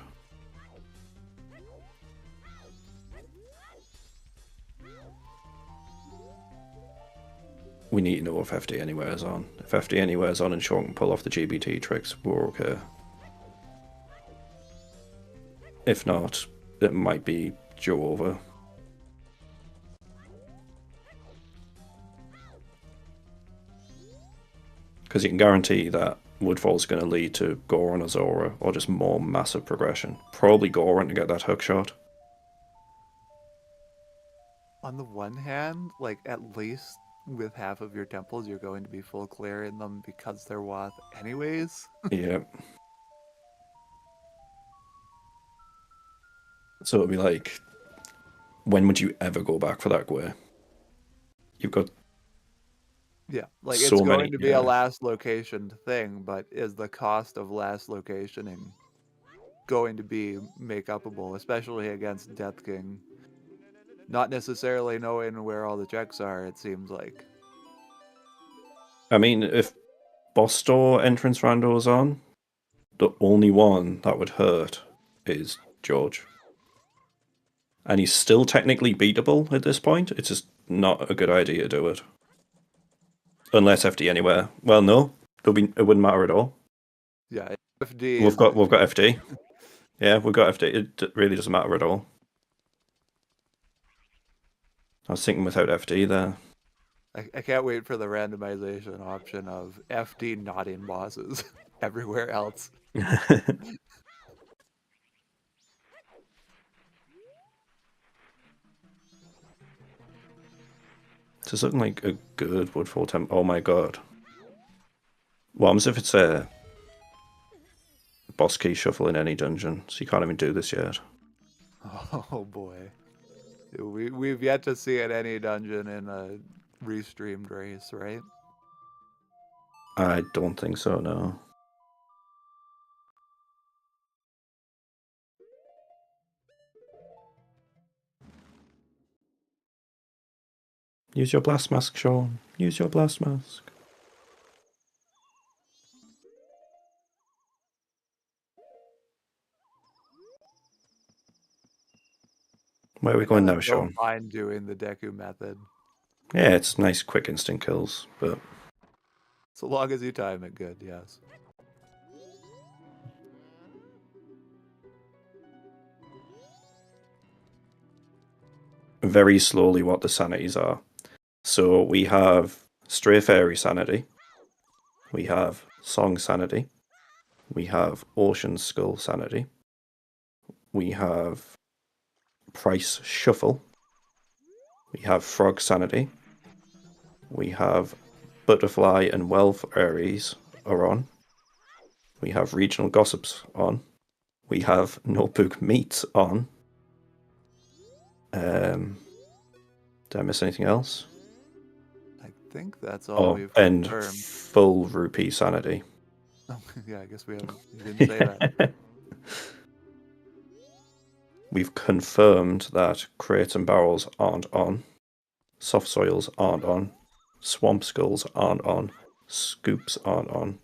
B: We need to know if FD Anywhere is on. If FD Anywhere is on and Sean can pull off the GBT tricks, we're okay. If not, it might be Joe over. Because you can guarantee that Woodfall's going to lead to Gorman or Zora, or just more massive progression. Probably Gorman to get that hook shot.
C: On the one hand, like, at least with half of your temples, you're going to be full clear in them because they're Wath anyways.
B: Yeah. So it'll be like, when would you ever go back for that Gwei? You've got
C: Yeah, like
B: so
C: it's
B: many,
C: going to be a last location thing, but is the cost of last locationing going to be make upable, especially against Death King? Not necessarily knowing where all the checks are, it seems like.
B: I mean, if boss door entrance randos on, the only one that would hurt is George. And he's still technically beatable at this point. It's just not a good idea to do it. Unless FD anywhere. Well, no. It wouldn't matter at all.
C: Yeah, FD.
B: We've got FD. Yeah, we've got FD. It really doesn't matter at all. I was thinking without FD there.
C: I can't wait for the randomization option of FD nodding bosses everywhere else.
B: It's looking like a good Woodfall temple. Oh my god. What happens if it's a boss key shuffle in any dungeon? So you can't even do this yet.
C: Oh boy. We've yet to see it any dungeon in a restreamed race, right?
B: I don't think so, no. Use your blast mask, Shawn. Use your blast mask. Where are we going now, Shawn?
C: Don't mind doing the Deku method.
B: Yeah, it's nice, quick instant kills, but...
C: So long as you time it good, yes.
B: Very slowly what the sanities are. So we have Stray Fairy sanity. We have Song sanity. We have Ocean Skull sanity. We have Price Shuffle. We have Frog sanity. We have Butterfly and Welfaries are on. We have Regional Gossips on. We have Notebook Meats on. Did I miss anything else?
C: I think that's all we've
B: and
C: confirmed.
B: Full Rupee sanity.
C: Yeah, I guess we haven't. You didn't say that.
B: We've confirmed that crates and barrels aren't on. Soft soils aren't on. Swamp skulls aren't on. Scoops aren't on.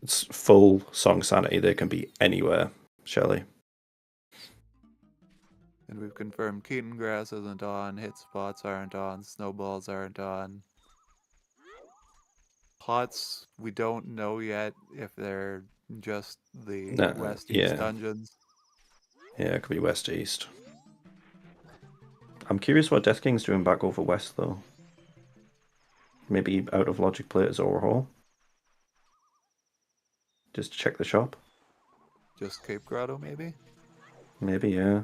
B: It's full song sanity. They can be anywhere, Shelley.
C: And we've confirmed Keaton Grass isn't on, hit spots aren't on, snowballs aren't on. Pots, we don't know yet if they're just the West-East dungeons.
B: Yeah, it could be West-East. I'm curious what Death King's doing back over West, though. Maybe out of Logic Player's overhaul? Just check the shop?
C: Just Cape Grotto, maybe?
B: Maybe, yeah.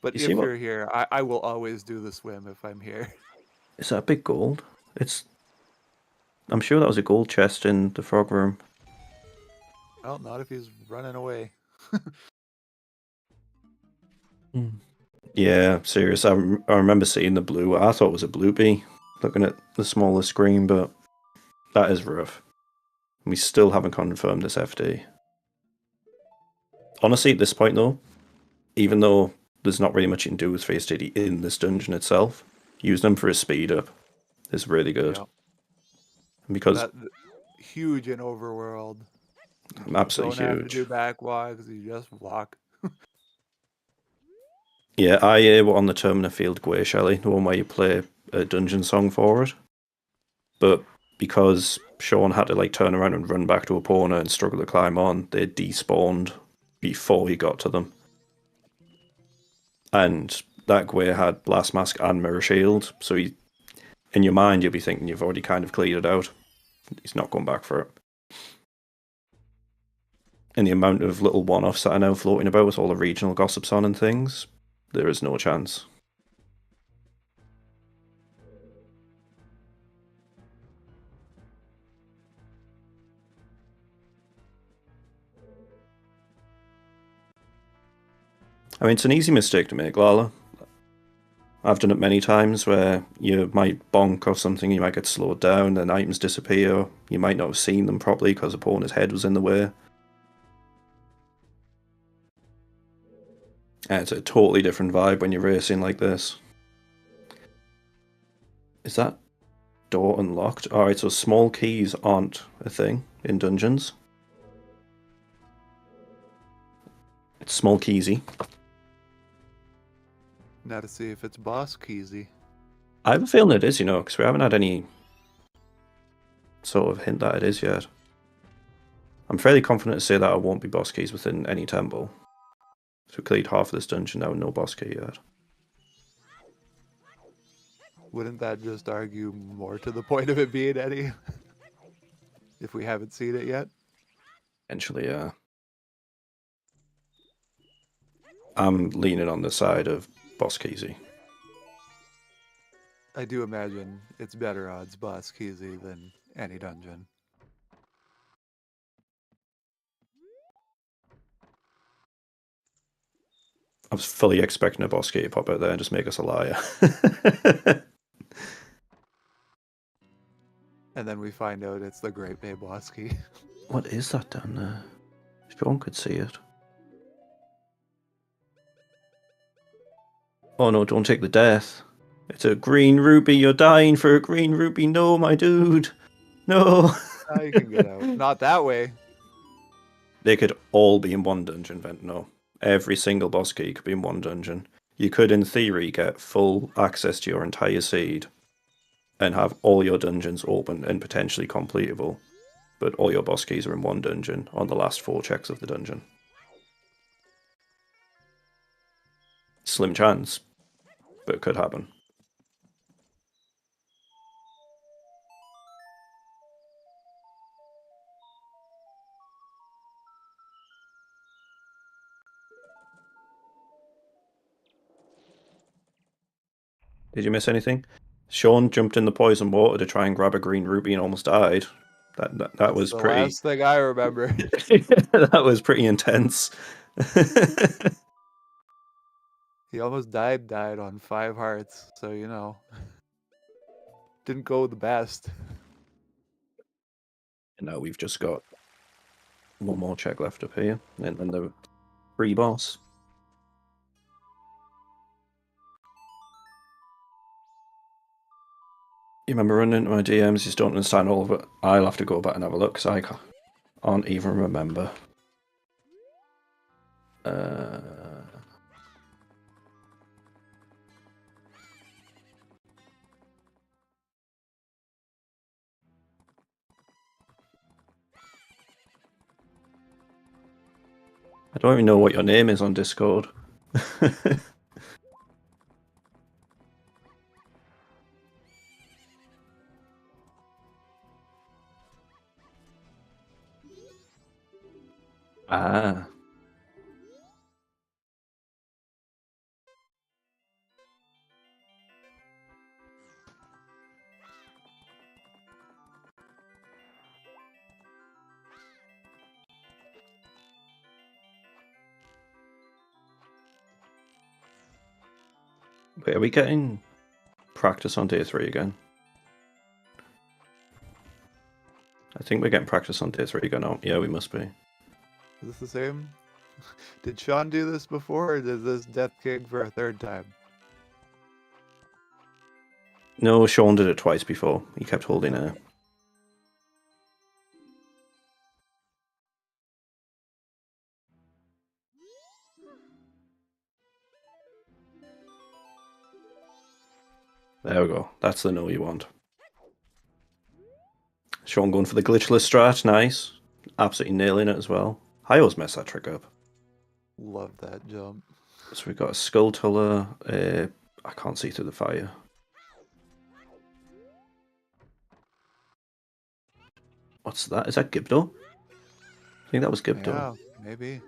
C: But if you're here, I will always do the swim if I'm here.
B: Is that a big gold? I'm sure that was a gold chest in the frog room.
C: Well, not if he's running away.
B: Yeah, serious. I remember seeing the blue. I thought it was a blue bee, looking at the smaller screen, but that is rough. We still haven't confirmed this FD. Honestly, at this point though, even though there's not really much you can do with Face DD in this dungeon itself, use them for a speed up is really good.
C: Yep.
B: Because
C: that, huge in overworld.
B: Absolutely
C: huge. Don't
B: huge.
C: Have to do back walks, you just walk.
B: Yeah, I were on the Termina Field Gwei, Shelley, the one where you play a dungeon song for it. But because Shawn had to turn around and run back to Epona and struggle to climb on, they despawned before he got to them. And that Gwei had Blast Mask and Mirror Shield, so in your mind you'll be thinking you've already kind of cleared it out. He's not going back for it. And the amount of little one-offs that are now floating about with all the regional gossips on and things, There is no chance. I mean, it's an easy mistake to make, Lala. I've done it many times where you might bonk or something, you might get slowed down, then items disappear, you might not have seen them properly because the opponent's head was in the way. And it's a totally different vibe when you're racing like this. Is that door unlocked? Alright, so small keys aren't a thing in dungeons. It's small keysy.
C: Now to see if it's boss keysy.
B: I have a feeling it is, because we haven't had any sort of hint that it is yet. I'm fairly confident to say that it won't be boss keys within any temple. So we cleared half of this dungeon now with no boss key yet.
C: Wouldn't that just argue more to the point of it being any? If we haven't seen it yet?
B: Eventually, yeah. I'm leaning on the side of boss keysy.
C: I do imagine it's better odds boss keysy than any dungeon.
B: I was fully expecting a boss key to pop out there and just make us a liar.
C: And then we find out it's the Great Bay boss key.
B: What is that down there? If one could see it. Oh no, don't take the death. It's a green ruby, you're dying for a green ruby. No, my dude. No.
C: Now you can get out. Not that way.
B: They could all be in one dungeon, Vent. No. Every single boss key could be in one dungeon. You could, in theory, get full access to your entire seed and have all your dungeons open and potentially completable. But all your boss keys are in one dungeon on the last 4 checks of the dungeon. Slim chance, but it could happen. Did you miss anything? Shawn jumped in the poison water to try and grab a green ruby and almost died. That was
C: the
B: pretty.
C: Last thing I remember.
B: That was pretty intense.
C: He almost died on 5 hearts, so didn't go the best.
B: And now we've just got one more check left up here, and then the pre-boss. You remember running into my DMs, you just don't understand all of it. I'll have to go back and have a look, because I can't even remember. I don't even know what your name is on Discord. Ah. Wait, are we getting practice on day 3 again? I think we're getting practice on day 3 again. Oh, yeah, we must be.
C: Is this the same? Did Shawn do this before, or is this Death King for a 3rd time?
B: No, Shawn did it twice before. He kept holding it. There we go. That's the no you want. Shawn going for the glitchless strat. Nice. Absolutely nailing it as well. I always mess that trick up.
C: Love that jump.
B: So we've got a skull tuller. I can't see through the fire. What's that? Is that Gibdo? I think that was Gibdo.
C: Yeah, maybe.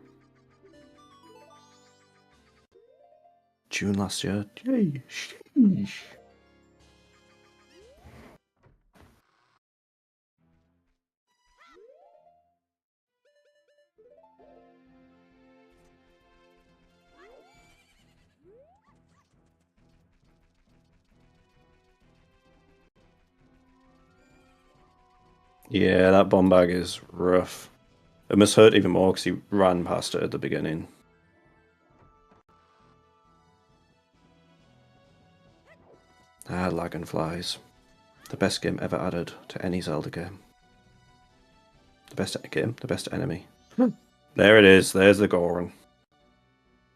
B: June last year. Yay. Sheesh. Yeah, that bomb bag is rough. It must hurt even more because he ran past it at the beginning. Ah, Dragonflies. The best game ever added to any Zelda game. The best game, the best enemy. There it is. There's the Gorman.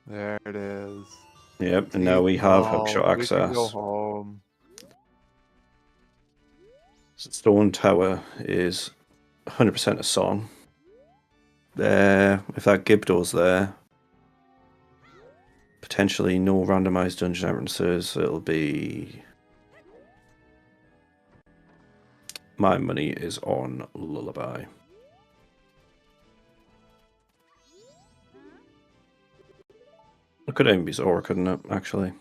C: There it is.
B: Yep, and now we have hookshot access.
C: We can go home.
B: Stone Tower is 100% a song. There, if that Gibdo's there, potentially no randomized dungeon entrances. It'll be. My money is on Lullaby. It could even be Zora, couldn't it, actually?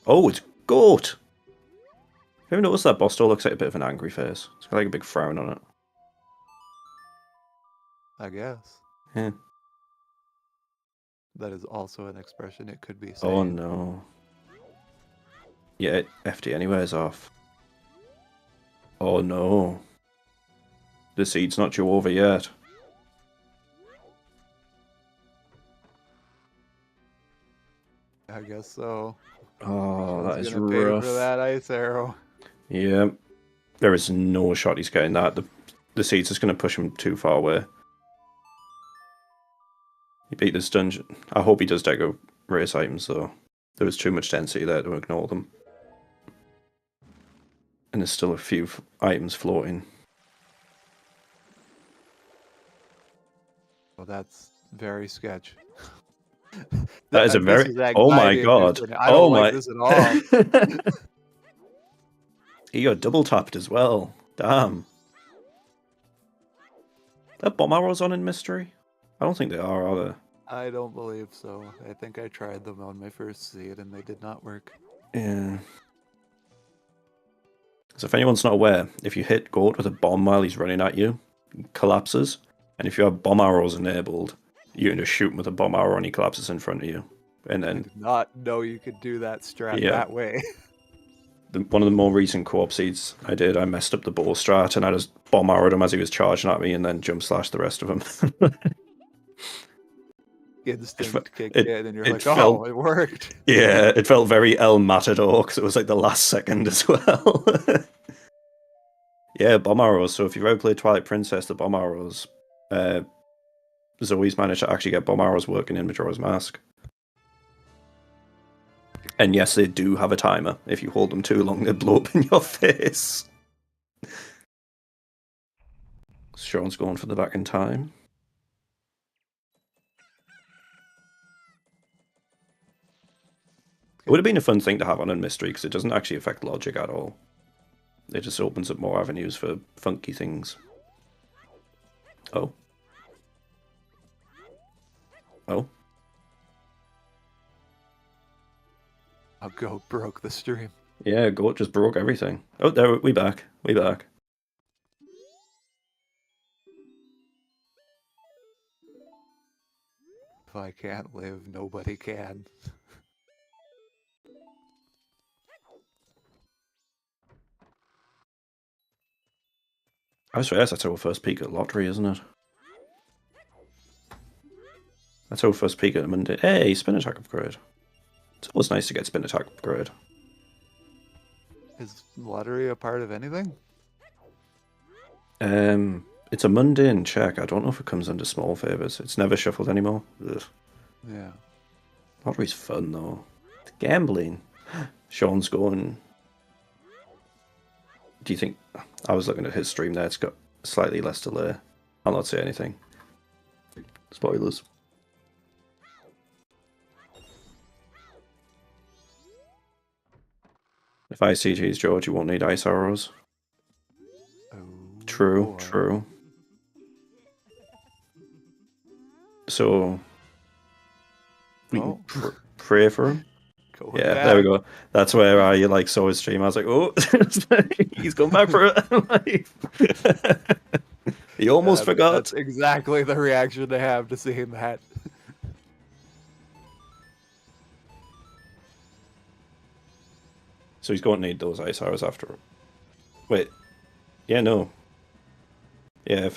B: Oh, it's Goat! Have you ever noticed that boss still looks like a bit of an angry face? It's got like a big frown on it.
C: I guess.
B: Yeah.
C: That is also an expression it could be saying.
B: Oh no. Yeah, FD anyway is off. Oh no. The seed's not due over yet.
C: I guess so.
B: Oh, that is
C: gonna
B: rough.
C: pay for that ice arrow.
B: Yeah. There is no shot he's getting that. The seed's just going to push him too far away. He beat this dungeon. I hope he does Deco race items, though. There was too much density there to ignore them. And there's still a few items floating.
C: Well, that's very sketch.
B: That is a very... Oh my god.
C: I don't like this at all.
B: He got double tapped as well. Damn. Are bomb arrows on in Mystery? I don't think they are they?
C: I don't believe so. I think I tried them on my first seed and they did not work.
B: Yeah. So if anyone's not aware, if you hit Goat with a bomb while he's running at you, he collapses. And if you have bomb arrows enabled, you can just shoot him with a bomb arrow and he collapses in front of you. And then...
C: I did not know you could do that strat that way.
B: One of the more recent co-op seeds I did, I messed up the bow strat and I just bomb arrowed him as he was charging at me and then jump slashed the rest of him.
C: Instinct kicked in and you're like, oh, it worked.
B: Yeah, it felt very El Matador because it was like the last second as well. Yeah, bomb arrows. So if you've ever played Twilight Princess, the bomb arrows, Zoe's managed to actually get bomb arrows working in Majora's Mask. And yes, they do have a timer. If you hold them too long, they blow up in your face. Sean's going for the back in time. It would have been a fun thing to have on in Mystery because it doesn't actually affect logic at all. It just opens up more avenues for funky things. Oh. Oh.
C: Oh, Goat broke the stream.
B: Yeah, Goat just broke everything. Oh, there, we back. We back.
C: If I can't live, nobody can.
B: I just realised that's our first peek at lottery, isn't it? That's our first peek at Monday. Hey, spin attack upgrade. It's always nice to get spin attack upgrade.
C: Is lottery a part of anything?
B: It's a mundane check. I don't know if it comes under small favors. It's never shuffled anymore. Ugh.
C: Yeah.
B: Lottery's fun though. It's gambling. Sean's going. Do you think? I was looking at his stream there. It's got slightly less delay. I'll not say anything. Spoilers. If I CG's George, you won't need ice arrows.
C: Oh,
B: true,
C: boy.
B: True. So we can pray for him. There we go. That's where I saw his stream. I was like, oh, he's come back for it. He almost forgot.
C: That's exactly the reaction to have to seeing that.
B: So he's going to need those ice arrows after. Wait. Yeah, no. Yeah, if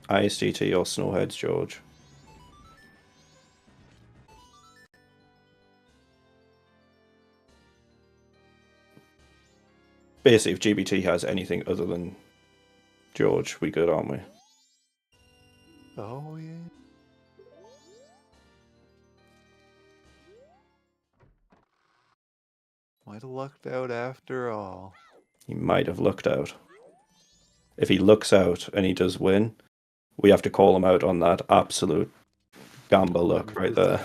B: ISDT or Snowheads, George. Basically, if GBT has anything other than George, we good, aren't we?
C: Oh, yeah. Might have lucked out after all.
B: He might have lucked out. If he looks out and he does win, we have to call him out on that absolute gamble luck right there.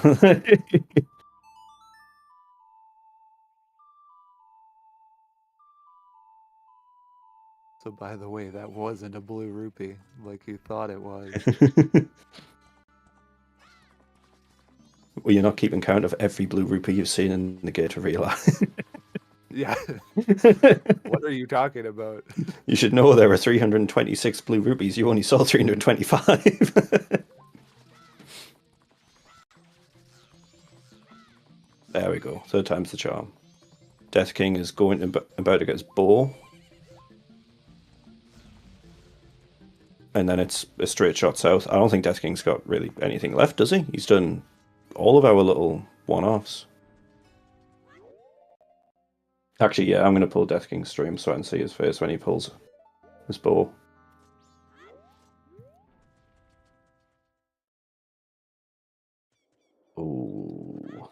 C: So, by the way, that wasn't a blue rupee like you thought it was.
B: Well, you're not keeping count of every blue rupee you've seen in the Gator Realize.
C: Yeah. What are you talking about?
B: You should know there are 326 blue rupees. You only saw 325. There we go. Third time's the charm. Death King is going about to get his bow. And then it's a straight shot south. I don't think Death King's got really anything left, does he? He's done all of our little one-offs. Actually, yeah, I'm going to pull Death King's stream so I can see his face when he pulls his bow. Ooh.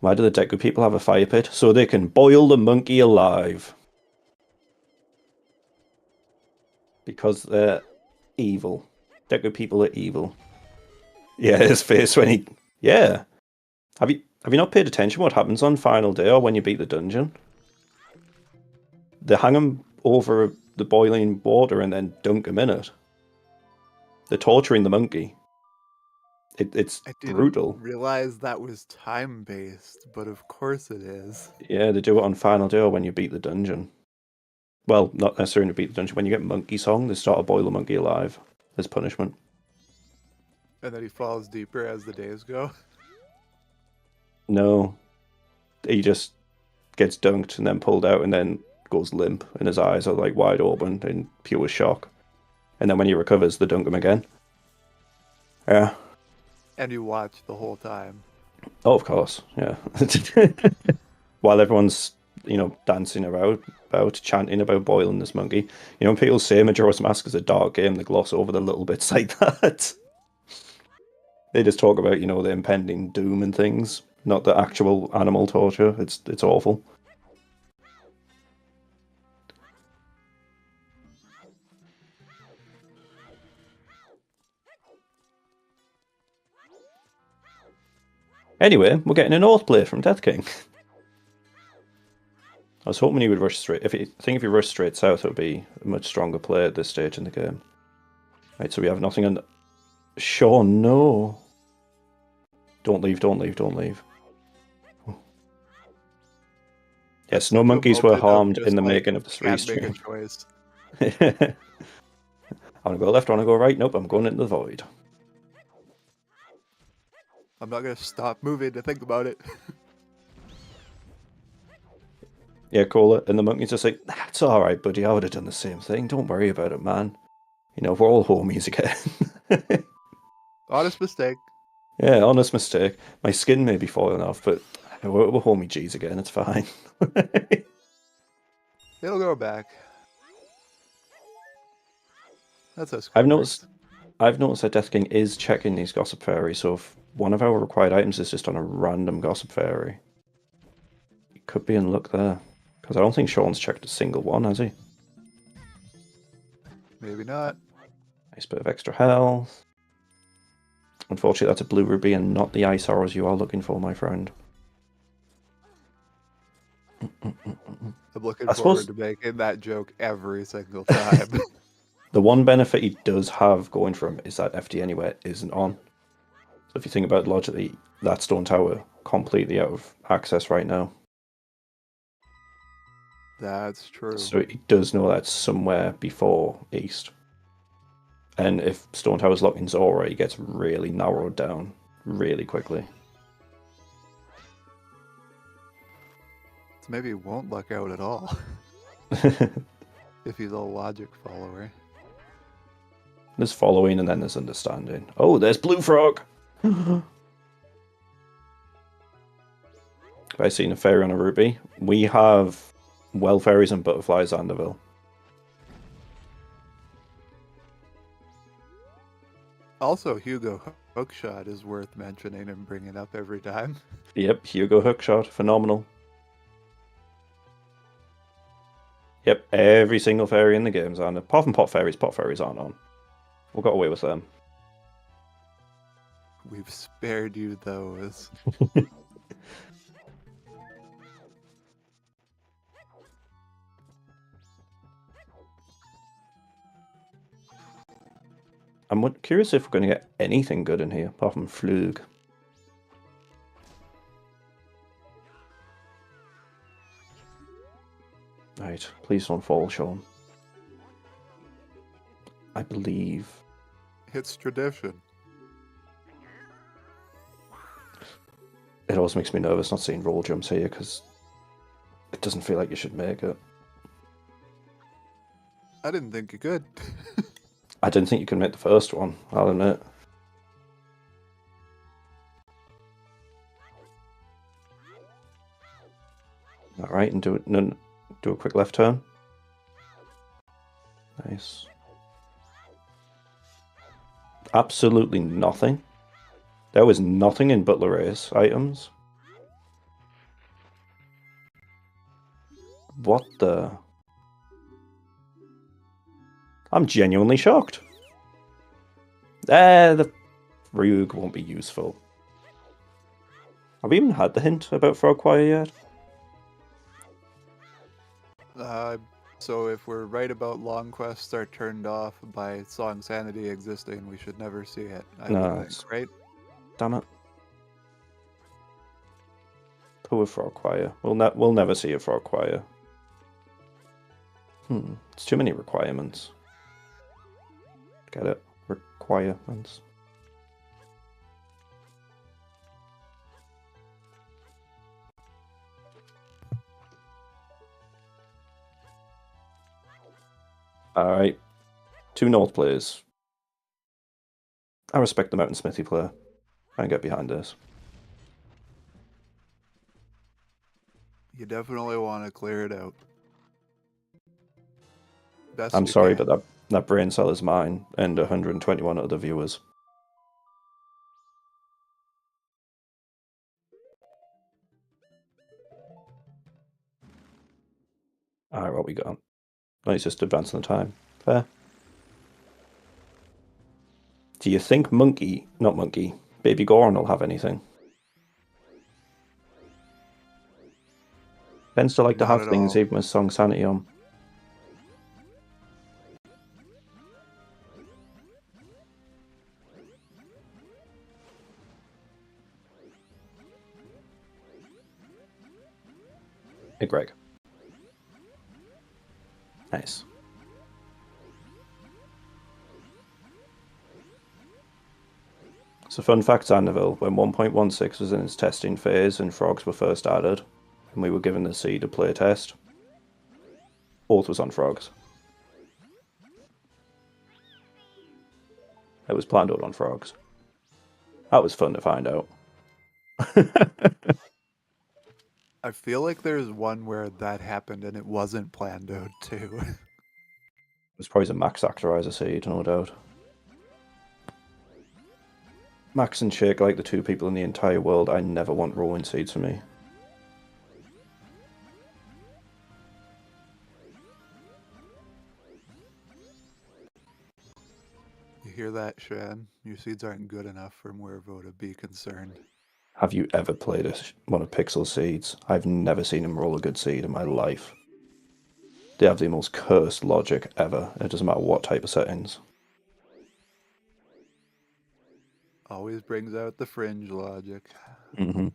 B: Why do the Deku people have a fire pit? So they can boil the monkey alive. Because they're evil. Deku people are evil. Yeah, his face when he... Yeah. Have you not paid attention what happens on final day or when you beat the dungeon? They hang him over the boiling water and then dunk him in it. They're torturing the monkey. It's brutal.
C: I didn't realize that was time-based, but of course it is.
B: Yeah, they do it on final day or when you beat the dungeon. Well, not necessarily to beat the dungeon. When you get Monkey Song, they start to boil the monkey alive as punishment.
C: And then he falls deeper as the days go?
B: No. He just gets dunked and then pulled out and then goes limp and his eyes are wide open in pure shock. And then when he recovers, they dunk him again. Yeah.
C: And you watch the whole time.
B: Oh, of course, yeah. While everyone's, dancing about, chanting about boiling this monkey. When people say Majora's Mask is a dark game, they gloss over the little bits like that. They just talk about, the impending doom and things, not the actual animal torture. It's awful. Anyway, we're getting a North play from Death King. I was hoping he would rush straight. If you rush straight south, it would be a much stronger play at this stage in the game. Right, so we have nothing on. Shawn, no. Don't leave. Yes, no monkeys were harmed in the making of this restream. I want to go left, I want to go right. Nope, I'm going into the void.
C: I'm not going to stop moving to think about it.
B: Yeah, call it. And the monkey's just like, that's alright, buddy. I would have done the same thing. Don't worry about it, man. We're all homies again.
C: Honest mistake.
B: Yeah, honest mistake. My skin may be falling off, but we're homie G's again. It's fine.
C: It'll go back. That's how
B: I've noticed that Death King is checking these Gossip Fairies, so if one of our required items is just on a random Gossip Fairy, he could be in luck there. Because I don't think Shawn's checked a single one, has he?
C: Maybe not.
B: Nice bit of extra health. Unfortunately, that's a blue ruby and not the ice arrows you are looking for, my friend.
C: I'm looking forward to making that joke every single time.
B: The one benefit he does have going for him is that FD Anywhere isn't on. If you think about it logically, that stone tower completely out of access right now.
C: That's true.
B: So he does know that's somewhere before east. And if stone tower's locking Zora, he gets really narrowed down really quickly.
C: So maybe he won't luck out at all. If he's a logic follower.
B: There's following and then there's understanding. Oh, there's Blue Frog! Have I seen a fairy on a ruby? We have well fairies and butterflies at Anderville.
C: Also, Hugo Hookshot is worth mentioning and bringing up every time.
B: Yep, Hugo Hookshot, phenomenal. Yep, every single fairy in the game's on. Apart from pot fairies aren't on. We got away with them.
C: We've spared you those.
B: I'm curious if we're going to get anything good in here, apart from Flug. Right, please don't fall, Sean. I believe.
C: It's tradition.
B: It always makes me nervous not seeing roll jumps here, because it doesn't feel like you should make it.
C: I didn't think you could.
B: I didn't think you could make the first one, I'll admit. Alright, and do a quick left turn. Nice. Absolutely nothing. There was nothing in Butler Race items. What the... I'm genuinely shocked. The Rug won't be useful. Have we even had the hint about Frog Choir yet?
C: So if we're right about long quests are turned off by Song Sanity existing, we should never see it. I would think, right?
B: Damn it. Poor Frog Choir. We'll never see a Frog Choir. It's too many requirements. Get it? Requirements. Alright. 2 North players. I respect the Mountain Smithy player. I can get behind this.
C: You definitely want to clear it out. Best
B: I'm sorry, but that brain cell is mine and 121 other viewers. Alright, what we got? Let's just advance in the time. Fair. Do you think Baby Gorman will have anything? Tends to like to have things even with Song Sanity on. Hey, Greg. Nice. So fun fact, Anderville, when 1.16 was in its testing phase and frogs were first added, and we were given the seed to play a test, Oath was on frogs. It was planned out on frogs. That was fun to find out.
C: I feel like there's one where that happened and it wasn't planned out too.
B: It was probably a Max Actorizer seed, no doubt. Max and Shake are like the 2 people in the entire world I never want rolling seeds for me.
C: You hear that, Shan? Your seeds aren't good enough for Muervo to be concerned.
B: Have you ever played one of Pixel's seeds? I've never seen him roll a good seed in my life. They have the most cursed logic ever. It doesn't matter what type of settings.
C: Always brings out the fringe logic.
B: Mm-hmm.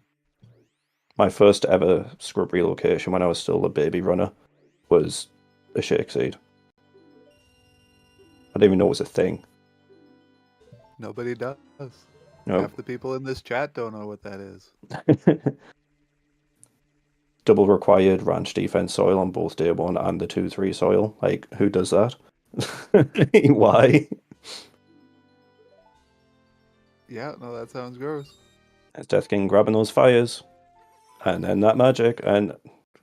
B: My first ever scrub relocation when I was still a baby runner was a shake seed. I didn't even know it was a thing.
C: Nobody does.
B: No.
C: Half the people in this chat don't know what that is.
B: Double required ranch defense soil on both day 1 and the 2-3 soil. Like, who does that? Why?
C: Yeah, no, that sounds gross.
B: It's Death King grabbing those fires. And then that magic. And,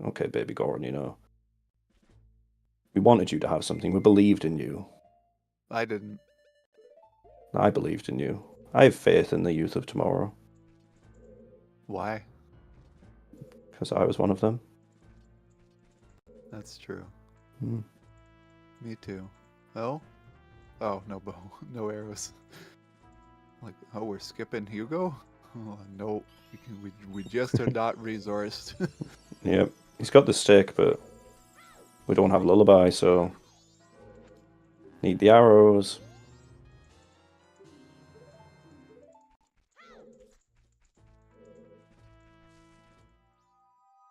B: okay, baby Gorman, you know. We wanted you to have something. We believed in you.
C: I didn't.
B: I believed in you. I have faith in the youth of tomorrow.
C: Why?
B: Because I was one of them.
C: That's true.
B: Hmm.
C: Me too. Oh? Oh, no bow. No arrows. Like, oh, we're skipping Hugo? Oh, no. We just are not resourced.
B: Yep. He's got the stick, but we don't have Lullaby, so... Need the arrows.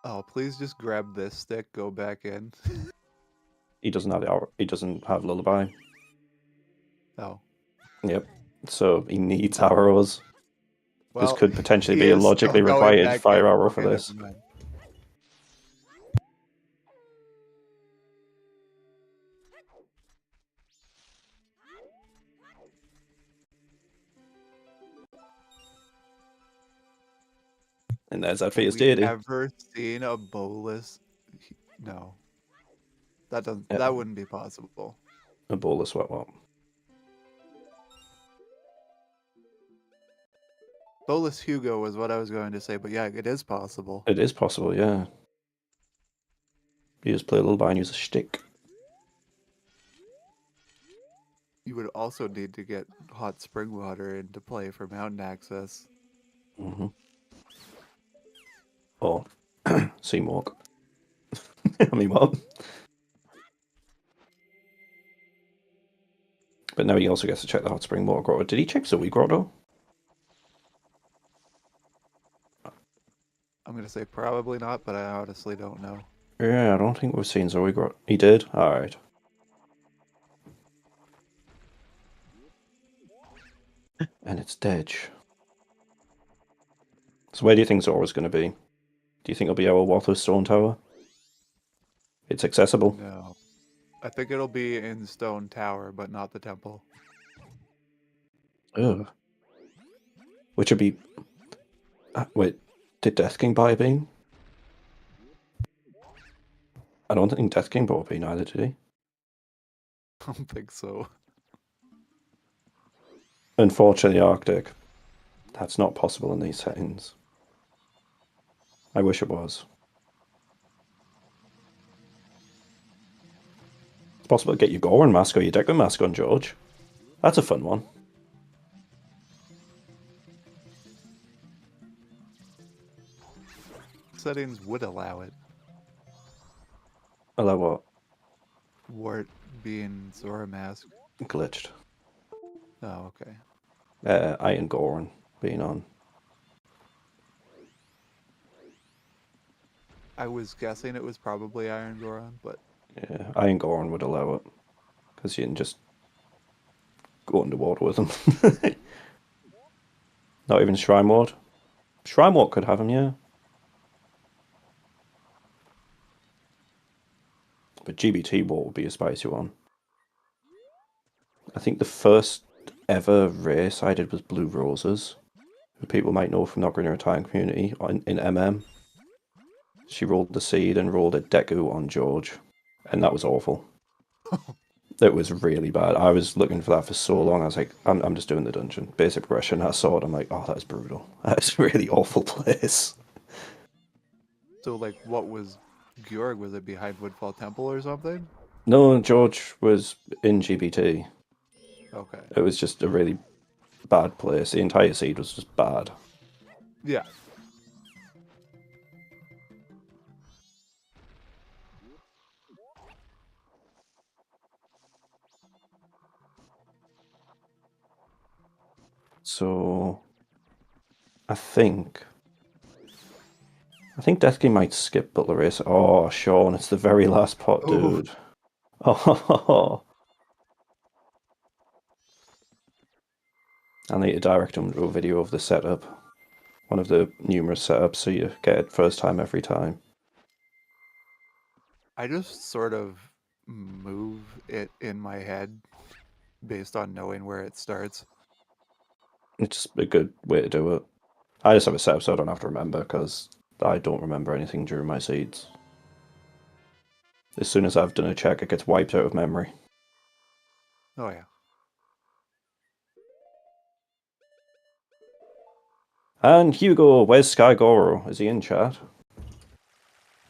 C: Oh, please just grab this stick, go back in.
B: He doesn't have the arrow. He doesn't have Lullaby.
C: Oh.
B: Yep. So he needs arrows.
C: Well,
B: this could potentially
C: he
B: be a
C: is
B: logically
C: still going
B: required
C: back
B: fire
C: in.
B: arrow
C: Okay,
B: for this.
C: never mind.
B: And there's that
C: Have
B: Fetus
C: we
B: deity.
C: ever seen a bowless? No. That doesn't.
B: Yeah.
C: That wouldn't be possible.
B: A bowler sweat what?
C: Bowless Hugo was what I was going to say, but yeah, it is possible.
B: It is possible, yeah. You just play a Lullaby and use a shtick.
C: You would also need to get hot spring water into play for mountain access.
B: Mm-hmm. Or Seamwalk. I mean, what? But now he also gets to check the hot spring water grotto. Did he check Zoe grotto?
C: I'm going to say probably not, but I honestly don't know.
B: Yeah, I don't think we've seen Zoe grotto. He did? Alright. And it's Dedge. So where do you think Zora's going to be? Do you think it'll be our Watho Stone Tower? It's accessible.
C: No. I think it'll be in Stone Tower, but not the temple.
B: Ugh. Which would be... Wait, did Death King buy a bean? I don't think Death King bought a bean either, did he?
C: I don't think so.
B: Unfortunately, Arctic. That's not possible in these settings. I wish it was. It's possible to get your Gorman mask or your Deku mask on George. That's a fun one.
C: Settings would allow it.
B: Allow what?
C: Wart being Zora mask.
B: Glitched.
C: Oh, okay.
B: Iron Goran being on.
C: I was guessing it was probably Iron Goron, but...
B: Yeah, Iron Goran would allow it. Because you can just go underwater with him. Not even Shrine Ward. Shrine Ward could have him, yeah. But GBT Ward would be a spicy one. I think the first ever race I did was Blue Roses, who people might know from not Ocarina of Time community in MM. She rolled the seed and rolled a Deku on George, and that was awful. It was really bad. I was looking for that for so long. I was like, I'm just doing the dungeon. Basic progression, I saw it, I'm like, oh, that's brutal. That's a really awful place.
C: So, like, what was Georg? Was it behind Woodfall Temple or something?
B: No, George was in GBT.
C: Okay.
B: It was just a really bad place. The entire seed was just bad.
C: Yeah.
B: So I think Death King might skip Butler Race. Oh, Shawn, it's the very last pot, dude. Oh, I'll need to direct him to a video of the setup. One of the numerous setups, so you get it first time every time.
C: I just sort of move it in my head based on knowing where it starts.
B: It's a good way to do it. I just have it set up so I don't have to remember, because I don't remember anything during my seeds. As soon as I've done a check, it gets wiped out of memory.
C: Oh yeah.
B: And Hugo, where's Sky Goro? Is he in chat?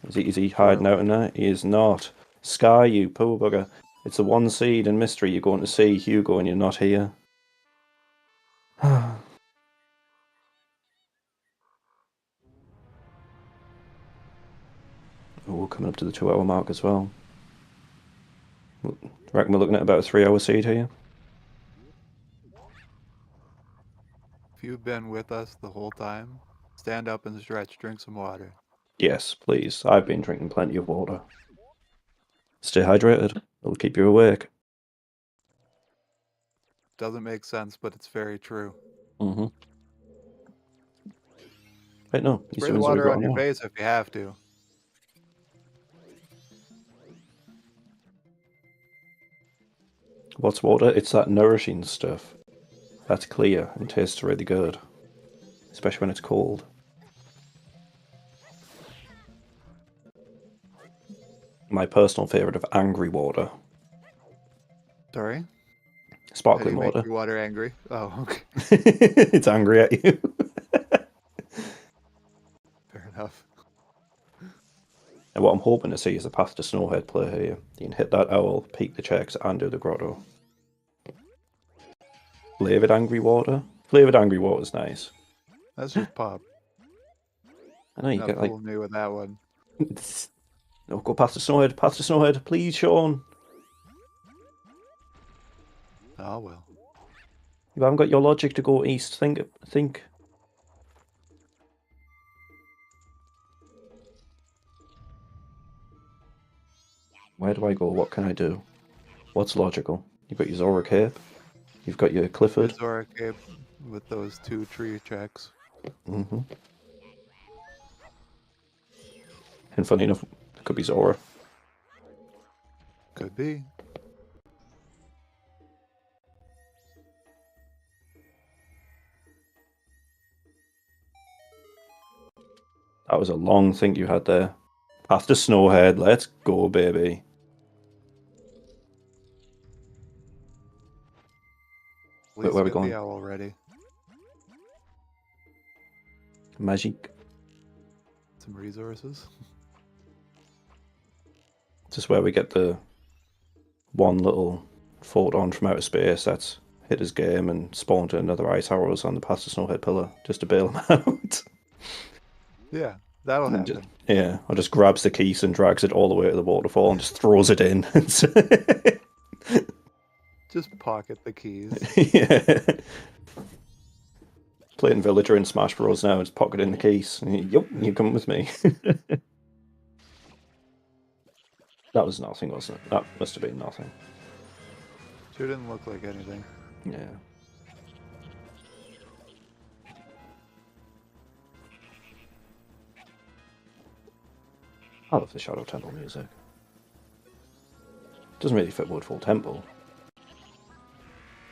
B: Is he hiding out in there? He is not. Sky, you poor bugger. It's the one seed in Mystery you're going to see, Hugo, and you're not here. Oh, we're coming up to the 2-hour mark as well. Reckon we're looking at about a 3-hour seed here.
C: If you've been with us the whole time, stand up and stretch, drink some water.
B: Yes, please. I've been drinking plenty of water. Stay hydrated. It'll keep you awake.
C: Doesn't make sense, but it's very true.
B: Mm-hmm. Wait, no.
C: Spray the water on your face if you have to.
B: What's water? It's that nourishing stuff. That's clear and tastes really good. Especially when it's cold. My personal favourite of angry water.
C: Sorry?
B: Sparkling water.
C: Make your water angry? Oh, okay.
B: It's angry at you.
C: Fair enough.
B: And what I'm hoping to see is a Path to Snowhead play here. You can hit that owl, peek the checks, and do the grotto. Flavoured angry water? Flavoured angry water's nice.
C: That's just pop.
B: I know you
C: Not
B: get like...
C: me with that one.
B: No, go Path to Snowhead, Path to Snowhead, please, Shawn.
C: Oh well.
B: You haven't got your logic to go east. Think. Where do I go? What can I do? What's logical? You've got your Zora Cape. You've got your Clifford.
C: Your Zora Cape with those 2 tree checks.
B: Mm-hmm. And funny enough, it could be Zora.
C: Could be.
B: That was a long think you had there. Path to Snowhead, let's go, baby. Wait, where are we going?
C: The owl ready.
B: Magic.
C: Some resources.
B: This is where we get the one little photon from outer space that's hit his game and spawned another ice arrows on the Path to Snowhead pillar just to bail him out.
C: Yeah, that'll happen.
B: Or just grabs the keys and drags it all the way to the waterfall and just throws it in.
C: Just pocket the keys.
B: Yeah. Playing Villager in Smash Bros. Now, just pocketing the keys. Yup, you come with me. That was nothing, wasn't it? That must have been nothing.
C: Sure didn't look like anything.
B: Yeah. I love the Shadow Temple music. Doesn't really fit Woodfall Temple.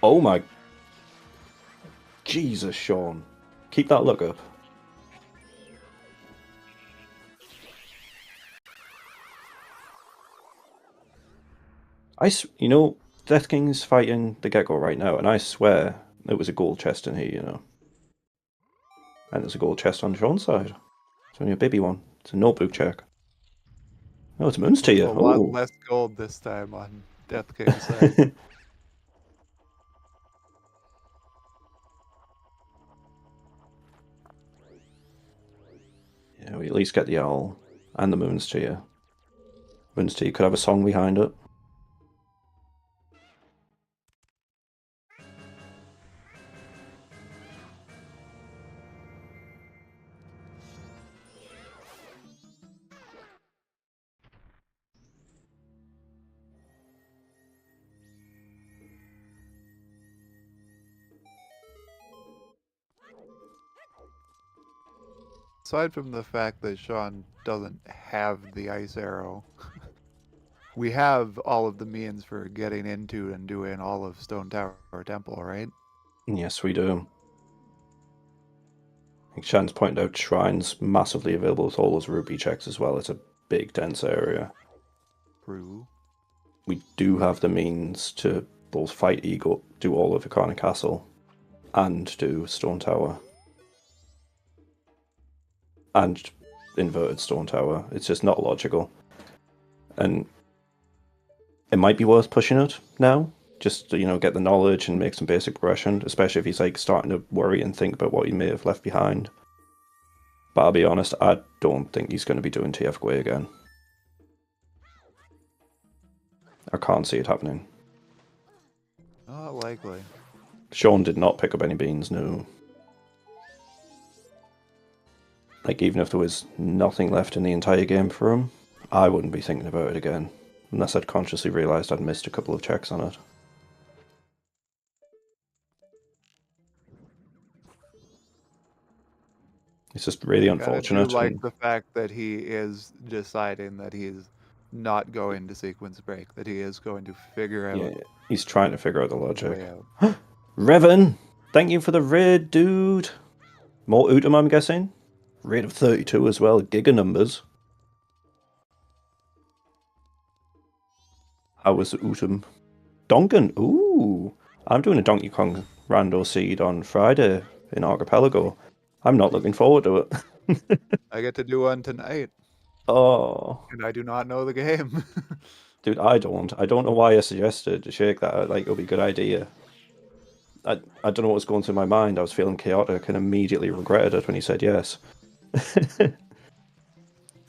B: Oh my... Jesus, Shawn. Keep that look up. You know, Death King's fighting the Gecko right now, and I swear there was a gold chest in here, you know. And there's a gold chest on Shawn's side. It's only a baby one. It's a notebook check. Oh, it's Moon's to you.
C: A lot less gold this time on Death King's side.
B: Yeah, we at least get the owl and the Moon's to you. Moon's to you could have a song behind it.
C: aside from the fact that Shawn doesn't have the ice arrow, we have all of the means for getting into and doing all of Stone Tower Temple, right?
B: Yes, we do. Like Shan's pointed out, shrines massively available with all those rupee checks as well. It's a big, dense area.
C: True.
B: We do have the means to both fight Ego, do all of Ikana Castle, and do Stone Tower. And inverted Stone Tower. It's just not logical. And it might be worth pushing it now, just to, get the knowledge and make some basic progression, especially if he's like starting to worry and think about what he may have left behind. But I'll be honest, I don't think he's going to be doing TF Gwei again. I can't see it happening.
C: Not likely.
B: Shawn did not pick up any beans, no. Like, even if there was nothing left in the entire game for him, I wouldn't be thinking about it again. Unless I'd consciously realised I'd missed a couple of checks on it. It's just really unfortunate.
C: I do like the fact that he is deciding that he's not going to sequence break, that he is going to figure out...
B: Yeah, he's trying to figure out the logic. Revan! Thank you for the raid, dude! More Utam, I'm guessing? Rate of 32 as well, giga numbers. How was Utam? Donkin! Ooh! I'm doing a Donkey Kong Rando Seed on Friday in Archipelago. I'm not looking forward to it.
C: I get to do one tonight.
B: Oh.
C: And I do not know the game.
B: Dude, I don't. I don't know why I suggested to shake that. Like, it'll be a good idea. I don't know what was going through my mind. I was feeling chaotic and immediately regretted it when he said yes.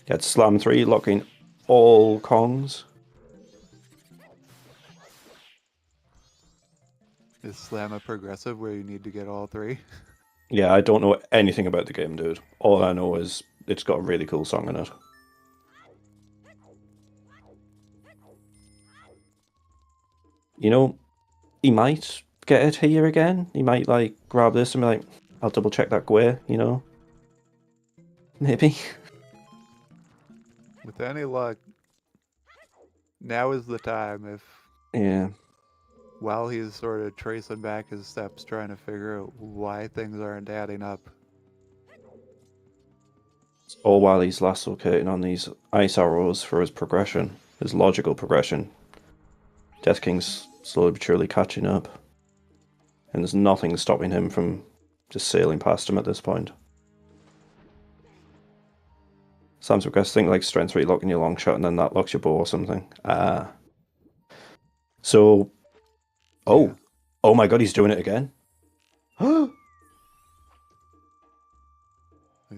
B: Get Slam 3, locking all Kongs.
C: Is Slam a progressive where you need to get all three?
B: Yeah, I don't know anything about the game, dude. All I know is it's got a really cool song in it. He might get it here again. He might, like, grab this and be like, I'll double check that Gwei, Maybe.
C: With any luck, now is the time if...
B: Yeah.
C: While he's sort of tracing back his steps, trying to figure out why things aren't adding up.
B: All while he's lasso-cating on these ice arrows for his progression, his logical progression. Death King's slowly but surely catching up. And there's nothing stopping him from just sailing past him at this point. Sam's request, think like strength 3 locking your long shot and then that locks your bow or something. So... Oh! Yeah. Oh my god, he's doing it again.
C: He's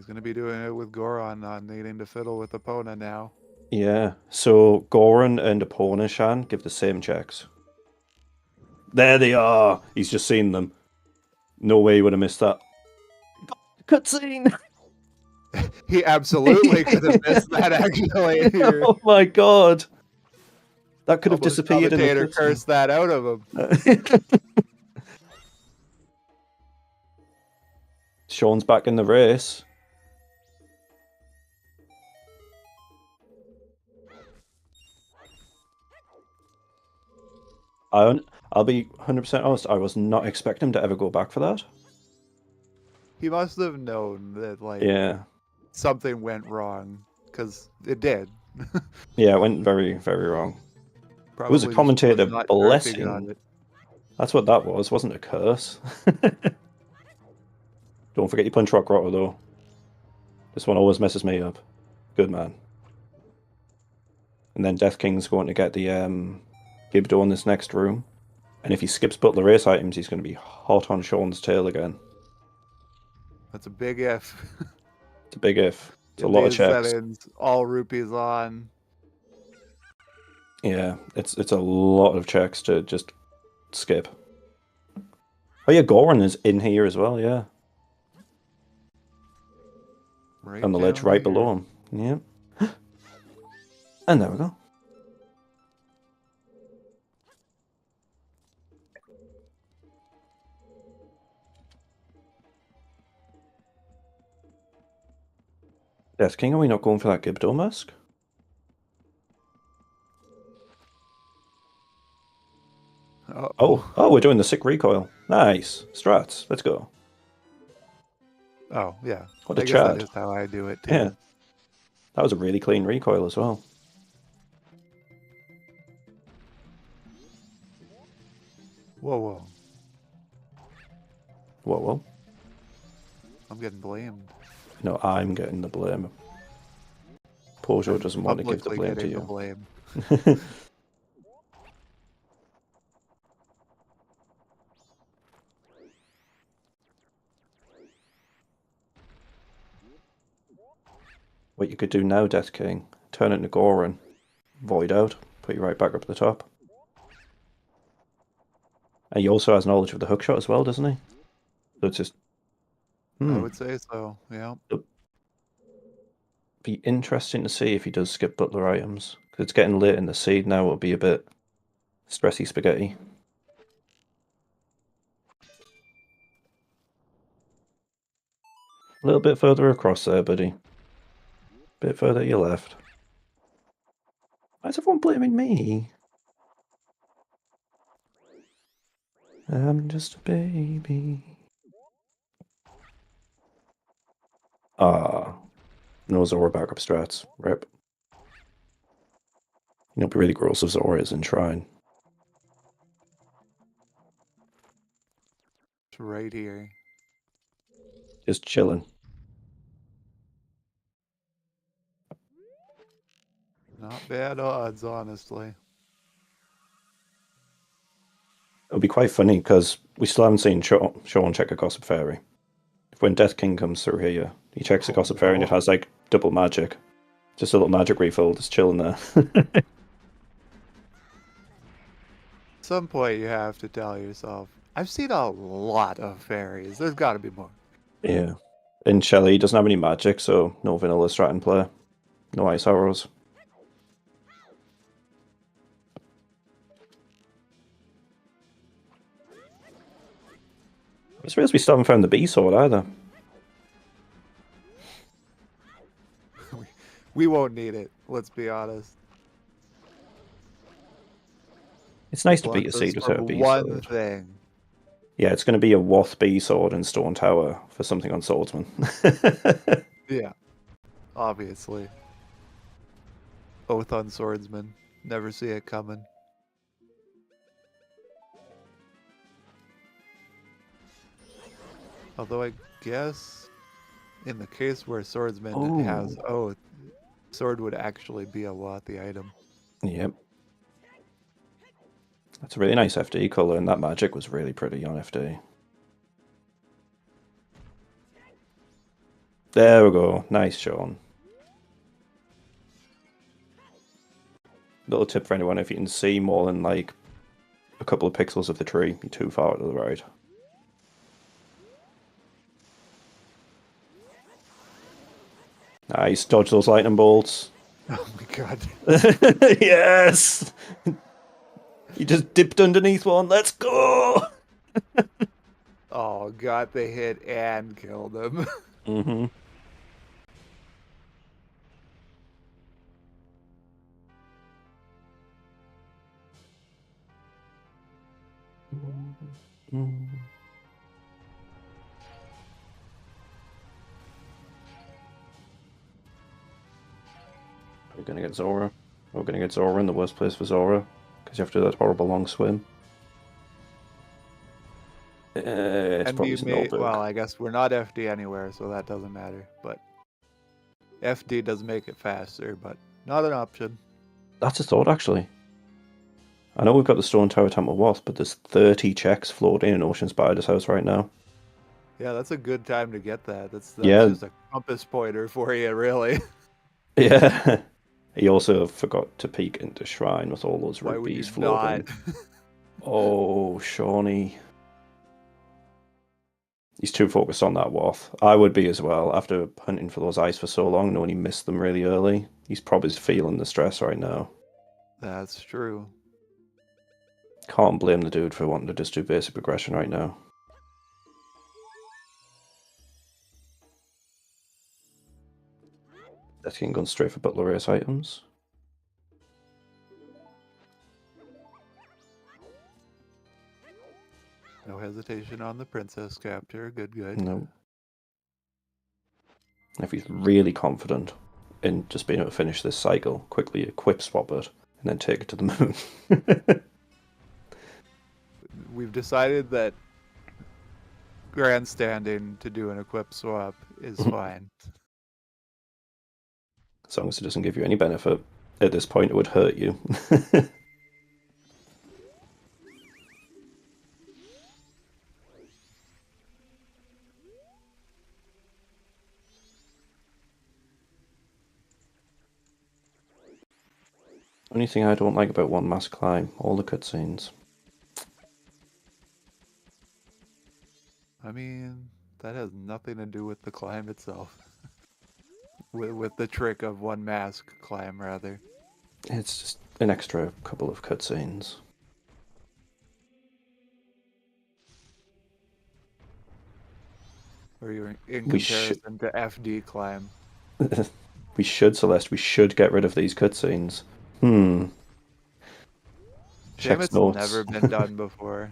C: going to be doing it with Goron, not needing to fiddle with Epona now.
B: Yeah, so Goran and Epona, Shan, give the same checks. There they are! He's just seen them. No way he would have missed that. Cutscene!
C: He absolutely could have missed that, actually.
B: Oh my god! That could have disappeared in the
C: commentator cursed that out of him.
B: Shawn's back in the race. I'll be 100% honest, I was not expecting him to ever go back for that.
C: He must have known that, like,
B: yeah,
C: something went wrong, because it did.
B: Yeah, it went very, very wrong.
C: Probably
B: it was a commentator blessing. That's what that was, wasn't a curse. Don't forget you punch Rock Rotter, though. This one always messes me up. Good man. And then Death King's going to get the Gibdo in this next room. And if he skips Butler race items, he's going to be hot on Shawn's tail again.
C: That's a big if.
B: It's a big if. It's a lot of checks.
C: Settings, all rupees on.
B: Yeah, it's a lot of checks to just skip. Oh yeah, Goran is in here as well, yeah.
C: Right
B: on the ledge right below him. Yeah. And there we go. Death King, are we not going for that Gibdo mask? Oh, we're doing the sick recoil. Nice. Strats, let's go.
C: Oh, yeah.
B: What a
C: I guess
B: Chad.
C: that is how I do it, too.
B: Yeah. That was a really clean recoil as well.
C: Whoa, whoa.
B: Whoa, whoa.
C: I'm getting blamed.
B: No, I'm getting the blame. Pojo doesn't want to give the blame to you.
C: Blame.
B: What you could do now, Death King, turn it into Gorman, void out, put you right back up at the top. And he also has knowledge of the hookshot as well, doesn't he? So it's just...
C: I would say so, yeah.
B: It'll be interesting to see if he does skip butler items. Because it's getting late in the seed now, it'll be a bit stressy spaghetti. A little bit further across there, buddy. Bit further to your left. Why is everyone blaming me? I'm just a baby. No Zora backup strats. Rip. You know, it'd be really gross if Zora is in Shrine.
C: It's right here.
B: Just chilling.
C: Not bad odds, honestly.
B: It'll be quite funny because we still haven't seen Shawn check a Gossip Fairy. When Death King comes through here, he checks a Gossip Fairy and it has like double magic. Just a little magic refill just chilling there.
C: At some point you have to tell yourself, I've seen a lot of fairies. There's got to be more.
B: Yeah. And Shelly doesn't have any magic, so no vanilla strat in play. No ice arrows. I suppose we still haven't found the B-sword either.
C: We won't need it, let's be honest.
B: It's nice to beat a seed without a B-sword.
C: One thing.
B: Yeah, it's going to be a Woth B-sword and Stone Tower for something on Swordsman.
C: Yeah, obviously. Oath on Swordsman. Never see it coming. Although I guess in the case where Swordsman has Oath, Sword would actually be a Wothy item.
B: Yep. That's a really nice FD colour, and that magic was really pretty on FD. There we go. Nice, Shawn. Little tip for anyone, if you can see more than like a couple of pixels of the tree, you're too far to the right. Nice, dodge those lightning bolts.
C: Oh my god.
B: Yes! You just dipped underneath one, let's go!
C: Oh god, they hit and killed him.
B: Mm-hmm. We're gonna get Zora. We're gonna get Zora in the worst place for Zora, because you have to do that horrible long swim. It's probably Snowbook.
C: Well, I guess we're not FD anywhere, so that doesn't matter. But FD does make it faster, but not an option.
B: That's a thought, actually. I know we've got the Stone Tower Temple Wasp, but there's 30 checks floating in Ocean Spider's house right now.
C: Yeah, that's a good time to get that. That's
B: yeah.
C: Just a compass pointer for you, really.
B: Yeah. He also forgot to peek into Shrine with all those rupees floating. Oh, Shawnee. He's too focused on that Woth. I would be as well. After hunting for those eyes for so long, knowing he missed them really early, he's probably feeling the stress right now.
C: That's true.
B: Can't blame the dude for wanting to just do basic progression right now. Death King going straight for Butler Race items.
C: No hesitation on the princess capture. Good.
B: No. If he's really confident in just being able to finish this cycle, quickly equip swap it and then take it to the moon.
C: We've decided that grandstanding to do an equip swap is fine.
B: As long as it doesn't give you any benefit. At this point, it would hurt you. Only thing I don't like about One Mass Climb, all the cutscenes.
C: I mean, that has nothing to do with the climb itself. with the trick of one mask climb, rather.
B: It's just an extra couple of cutscenes.
C: Or you're in comparison to FD climb.
B: We should, Celeste. We should get rid of these cutscenes.
C: Damn, it's never been done before.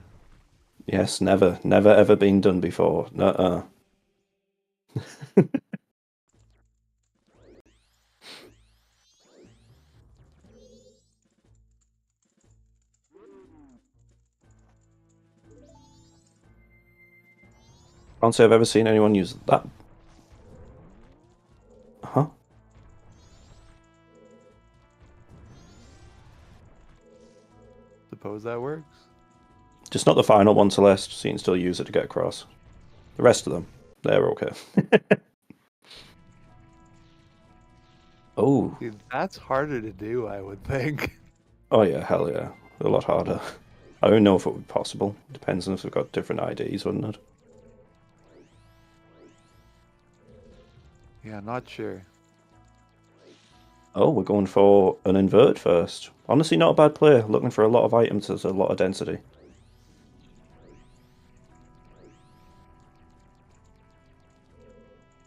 B: Yes, never ever been done before. Nuh-uh. Can't say I've ever seen anyone use that. Huh?
C: Suppose that works.
B: Just not the final one, Celeste, so you can still use it to get across. The rest of them, they're okay. Oh.
C: See, that's harder to do, I would think.
B: Oh yeah, hell yeah. A lot harder. I don't know if it would be possible. Depends on if they've got different IDs, wouldn't it?
C: Yeah, not sure.
B: Oh, we're going for an invert first. Honestly, not a bad play. Looking for a lot of items, there's a lot of density.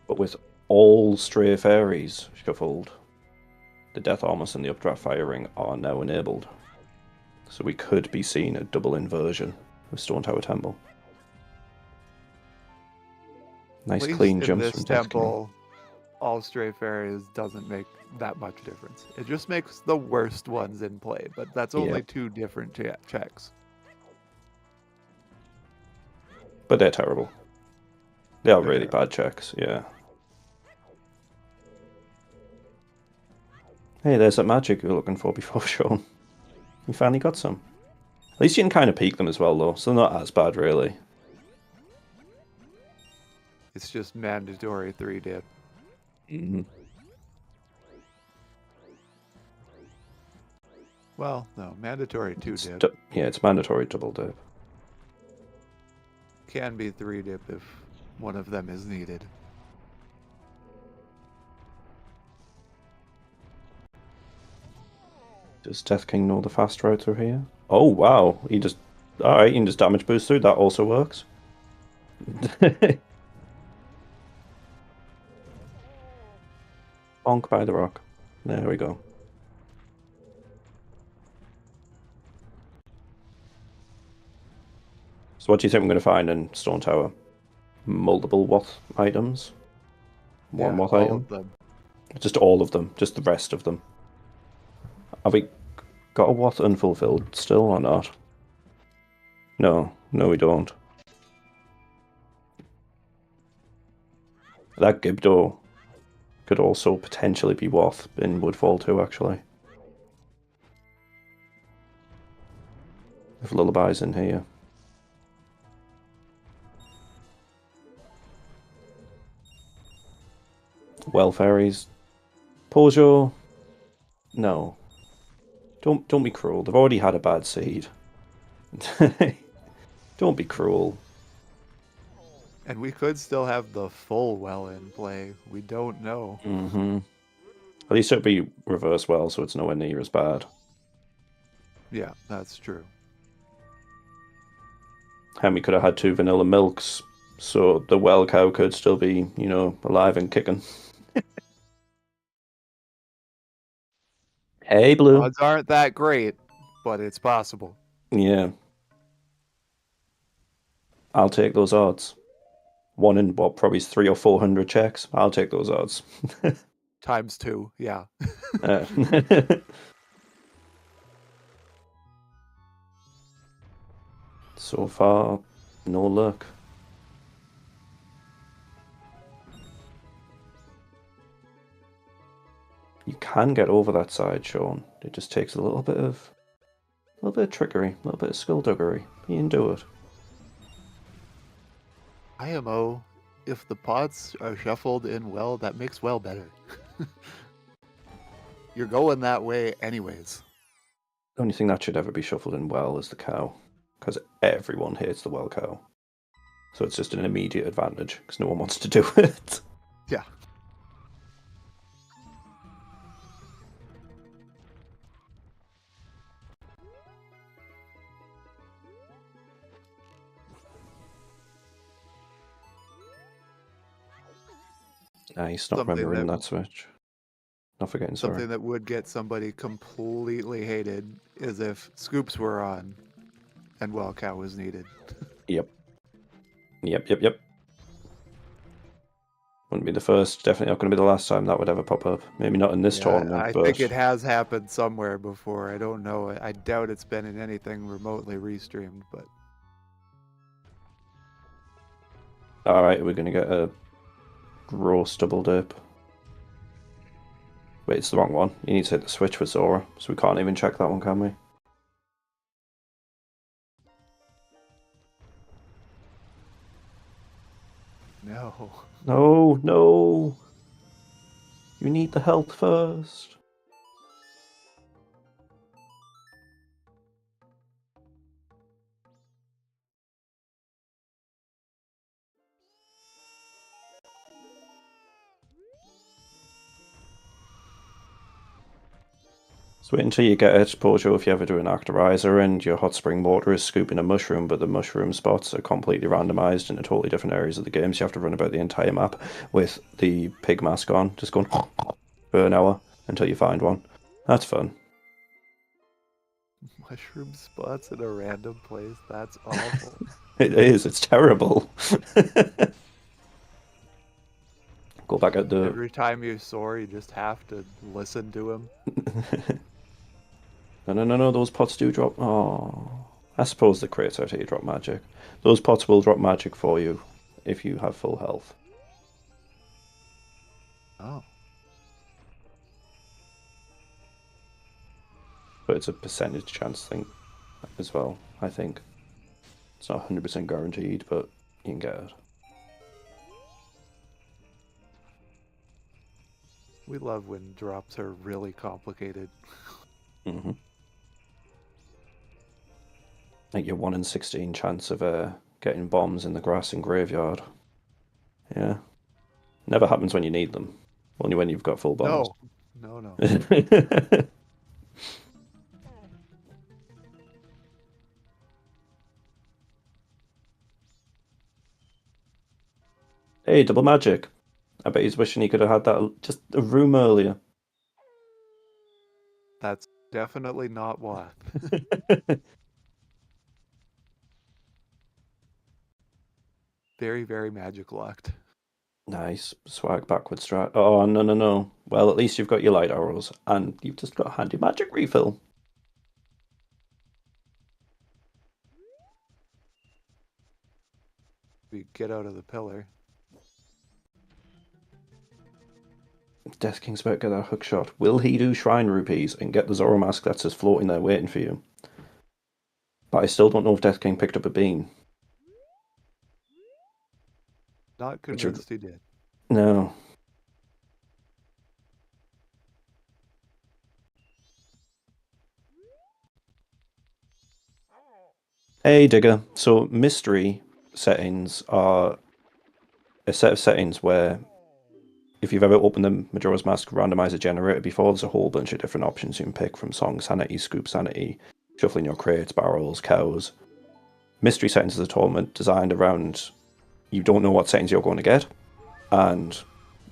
B: But with all stray fairies shuffled, the Death Armors and the Updraft Fire Ring are now enabled. So we could be seeing a double inversion of Stone Tower Temple. Nice clean jumps
C: this
B: from Death
C: temple. All stray fairies doesn't make that much difference. It just makes the worst ones in play, but that's only two different checks.
B: But they're terrible. They are really bad checks, yeah. Hey, there's that magic you were looking for before, Sean. You finally got some. At least you can kind of peek them as well, though, so they're not as bad, really.
C: It's just mandatory 3-dip.
B: Mm-hmm.
C: Well, no, mandatory 2-dip.
B: Yeah, it's mandatory double dip.
C: Can be 3-dip if one of them is needed.
B: Does Death King know the fast route through here? Oh, wow. He just... Alright, he can just damage boost through. That also works. Bonk by the rock. There we go. So what do you think we're going to find in Stone Tower? Multiple Wath items? One Wath item?
C: All of them.
B: Just all of them. Just the rest of them. Have we got a Wath unfulfilled still or not? No. No, we don't. That Gibdo could also potentially be Wath in Woodfall 2, actually. If Lullaby's in here. Well, fairies. Pojo. No. Don't be cruel. They've already had a bad seed. Don't be cruel.
C: And we could still have the full well in play. We don't know.
B: Mm-hmm. At least it'll be reverse well, so it's nowhere near as bad.
C: Yeah, that's true.
B: And we could have had 2 vanilla milks, so the well cow could still be, you know, alive and kicking. Hey, Blue.
C: Odds aren't that great, but it's possible.
B: Yeah. I'll take those odds. One in, probably 300 or 400 checks. I'll take those odds.
C: Times 2, yeah.
B: So far, no luck. You can get over that side, Shawn. It just takes a little bit of trickery, a little bit of skullduggery. You can do it.
C: IMO, if the pots are shuffled in well, that makes well better. You're going that way anyways.
B: The only thing that should ever be shuffled in well is the cow, because everyone hates the well cow. So it's just an immediate advantage, because no one wants to do it.
C: Yeah.
B: Nice, not remembering that switch. Not forgetting, sorry.
C: Something that would get somebody completely hated is if scoops were on and well cow was needed.
B: Yep. Wouldn't be the first, definitely not going to be the last time that would ever pop up. Maybe not in this tournament, but...
C: I think it has happened somewhere before. I don't know. I doubt it's been in anything remotely restreamed, but...
B: Alright, we're going to get a gross double dip. Wait, it's the wrong one. You need to hit the switch for Zora, so we can't even check that one, can we?
C: No.
B: No! You need the health first. So wait until you get it, Pojo, if you ever do an Actorizer and your hot spring mortar is scooping a mushroom, but the mushroom spots are completely randomized in totally different areas of the game, so you have to run about the entire map with the pig mask on, just going for an hour until you find one. That's fun.
C: Mushroom spots in a random place? That's awful.
B: It is, it's terrible. Go back at the...
C: Every time you soar, you just have to listen to him.
B: No, those pots do drop... Oh, I suppose the crates out here drop magic. Those pots will drop magic for you if you have full health.
C: Oh.
B: But it's a percentage chance thing as well, I think. It's not 100% guaranteed, but you can get it.
C: We love when drops are really complicated.
B: Mm-hmm. Like your 1 in 16 chance of getting bombs in the grass in graveyard. Yeah. Never happens when you need them. Only when you've got full bombs.
C: No.
B: Hey, double magic. I bet he's wishing he could have had that just a room earlier.
C: That's definitely not why. Very, very magic locked.
B: Nice. Swag backwards strat. Oh, no. Well, at least you've got your light arrows, and you've just got a handy magic refill.
C: We get out of the pillar.
B: Death King's about to get that hook shot. Will he do Shrine Rupees and get the Zoro mask that's just floating there waiting for you? But I still don't know if Death King picked up a bean.
C: Not convinced he did.
B: No. Hey, Digger. So, mystery settings are a set of settings where if you've ever opened the Majora's Mask randomizer generator before, there's a whole bunch of different options you can pick from Song Sanity, Scoop Sanity, shuffling your crates, barrels, cows. Mystery settings is a tournament designed around you don't know what settings you're going to get, and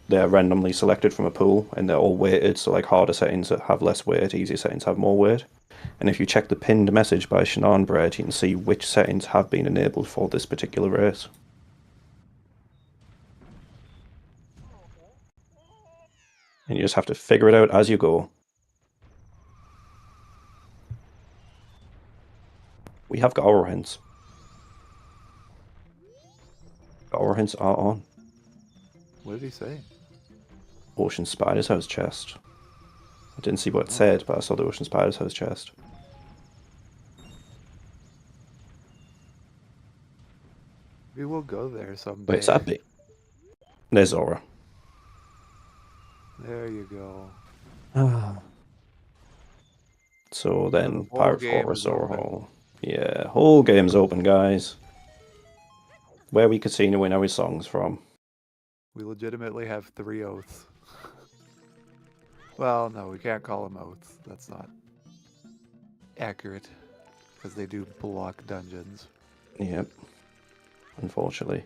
B: they're randomly selected from a pool, and they're all weighted, so like harder settings have less weight, easier settings have more weight. And if you check the pinned message by Shannon Bread, you can see which settings have been enabled for this particular race. And you just have to figure it out as you go. We have got our hints. Our hints are on.
C: What did he say?
B: Ocean Spider's house chest. I didn't see what it said, but I saw the Ocean Spider's house chest.
C: We will go there someday.
B: Wait, is that big? There's Zora.
C: There you go.
B: So then,
C: the
B: Pirate
C: game
B: Fortress
C: is
B: Zora
C: open.
B: Hall. Yeah, whole game's open, guys. Where we casino win our songs from.
C: We legitimately have 3 oaths. Well, no, we can't call them oaths. That's not accurate. Because they do block dungeons.
B: Yep. Unfortunately.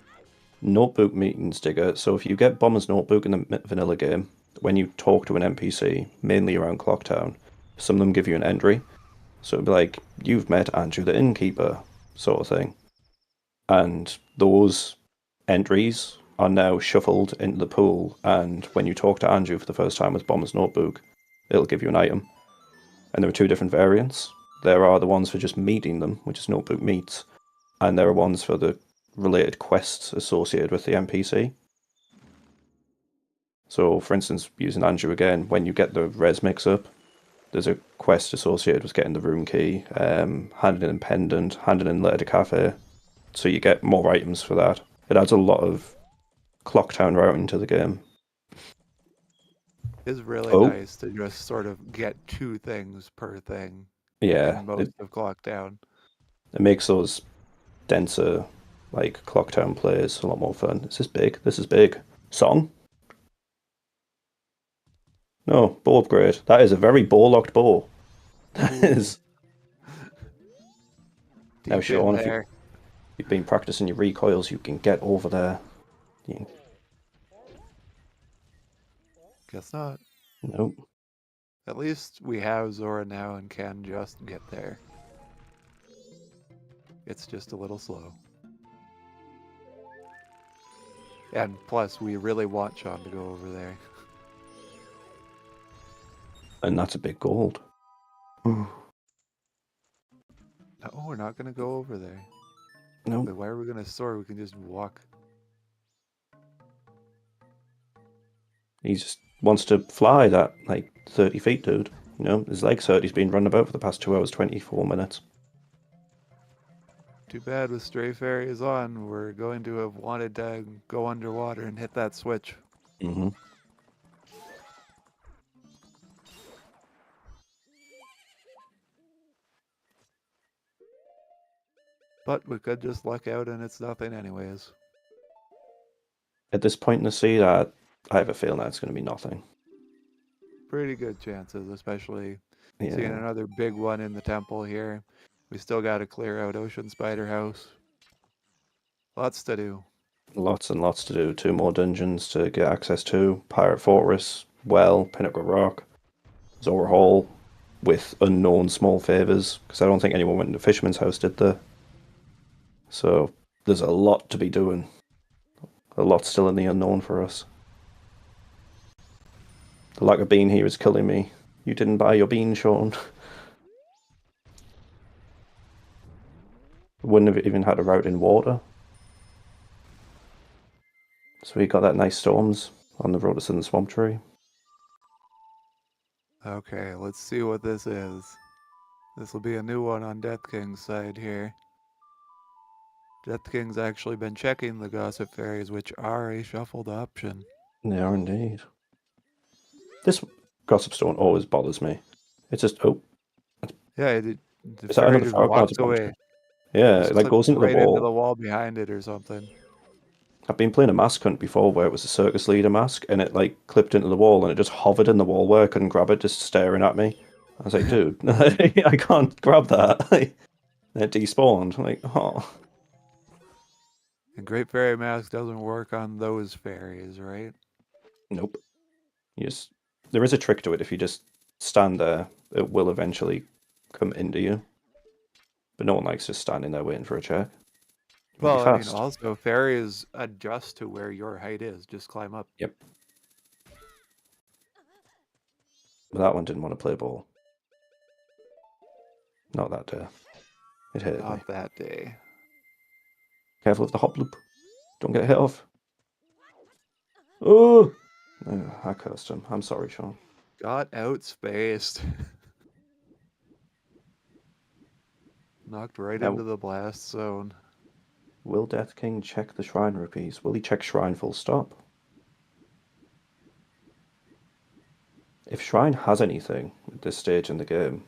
B: Notebook meetings, Digger. So if you get Bomber's Notebook in the vanilla game, when you talk to an NPC, mainly around Clocktown, some of them give you an entry. So it'd be like, you've met Andrew the Innkeeper, sort of thing. And those entries are now shuffled into the pool, and when you talk to Andrew for the first time with Bomber's Notebook, it'll give you an item. And there are 2 different variants. There are the ones for just meeting them, which is Notebook Meets, and there are ones for the related quests associated with the NPC. So, for instance, using Andrew again, when you get the res mix-up, there's a quest associated with getting the room key, handing in pendant, handing in letter to cafe, so you get more items for that. It adds a lot of Clocktown routing to the game.
C: It's really nice to just sort of get 2 things per thing.
B: Yeah.
C: In most of Clocktown.
B: It makes those denser, like, Clocktown plays a lot more fun. Is this big? This is big. Song? No, bow upgrade. That is a very bow-locked bow. That is... Now, Sean, if you've been practicing your recoils, you can get over there.
C: Guess not.
B: Nope.
C: At least we have Zora now and can just get there. It's just a little slow. And plus, we really want Sean to go over there.
B: And that's a big gold.
C: No, we're not going to go over there.
B: No.
C: But why are we going to soar? We can just walk.
B: He just wants to fly that, like, 30 feet, dude. You know, his legs hurt. He's been running about for the past 2 hours, 24 minutes.
C: Too bad with Stray Fairies on, we're going to have wanted to go underwater and hit that switch.
B: Mm-hmm.
C: But we could just luck out and it's nothing anyways.
B: At this point in the sea, I have a feeling that it's going to be nothing.
C: Pretty good chances, especially seeing another big one in the temple here. We still got to clear out Ocean Spider House. Lots to do.
B: Lots and lots to do. 2 more dungeons to get access to. Pirate Fortress, Well, Pinnacle Rock, Zora Hall, with unknown small favours, because I don't think anyone went into Fisherman's House, did they? So there's a lot to be doing. A lot still in the unknown for us. The lack of bean here is killing me. You didn't buy your bean, Sean. Wouldn't have even had a route in water. So we got that nice storms on the road to Southern Swamp Tree.
C: Okay, let's see what this is. This will be a new one on Death King's side here. Death King's actually been checking the Gossip Fairies, which are a shuffled option.
B: They are indeed. This Gossip Stone always bothers me. It's just,
C: Yeah, the
B: is
C: fairy
B: that
C: just
B: another
C: walks away.
B: Yeah, it like goes into
C: right
B: the wall.
C: into the wall behind it or something.
B: I've been playing a mask hunt before where it was a circus leader mask and it like clipped into the wall and it just hovered in the wall where I couldn't grab it, just staring at me. I was like, dude, I can't grab that. It despawned. I'm like, oh.
C: And Great Fairy Mask doesn't work on those fairies, right?
B: Nope. There is a trick to it. If you just stand there, it will eventually come into you. But no one likes just standing there waiting for a check.
C: Well, I mean, also, fairies adjust to where your height is. Just climb up.
B: Yep. But that one didn't want to play ball. Not that day. It hit me.
C: Not that day.
B: Careful of the hop loop. Don't get hit off. Oh! I cursed him. I'm sorry, Shawn.
C: Got outspaced. Knocked right into the blast zone.
B: Will Death King check the shrine rupees? Will he check shrine full stop? If shrine has anything at this stage in the game,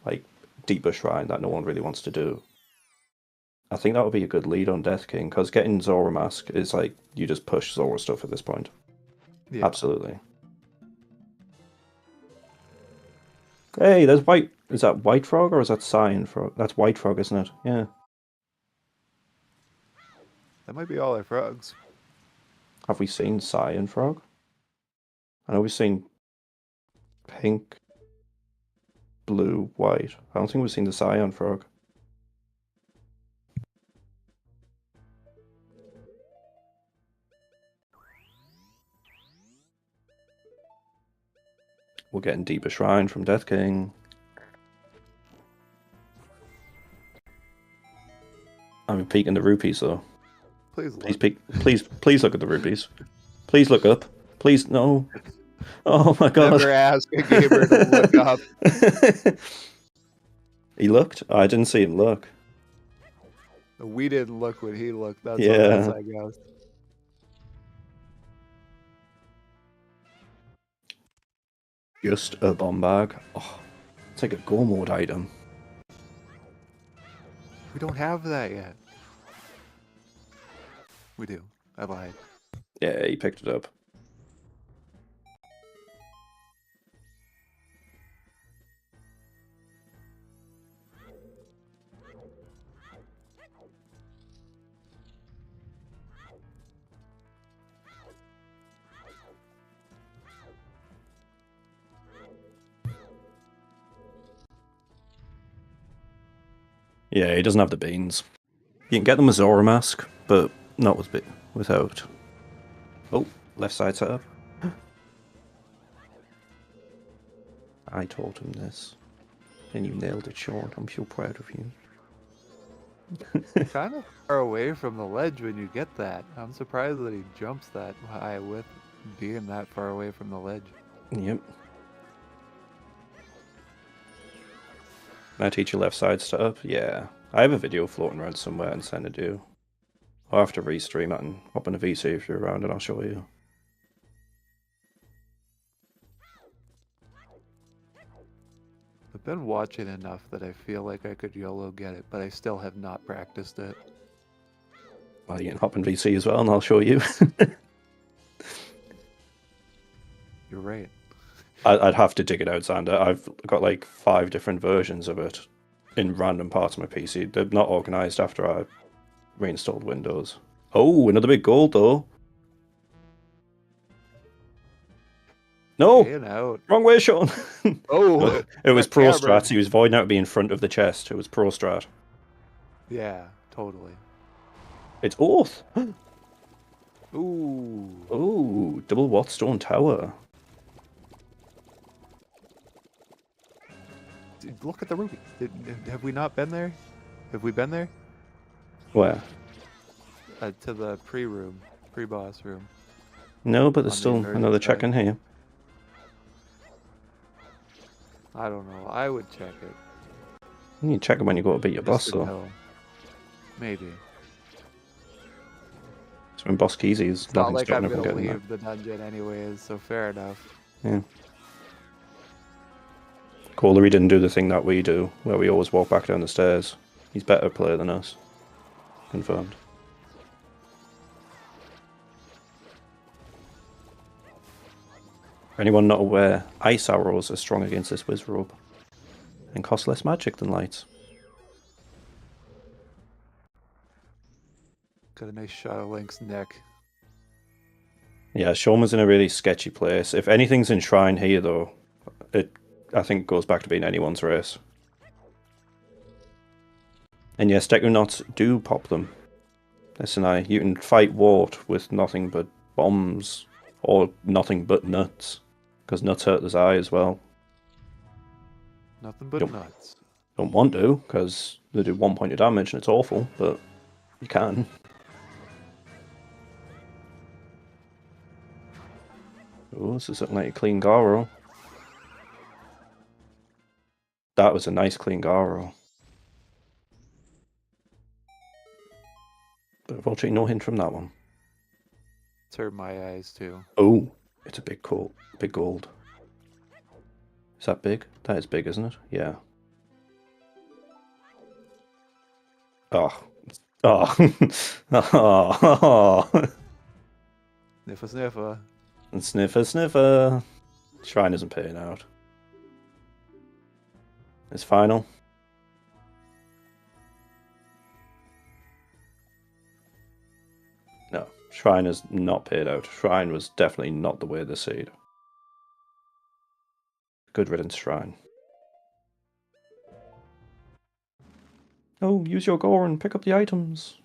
B: like deeper shrine that no one really wants to do, I think that would be a good lead on Death King, because getting Zora Mask is like, you just push Zora stuff at this point. Yeah. Absolutely. Hey, there's white. Is that White Frog or is that Cyan Frog? That's White Frog, isn't it? Yeah.
C: That might be all our frogs.
B: Have we seen Cyan Frog? I know we've seen pink, blue, white. I don't think we've seen the Cyan Frog. We're getting deeper shrine from Death King. I'm peeking the rupees though. Please peek. Please look at the rupees. Please look up. Please no. Oh my god.
C: Never ask a gamer to look up.
B: He looked? Oh, I didn't see him look.
C: We didn't look when he looked. That's all that's, I guess.
B: Just a bomb bag. Oh, it's like a go mode item.
C: We don't have that yet. We do. I lied.
B: Yeah, he picked it up. Yeah, he doesn't have the beans. You can get them with Zora Mask, but not without. Oh, left side setup. I taught him this. And you nailed it, Shawn. I'm so proud of you.
C: Kind of far away from the ledge when you get that. I'm surprised that he jumps that high with being that far away from the ledge.
B: Yep. Can I teach you left side setup? Yeah. I have a video floating around somewhere and send it to you. I'll have to restream it and hop in a VC if you're around and I'll show you.
C: I've been watching enough that I feel like I could YOLO get it, but I still have not practiced it.
B: Well, you can hop in VC as well and I'll show you.
C: You're right.
B: I'd have to dig it out, Xander. I've got like 5 different versions of it in random parts of my PC. They're not organized after I reinstalled Windows. Oh, another big gold though. No! Wrong way, Shawn!
C: Oh!
B: It was Pro Strat. He was voiding out to be in front of the chest. It was Pro Strat.
C: Yeah, totally.
B: It's Oath!
C: Ooh!
B: Ooh, double Wattstone Tower.
C: Look at the ruby. Have we not been there? Have we been there?
B: Where?
C: To the pre-room. Pre-boss room.
B: No, but there's still another check in here.
C: I don't know. I would check it.
B: You need to check it when you go to beat your boss, though.
C: Maybe.
B: So when boss keys is
C: it's not like I'm going to leave the dungeon anyways, so fair enough.
B: Yeah. Kohler, he didn't do the thing that we do, where we always walk back down the stairs. He's a better player than us. Confirmed. For anyone not aware, ice arrows are strong against this Wizrobe and cost less magic than lights.
C: Got a nice shot of Link's neck.
B: Yeah, Shawma's in a really sketchy place. If anything's in Shrine here, though, I think goes back to being anyone's race. And yes, Technonauts do pop them. Listen, you can fight Wart with nothing but bombs, or nothing but nuts, because nuts hurt his eye as well.
C: Nothing but nuts.
B: Don't want to, because they do 1 point of damage and it's awful, but you can. Oh, this is looking like a clean Garo. That was a nice clean Garo. But unfortunately, no hint from that one.
C: It's hurt my eyes too.
B: Oh, it's a big gold. Big gold. Is that big? That is big, isn't it? Yeah. Oh. Oh. Oh.
C: Sniffer, sniffer.
B: And sniffer, sniffer. Shrine isn't paying out. It's final. No, Shrine is not paid out. Shrine was definitely not the way of the seed. Good riddance, Shrine. Oh, use your gore and pick up the items.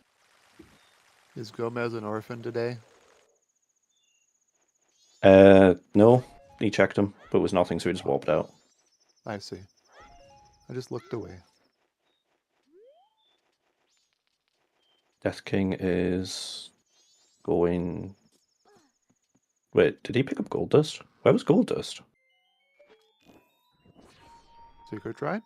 C: Is Gomez an orphan today?
B: No. He checked him, but it was nothing, so he just warped out.
C: I see. I just looked away.
B: Death King is going... Wait, did he pick up Gold Dust? Where was Gold Dust?
C: Secret try?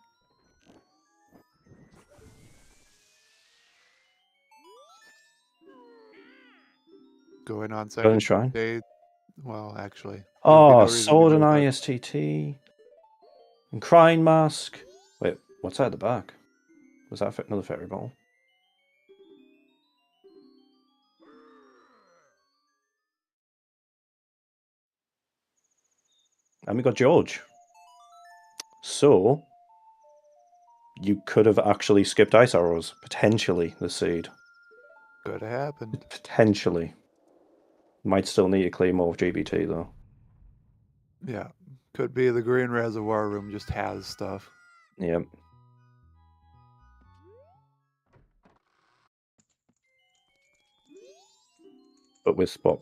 C: Going on second
B: Shrine?
C: day. Well, actually.
B: Oh, Sword and ISTT. And Crying Mask. Wait, what's that at the back? Was that another Fairy Ball? And we got George. So, you could have actually skipped Ice Arrows. Potentially, the seed.
C: Could have happened.
B: Potentially. Might still need a Claymore of GBT, though.
C: Yeah. Could be the Green Reservoir Room just has stuff.
B: Yep. But with, what,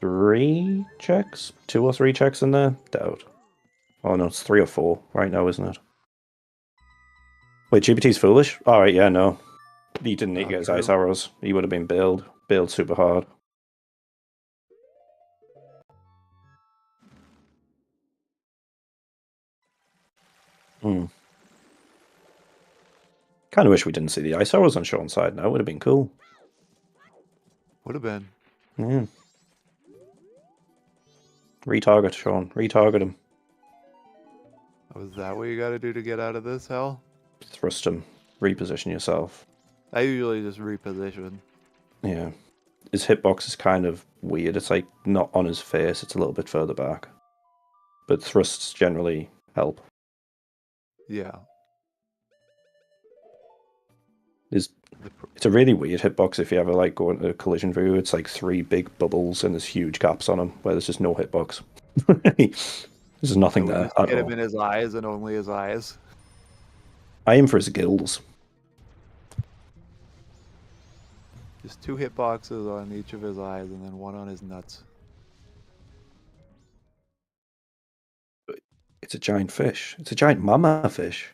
B: 3 checks? 2 or 3 checks in there? Doubt. Oh no, it's 3 or 4 right now, isn't it? Wait, GBT's foolish? Alright, yeah, no. He didn't need to get his Ice Arrows. He would have been bailed super hard. Kind of wish we didn't see the Ice Arrows on Sean's side now. Would have been cool.
C: Would have been.
B: Yeah. Retarget, Sean. Retarget him.
C: Oh, is that what you gotta do to get out of this hell?
B: Thrust him. Reposition yourself.
C: I usually just reposition.
B: Yeah. His hitbox is kind of weird. It's like not on his face. It's a little bit further back. But thrusts generally help.
C: Yeah.
B: It's a really weird hitbox if you ever like go into a collision view. It's like 3 big bubbles and there's huge gaps on them where there's just no hitbox. There's nothing there at all.
C: Hit him in his eyes and only his eyes.
B: I aim for his gills.
C: Just 2 hitboxes on each of his eyes and then 1 on his nuts.
B: It's a giant fish. It's a giant mama fish.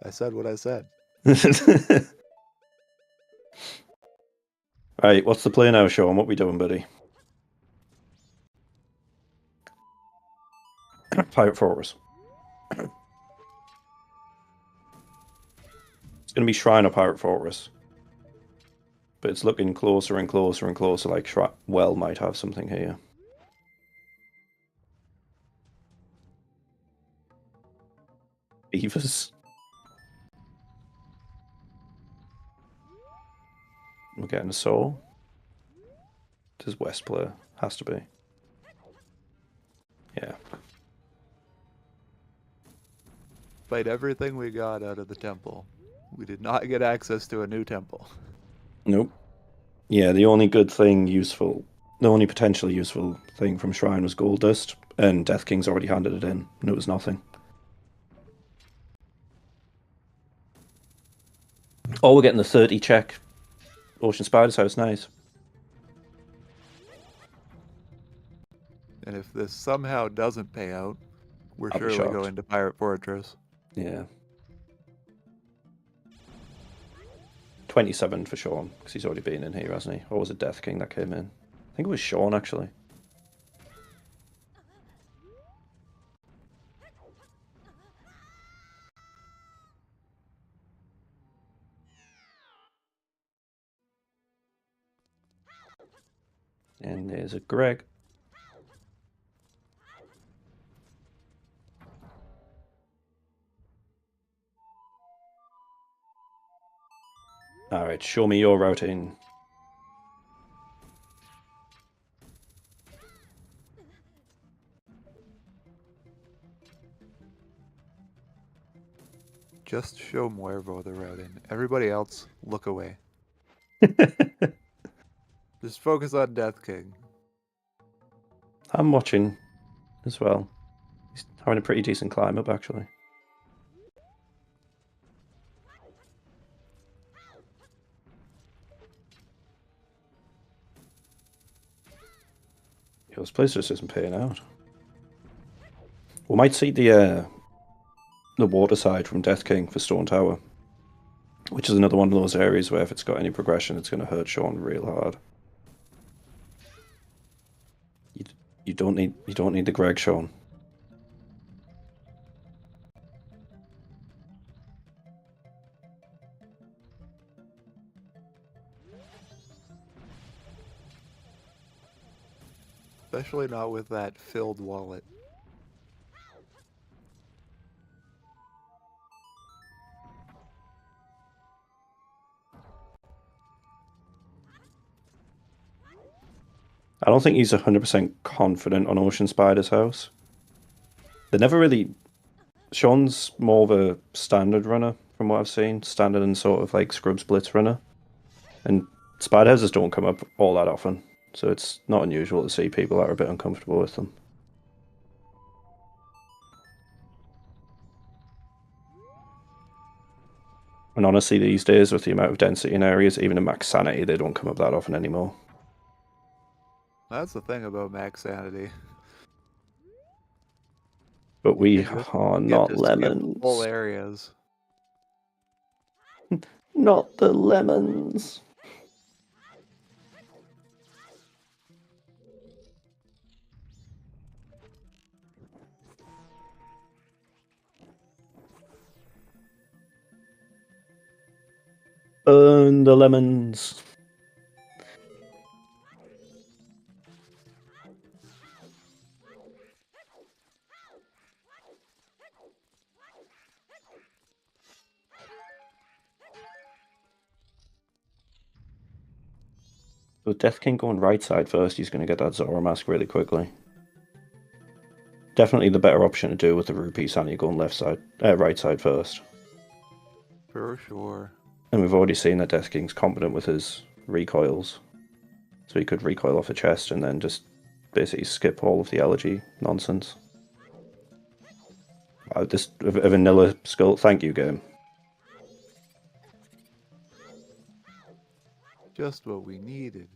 C: I said what I said.
B: Right, what's the play now, Sean? What we doing, buddy? Pirate Fortress. It's going to be Shrine or Pirate Fortress. But it's looking closer and closer and closer, like Well might have something here. Beavers. We're getting a soul. This is West player. Has to be. Yeah.
C: Fight everything we got out of the temple. We did not get access to a new temple.
B: Nope. Yeah, the only the only potentially useful thing from Shrine was Gold Dust, and Death King's already handed it in, and it was nothing. Oh, we're getting the 30 check. Ocean Spider's house, nice.
C: And if this somehow doesn't pay out, we're surely going to Pirate Fortress.
B: Yeah. 27 for Shawn, because he's already been in here, hasn't he? Or was it Death King that came in? I think it was Shawn, actually. And there's a Greg. Alright, show me your routing.
C: Just show Muervo the routing. Everybody else, look away. Just focus on Death King.
B: I'm watching as well. He's having a pretty decent climb up, actually. Yo, this place just isn't paying out. We might see the water side from Death King for Stone Tower, which is another one of those areas where if it's got any progression, it's going to hurt Shawn real hard. You don't need the Greg, Shawn.
C: Especially not with that filled wallet.
B: I don't think he's 100% confident on Ocean Spider's house. They never really... Shawn's more of a standard runner, from what I've seen. Standard and sort of like Scrubs Blitz runner. And Spider houses don't come up all that often, so it's not unusual to see people that are a bit uncomfortable with them. And honestly, these days, with the amount of density in areas, even in Max Sanity, they don't come up that often anymore.
C: That's the thing about Max Sanity.
B: But we are not lemons.
C: Whole areas.
B: Not the lemons. Burn the lemons. With Death King going right side first, he's going to get that Zora mask really quickly. Definitely the better option to do with the Rupee Sanity going right side first.
C: For sure.
B: And we've already seen that Death King's competent with his recoils. So he could recoil off a chest and then just basically skip all of the elegy nonsense. This a vanilla skull. Thank you, game.
C: Just what we needed.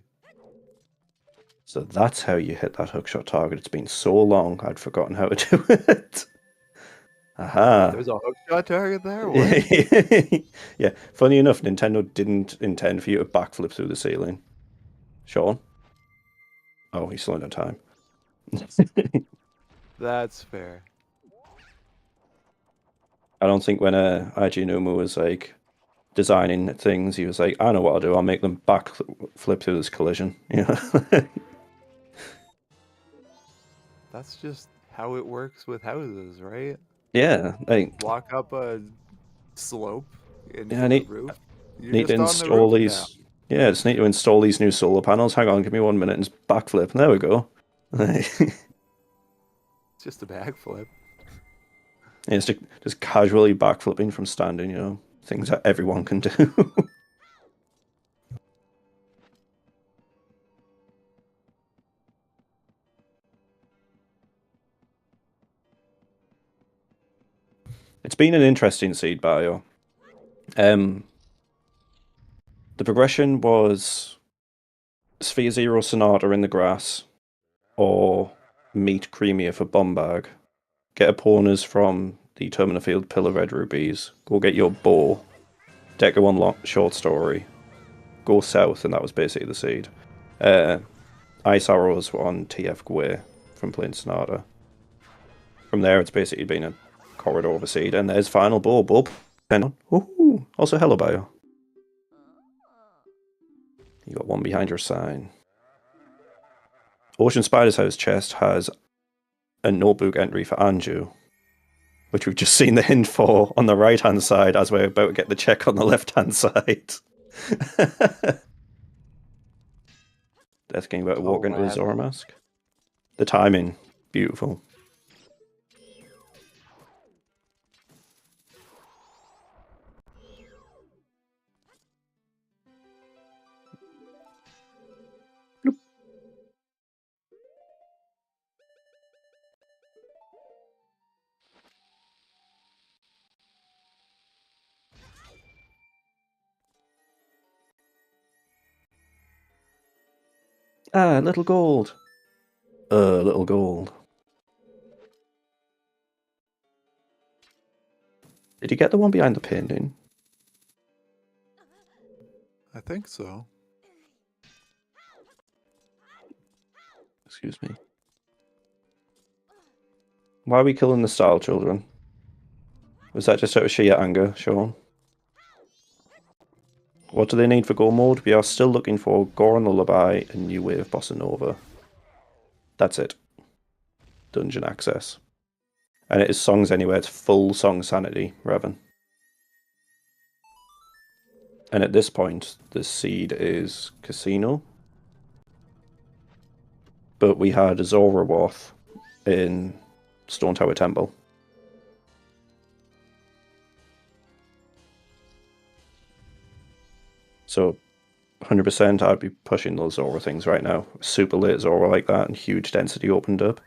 B: So that's how you hit that hookshot target. It's been so long, I'd forgotten how to do it. Aha.
C: There's a hookshot target there? What?
B: Yeah, funny enough, Nintendo didn't intend for you to backflip through the ceiling. Shawn? Oh, he's slowing down time.
C: That's fair.
B: I don't think when IG Numu was like designing things, he was like, I know what I'll do, I'll make them backflip through this collision. Yeah.
C: That's just how it works with houses, right?
B: Yeah, like
C: walk up a slope into
B: the
C: roof.
B: Need to install these. Now. Yeah, just need to install these new solar panels. Hang on, give me 1 minute and just backflip. There we go.
C: It's just a backflip.
B: Yeah, it's just casually backflipping from standing, things that everyone can do. It's been an interesting seed bio. The progression was Sphere Zero Sonata in the grass, or meet Creamier for Bombag. Get opponents from the Termina Field Pillar Red Rubies. Go get your bow. Deco one short story. Go south, and that was basically the seed. Ice Arrows were on TF Gwei from playing Sonata. From there, it's basically been a corridor of a seed, and there's Final Bow. Bow. Ooh, also hello bio. You got one behind your sign. Ocean Spider's House chest has a notebook entry for Anju, which we've just seen the hint for on the right-hand side as we're about to get the check on the left-hand side. Death King about to walk into a Zora mask. The timing, beautiful. Ah, little gold. Little gold. Did you get the one behind the painting?
C: I think so.
B: Excuse me. Why are we killing the Style Children? Was that just out of sheer anger, Sean? What do they need for Go mode? We are still looking for Goron Lullaby and New Wave Bossa Nova. That's it. Dungeon access. And it is Songs Anywhere. It's full Song Sanity, Revan. And at this point, the seed is Casino. But we had Zora Wath in Stone Tower Temple. So 100% I'd be pushing those Zora things right now. Super late Zora like that and huge density opened up.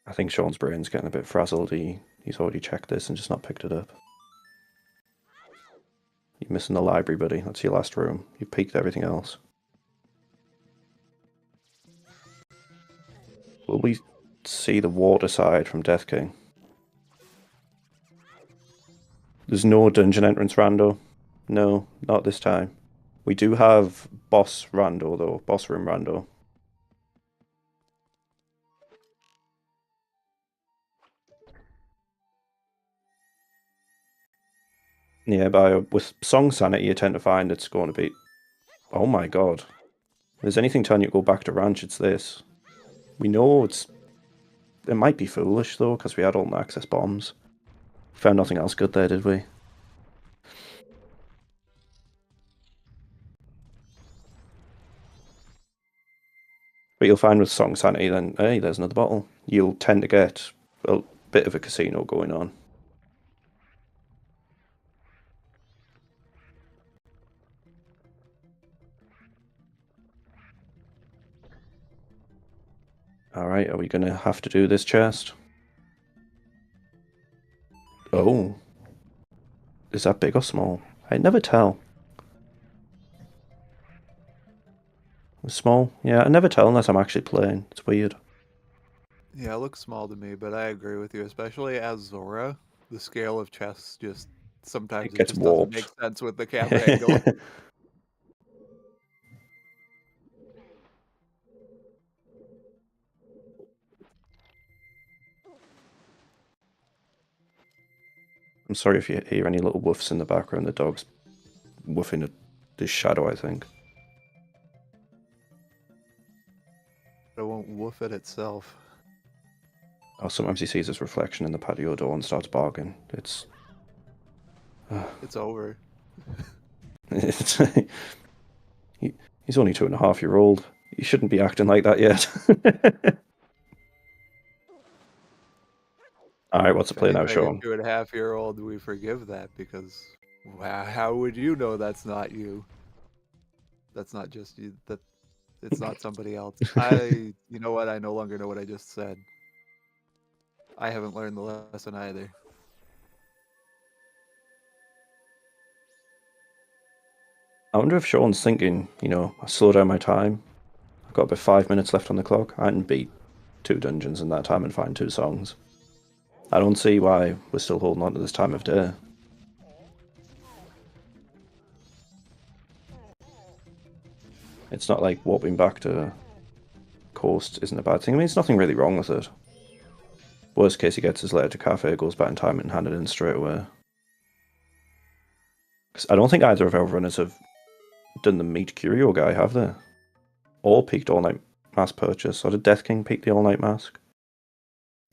B: I think Sean's brain's getting a bit frazzled. He's already checked this and just not picked it up. You're missing the library, buddy. That's your last room. You peeked everything else. Will we see the water side from Death King? There's no dungeon entrance rando. No, not this time. We do have boss rando though. Boss room rando. Yeah, with Song Sanity, you tend to find it's going to be... Oh my god. If there's anything telling you to go back to Ranch, it's this. We know it might be foolish, though, because we had all the access bombs. Found nothing else good there, did we? But you'll find with Song Sanity, then, hey, there's another bottle. You'll tend to get a bit of a casino going on. Alright, are we going to have to do this chest? Oh. Is that big or small? I never tell. Small? Yeah, I never tell unless I'm actually playing. It's weird.
C: Yeah, it looks small to me, but I agree with you, especially as Zora. The scale of chests just sometimes it just doesn't make sense with the camera angle.
B: I'm sorry if you hear any little woofs in the background. The dog's woofing at this shadow, I think.
C: It won't woof it itself.
B: Oh, sometimes he sees his reflection in the patio door and starts barking. It's
C: over.
B: He's only 2.5-year-old. He shouldn't be acting like that yet. Alright, what's the play now, Sean?
C: 2.5-year-old, we forgive that because how would you know that's not you? That's not just you. That it's not somebody else. You know what? I no longer know what I just said. I haven't learned the lesson either.
B: I wonder if Sean's thinking, I slow down my time. I've got about 5 minutes left on the clock. I can beat 2 dungeons in that time and find 2 songs. I don't see why we're still holding on to this time of day. It's not like warping back to Coast isn't a bad thing. I mean, there's nothing really wrong with it. Worst case, he gets his letter to cafe, goes back in time and handed it in straight away. Because I don't think either of our runners have done the Meet Curio guy, have they? Or peaked all-night mask purchase. Or did Death King peak the all-night mask?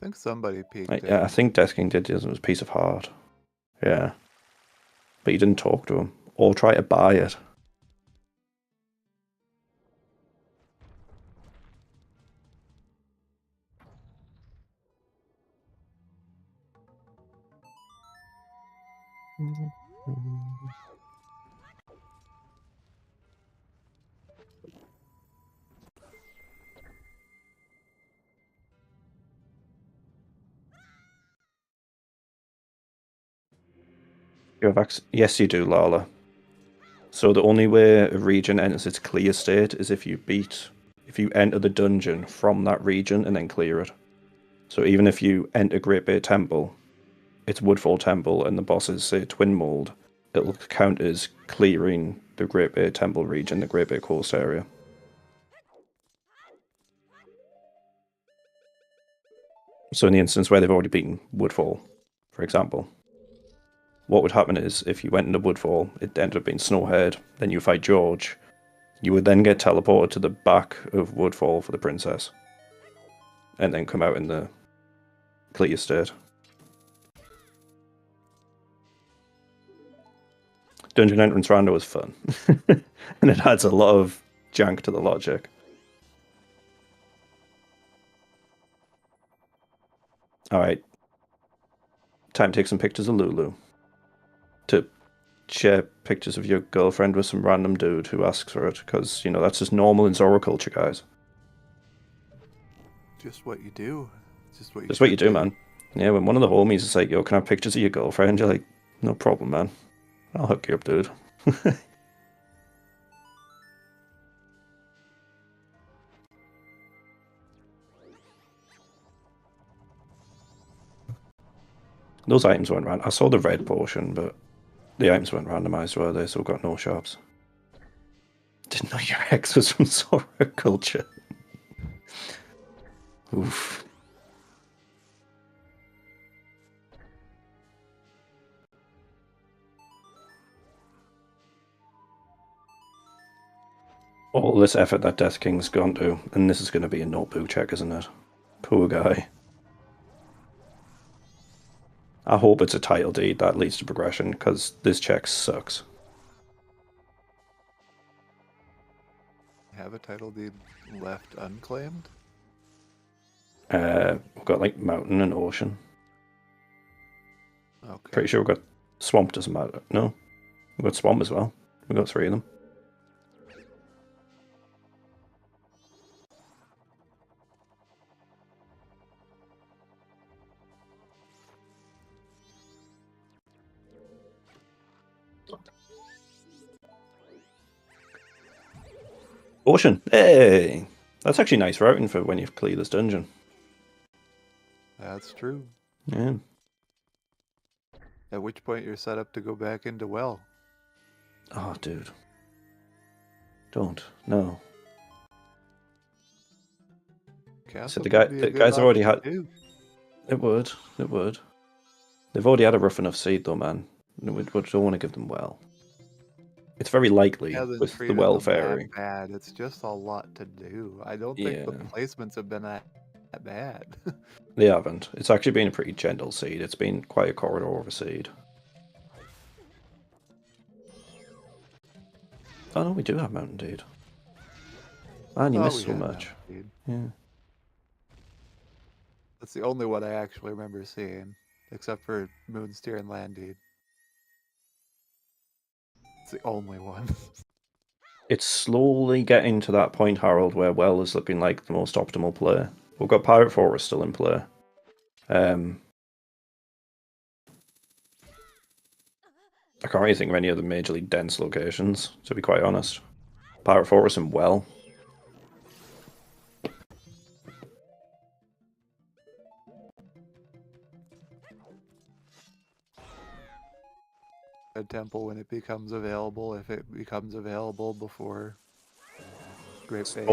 C: I think somebody peaked it.
B: Yeah, I think Death King did. It was Piece of Heart. Yeah. But you didn't talk to him. Or try to buy it. You have access? Yes, you do, Lala. So the only way a region enters its clear state is if you enter the dungeon from that region and then clear it. So even if you enter Great Bay Temple, it's Woodfall Temple, and the boss is, say, Twin Mold, it'll count as clearing the Great Bay Temple region, the Great Bay Coast area. So in the instance where they've already beaten Woodfall, for example, what would happen is if you went into Woodfall, it ended up being Snowhead, then you fight George, you would then get teleported to the back of Woodfall for the princess, and then come out in the clear state. Dungeon entrance rando is fun, and it adds a lot of jank to the logic. Alright, time to take some pictures of Lulu. To share pictures of your girlfriend with some random dude who asks for it, because, that's just normal in Zora culture, guys.
C: Just what you do. Just what
B: you do, man. Yeah, when one of the homies is like, yo, can I have pictures of your girlfriend? You're like, no problem, man. I'll hook you up, dude. Those items weren't random. I saw the red portion, but the items weren't randomized, were they? So we've got no shops. Didn't know your ex was from Zora culture. Oof. All this effort that Death King's gone to, and this is going to be a notebook check, isn't it? Poor guy. I hope it's a title deed that leads to progression, because this check sucks.
C: Have a title deed left unclaimed?
B: We've got like mountain and ocean.
C: Okay.
B: Pretty sure we've got swamp, doesn't matter. No, we've got swamp as well. We've got 3 of them. Ocean! Hey! That's actually nice routing for when you clear this dungeon.
C: That's true.
B: Yeah.
C: At which point you're set up to go back into well.
B: Oh, dude. Don't. No. So the guys already had... It would. They've already had a rough enough seed, though, man. We don't want to give them well. It's very likely with the welfare.
C: Bad. It's just a lot to do. I don't think the placements have been that bad.
B: They haven't. It's actually been a pretty gentle seed. It's been quite a corridor of a seed. Oh no, we do have Mountain Deed. Man, you missed so much. Yeah.
C: That's the only one I actually remember seeing, except for Moonsteer and Land Deed. It's the only one.
B: It's slowly getting to that point, Harold, where Well is looking like the most optimal play. We've got Pirate Fortress still in play. I can't really think of any other majorly dense locations, to be quite honest. Pirate Fortress and Well.
C: A temple when it becomes available, if it becomes available before Great Fate.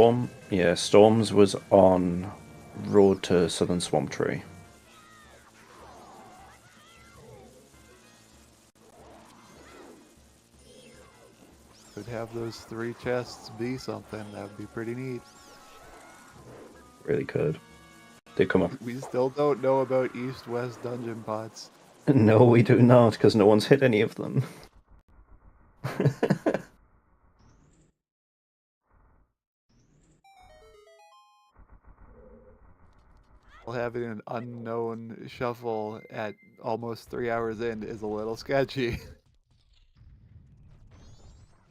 B: Yeah, Storms was on Road to Southern Swamp Tree.
C: Could have those 3 chests be something. That would be pretty neat.
B: Really could. They come up.
C: We still don't know about East-West dungeon pots.
B: No, we do not, because no one's hit any of them.
C: Having an unknown shuffle at almost 3 hours in is a little sketchy.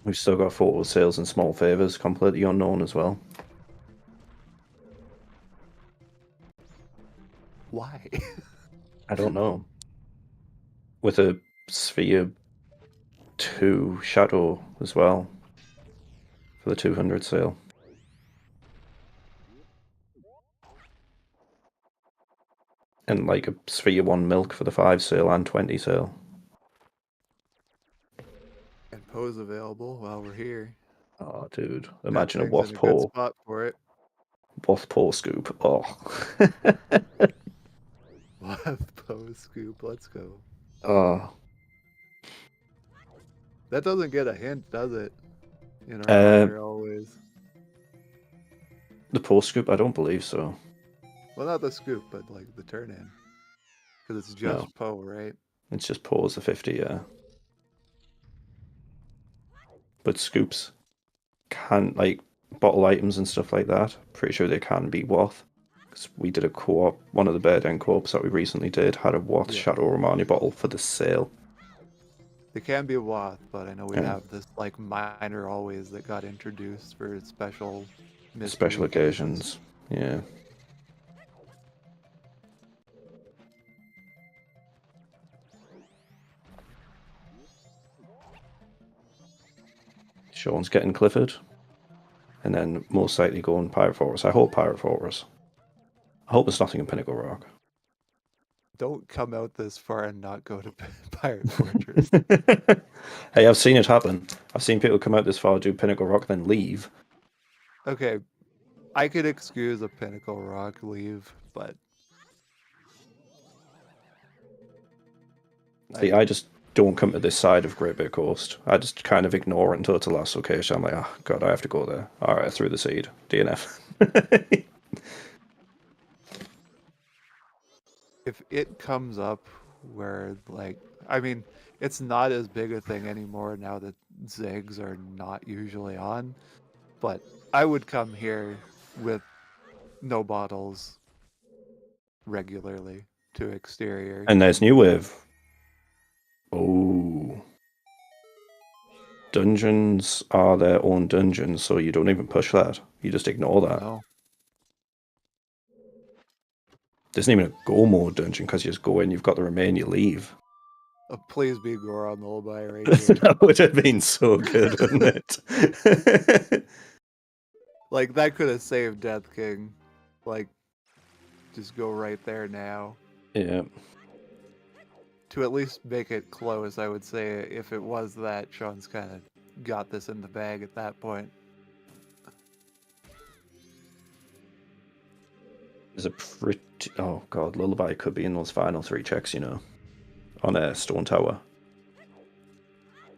B: We've still got photo sales and small favors, completely unknown as well.
C: Why?
B: I don't know. With a Sphere 2 Shadow as well for the 200 sale. And like a Sphere 1 Milk for the 5 sale and 20 sale.
C: And Poe's available while we're here.
B: Oh, dude. Imagine a
C: Waft
B: Waft Poe.
C: spot for it.
B: Waft Poe scoop. Oh.
C: Waft Poe scoop. Let's go.
B: Oh.
C: That doesn't get a hint, does it? In our honor, always.
B: The Poe scoop? I don't believe so.
C: Well, not the scoop, but like the turn in. Because it's just Poe, right?
B: It's just Poe's the 50, yeah. But scoops can, like, bottle items and stuff like that, pretty sure they can be Wath. Because we did a co-op, one of the Bear Den co-ops that we recently did had a Wath Shadow Romani bottle for the sale.
C: They can be Wath, but I know we have this like minor always that got introduced for special
B: occasions. Yeah. Sean's getting Clifford. And then most likely going Pirate Fortress. I hope Pirate Fortress. I hope there's nothing in Pinnacle Rock.
C: Don't come out this far and not go to Pirate Fortress.
B: Hey, I've seen it happen. I've seen people come out this far, do Pinnacle Rock, then leave.
C: Okay, I could excuse a Pinnacle Rock leave, but...
B: See, I just don't come to this side of Great Bay Coast. I just kind of ignore it until it's the last location. I'm like, oh, God, I have to go there. All right, I threw the seed. DNF.
C: If it comes up where, like, I mean, it's not as big a thing anymore now that Zigs are not usually on, but I would come here with no bottles regularly to exterior.
B: And there's New Wave. Oh. Dungeons are their own dungeons, so you don't even push that. You just ignore that.
C: No.
B: There's not even a go mode dungeon because you just go in, you've got the remain, you leave.
C: Please be Goron Lullaby right here.
B: That would have been so good, wouldn't it?
C: Like, that could have saved Death King. Like, just go right there now.
B: Yeah.
C: To at least make it close, I would say, if it was that, Sean's kind of got this in the bag at that point.
B: There's a pretty... Oh, God, Lullaby could be in those final 3 checks, you know. On a Stone Tower.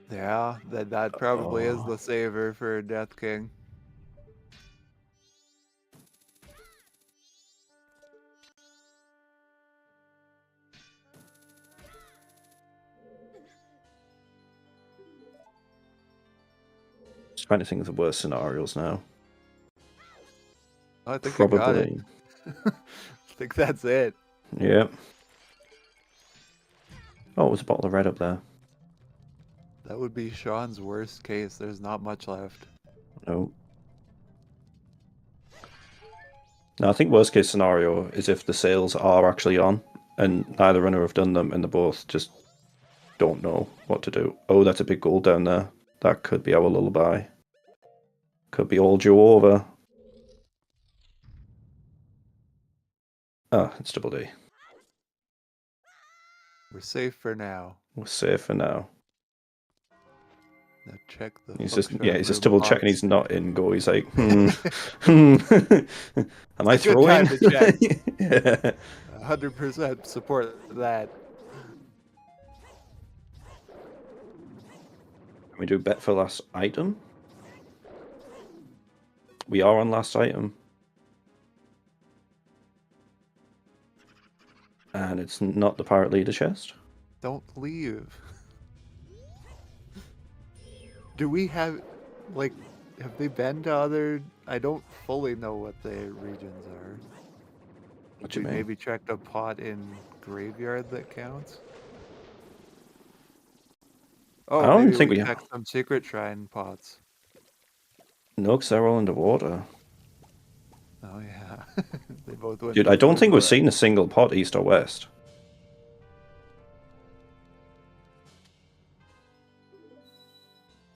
C: Yeah, that probably is the saver for Death King.
B: Just trying to think of the worst scenarios now.
C: I think
B: Probably.
C: I got it. I think that's it.
B: Yeah. Oh, it was a bottle of red up there.
C: That would be Sean's worst case. There's not much left.
B: No. Now, I think worst case scenario is if the sales are actually on and neither runner have done them and they both just don't know what to do. Oh, that's a big goal down there. That could be our lullaby. Could be all due over. Ah, it's double D.
C: We're safe for now.
B: We're safe for now.
C: Now check the.
B: He's just double checking he's not in go. He's like, Am I throwing?
C: Good time to check.
B: Yeah.
C: 100% support that.
B: Can we do bet for last item? We are on last item. And it's not the pirate leader chest.
C: Don't leave. Do we have, like, have they been to other? I don't fully know what the regions are.
B: What do you mean?
C: Maybe checked a pot in graveyard that counts. Oh,
B: I don't
C: maybe
B: think
C: we
B: we
C: checked some secret shrine pots.
B: No, because they're all underwater.
C: Oh yeah, they both went.
B: Dude, I don't think we've seen a single pot east or west.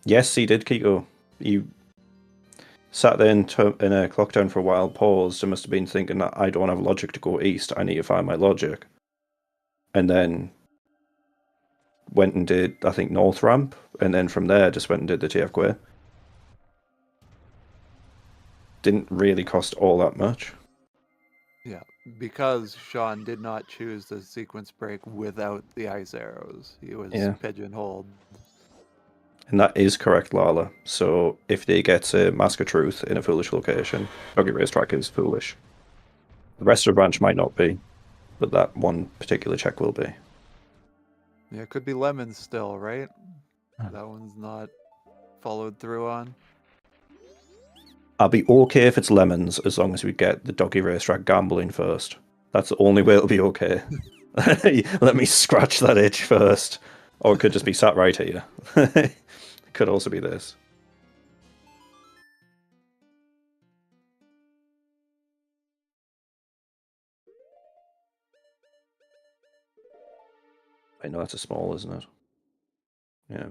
B: Yes, he did, Kiko. He sat there in a clock down for a while, paused, and must have been thinking that I don't have logic to go east, I need to find my logic. And then went and did, I think, North Ramp, and then from there just went and did the TF Didn't really cost all that much.
C: Yeah, because Shawn did not choose the sequence break without the ice arrows. He was pigeonholed.
B: And that is correct, Lala. So if they get a Mask of Truth in a foolish location, Doggy Racetrack is foolish. The rest of the branch might not be, but that one particular check will be.
C: Yeah, it could be lemons still, right? That one's not followed through on.
B: I'll be okay if it's lemons, as long as we get the Doggy Racetrack gambling first. That's the only way it'll be okay. Let me scratch that itch first. Or it could just be sat right here. It could also be this. I know that's a small, isn't it? Yeah.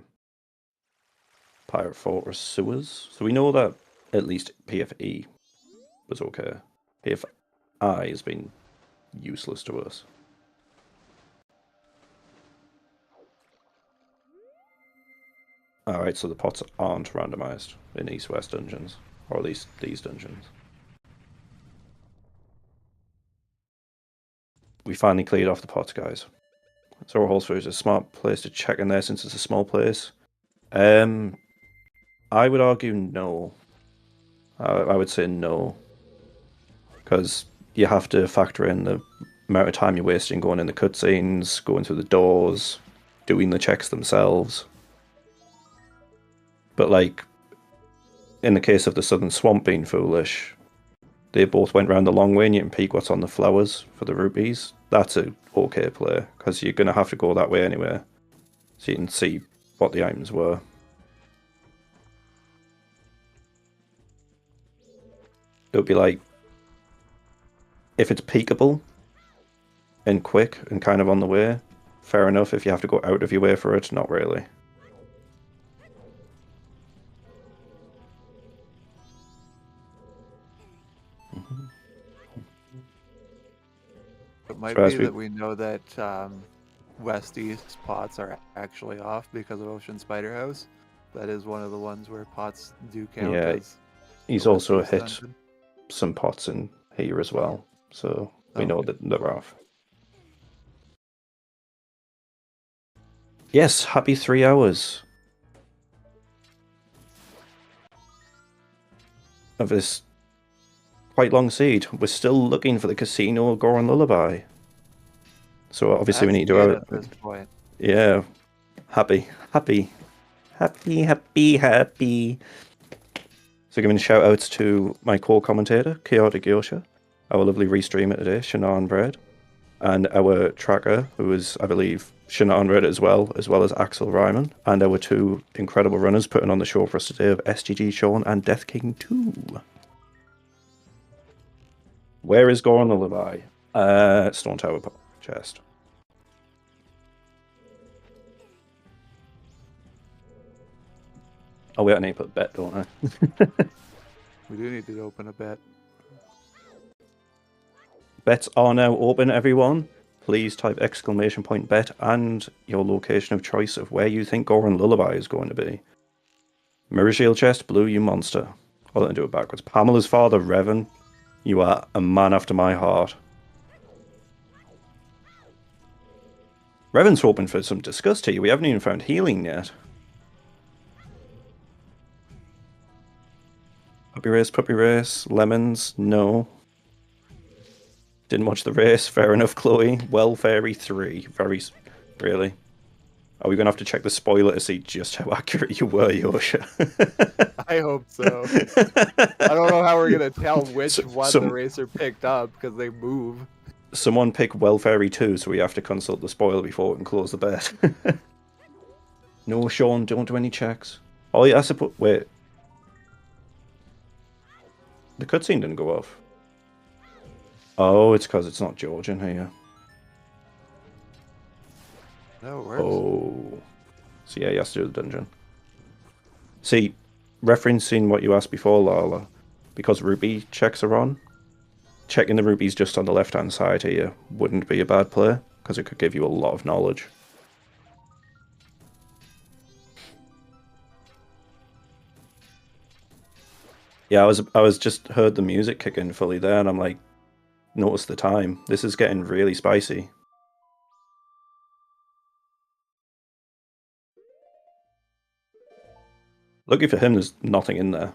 B: Pirate Fortress Sewers. So we know that at least PFE was okay. PFI has been useless to us. Alright, so the pots aren't randomized in East-West dungeons. Or at least these dungeons. We finally cleared off the pots, guys. So Holsford is a smart place to check in there since it's a small place. I would argue no. I would say no. Because you have to factor in the amount of time you're wasting going in the cutscenes, going through the doors, doing the checks themselves. But like, in the case of the Southern Swamp being foolish, they both went round the long way and you can peek what's on the flowers for the rupees. That's a okay play, because you're going to have to go that way anyway. So you can see what the items were. It would be like, if it's peekable and quick and kind of on the way, fair enough. If you have to go out of your way for it, not really.
C: It might be that we know that west-east pots are actually off because of Ocean Spider House. That is one of the ones where pots do count.
B: Yeah, he's also hit some pots in here as well, so we know that they're off. Yes, happy 3 hours of this quite long seed. We're still looking for the casino Gorman lullaby. So obviously we need to
C: at this point.
B: Yeah. Happy. So giving shout outs to my co-commentator, Chaotic Yosha, our lovely restreamer today, Shannon Bread, and our tracker, who is, I believe, Shannon Red as well as Axel Ryman, and there were two incredible runners putting on the show for us today of SDGShawn and Death King 2. Where is Gorman Lullaby? Stone Tower chest. Oh wait, I need to put a bet, don't I?
C: We do need to open a bet.
B: Bets are now open, everyone. Please type !bet and your location of choice of where you think Gorman Lullaby is going to be. Mirror Shield chest, blue, you monster. Oh, let me do it backwards. Pamela's father, Revan. You are a man after my heart. Revan's hoping for some disgust here. We haven't even found healing yet. Puppy race, lemons, no. Didn't watch the race, fair enough, Chloe. Well, Fairy 3, really. Are we going to have to check the spoiler to see just how accurate you were, Yosha?
C: I hope so. I don't know how we're going to tell which one the racer picked up, because they move.
B: Someone pick Well Fairy 2, so we have to consult the spoiler before we can close the bet. No, Sean, don't do any checks. Oh, yeah, I suppose... Wait. The cutscene didn't go off. Oh, it's because it's not Georgian here.
C: No, it works.
B: Oh. So yeah, you have to do the dungeon. See, referencing what you asked before, Lala, because rupee checks are on, checking the rupees just on the left-hand side here wouldn't be a bad play, because it could give you a lot of knowledge. Yeah, I was just heard the music kick in fully there, and I'm like, notice the time. This is getting really spicy. Lucky for him, there's nothing in there.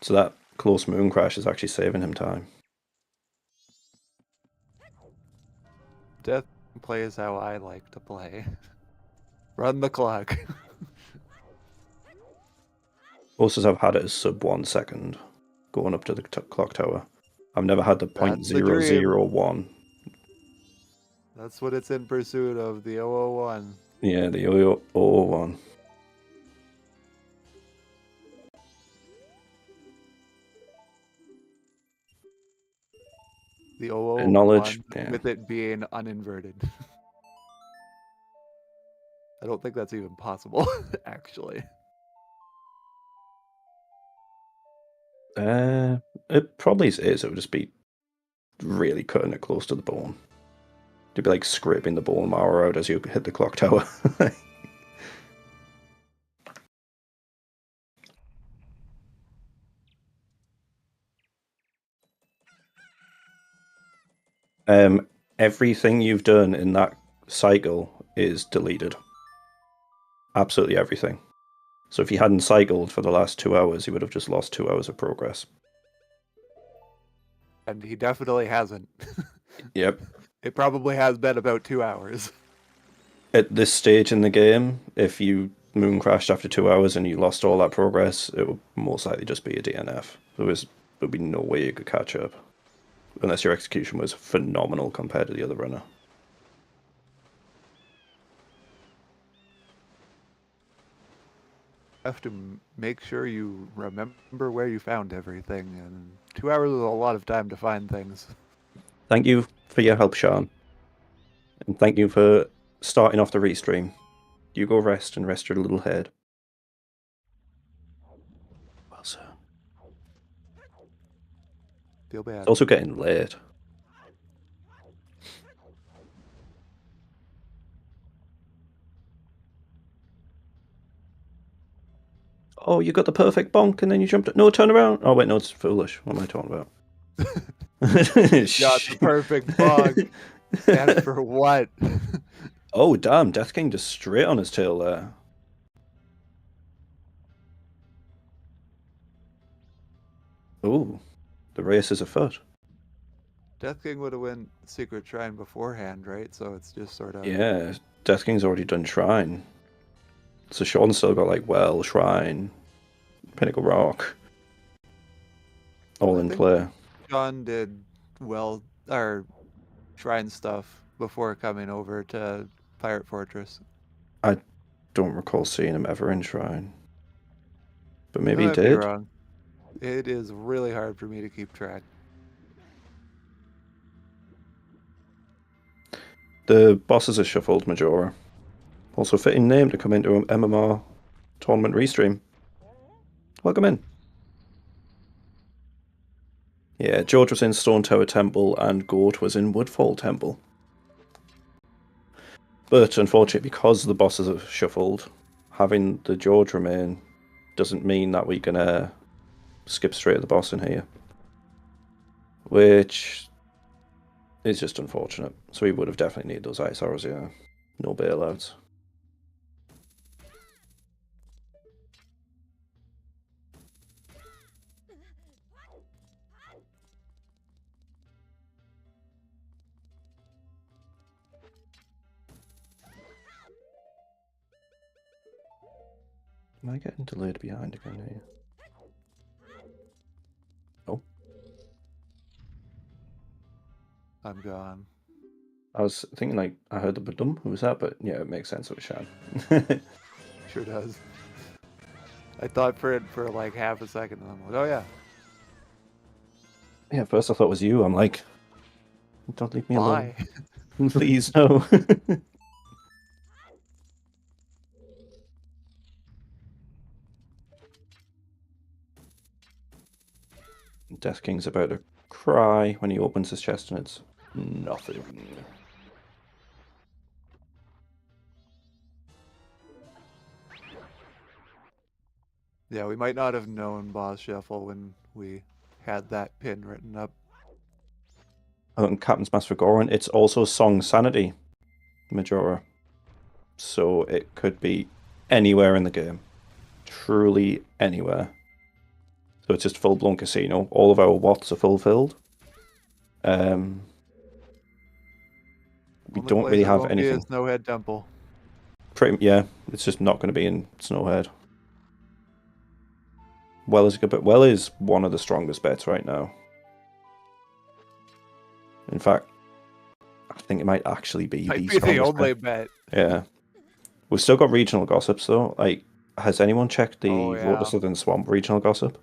B: So that close moon crash is actually saving him time.
C: Death plays how I like to play. Run the clock.
B: Most I've had it as sub 1 second going up to the clock tower. I've never had the .001.
C: That's what it's in pursuit of, the 001.
B: Yeah, the 001.
C: The 001
B: knowledge, yeah.
C: With it being uninverted. I don't think that's even possible, actually.
B: It probably is. It would just be really cutting it close to the bone. It'd be like scraping the bone marrow out as you hit the clock tower. Everything you've done in that cycle is deleted. Absolutely everything. So if you hadn't cycled for the last 2 hours, you would have just lost 2 hours of progress.
C: And he definitely hasn't.
B: Yep.
C: It probably has been about 2 hours.
B: At this stage in the game, if you moon crashed after 2 hours and you lost all that progress, it would most likely just be a DNF. There would be no way you could catch up. Unless your execution was phenomenal compared to the other runner.
C: Have to make sure you remember where you found everything, and 2 hours is a lot of time to find things.
B: Thank you for your help, Sean. And thank you for starting off the restream. You go rest and rest your little head. Well, sir.
C: Feel bad.
B: It's also getting late. Oh, you got the perfect bonk and then you jumped. No, turn around. Oh, wait, no, it's foolish. What am I talking about?
C: Got the perfect bonk. And for what?
B: Oh, damn. Death King just straight on his tail there. Oh, the race is afoot.
C: Death King would have went Secret Shrine beforehand, right? So it's just sort of...
B: Yeah, Death King's already done Shrine. So Sean's still got, like, Well, Shrine, Pinnacle Rock. All in play.
C: Sean did Shrine stuff before coming over to Pirate Fortress.
B: I don't recall seeing him ever in Shrine. But maybe
C: I
B: he
C: might be
B: did.
C: wrong. It is really hard for me to keep track.
B: The bosses are shuffled, Majora. Also fitting name to come into an MMR tournament restream. Welcome in. Yeah, George was in Stone Tower Temple and Gort was in Woodfall Temple. But unfortunately, because the bosses are shuffled, having the George remain doesn't mean that we can skip straight to the boss in here. Which is just unfortunate. So we would have definitely needed those ice arrows, yeah. No bailouts. Am I getting delayed behind again here? Oh.
C: I'm gone.
B: I was thinking, like, I heard the badum. Who was that? But yeah, it makes sense. It was Shan.
C: Sure does. I thought for it for like half a second, and I'm like, oh yeah.
B: Yeah, first I thought it was you. I'm like, don't leave me alone.
C: Why?
B: Please, no. Death King's about to cry when he opens his chest and it's nothing.
C: Yeah, we might not have known boss shuffle when we had that pin written up.
B: And Captain's Master for Gorman, it's also Song Sanity, Majora. So it could be anywhere in the game. Truly anywhere. So it's just full-blown casino. All of our watts are fulfilled. We
C: Only
B: don't really have
C: won't
B: anything.
C: be a Snowhead Temple.
B: Yeah, it's just not going to be in Snowhead. Well is a good bet. Well is one of the strongest bets right now. In fact, I think it might actually be
C: Might
B: the
C: be the
B: strongest
C: only
B: bet.
C: bet.
B: Yeah. We've still got regional gossips though. Like, has anyone checked the Road to Southern Swamp regional gossip?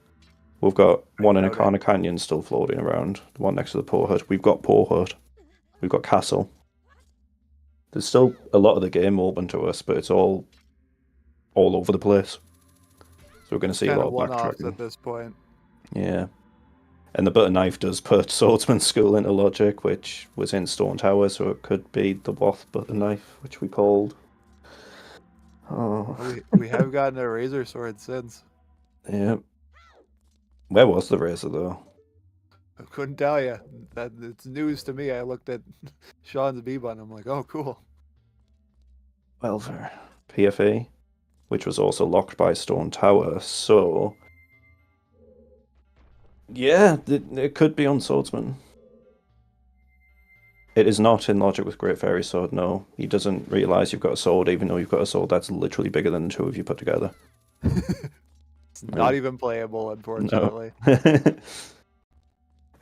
B: We've got one in Akana Canyon still floating around. The one next to the Poor Hut. We've got Poor Hut. We've got Castle. There's still a lot of the game open to us, but it's all over the place. So we're going to see a lot of backtracking
C: at this point.
B: Yeah. And the butter knife does put Swordsman School into logic, which was in Stone Tower, so it could be the Woth butter knife, which we called. Oh.
C: We have gotten a razor sword since.
B: Yeah. Where was the razor though?
C: I couldn't tell you. That it's news to me. I looked at Sean's B button. I'm like, oh, cool.
B: Welfare. PFA, which was also locked by Stone Tower, so yeah, it could be on Swordsman. It is not in logic with Great Fairy Sword, no. He doesn't realise you've got a sword, even though you've got a sword that's literally bigger than the two of you put together.
C: It's not even playable, unfortunately.
B: No.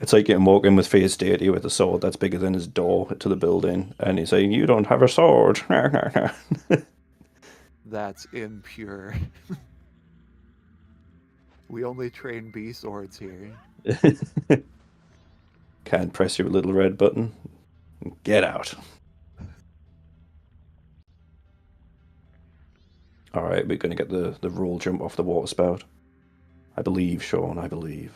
B: It's like getting walking with Fierce Deity with a sword that's bigger than his door to the building, and he's saying, you don't have a sword.
C: That's impure. We only train B swords here.
B: Can't press your little red button. Get out. Alright, we're going to get the roll jump off the water spout. I believe, Sean, I believe.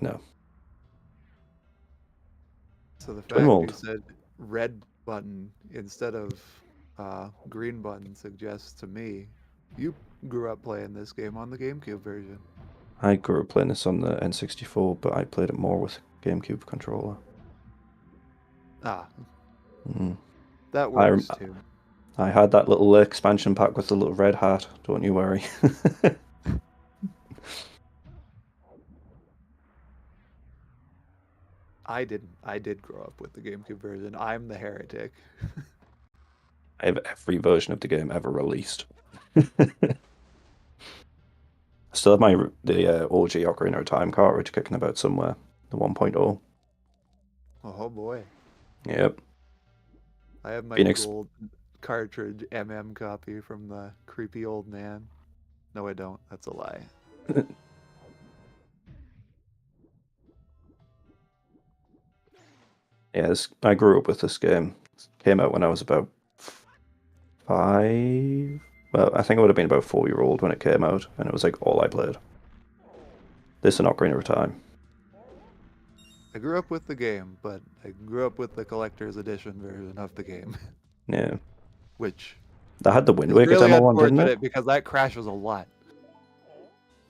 B: No.
C: So the fact you said red button instead of green button suggests to me you grew up playing this game on the GameCube version.
B: I grew up playing this on the N64, but I played it more with GameCube controller.
C: Ah.
B: Mm.
C: That works too.
B: I had that little expansion pack with the little red hat, don't you worry.
C: I didn't. I did grow up with the GameCube version. I'm the heretic.
B: I have every version of the game ever released. I still have the OG Ocarina of Time cartridge kicking about somewhere, the 1.0.
C: Oh boy.
B: Yep.
C: I have my
B: Phoenix.
C: gold cartridge copy from the creepy old man. No, I don't. That's a lie.
B: Yeah, I grew up with this game. It came out when I was about 5. Well, I think I would have been about 4-year-old when it came out, and it was like all I played. This and Ocarina of Time.
C: I grew up with the game, but I grew up with the collector's edition version of the game.
B: Yeah.
C: Which
B: That had the Wind
C: is
B: Waker
C: really
B: demo one, didn't it?
C: unfortunate because that crashes a lot.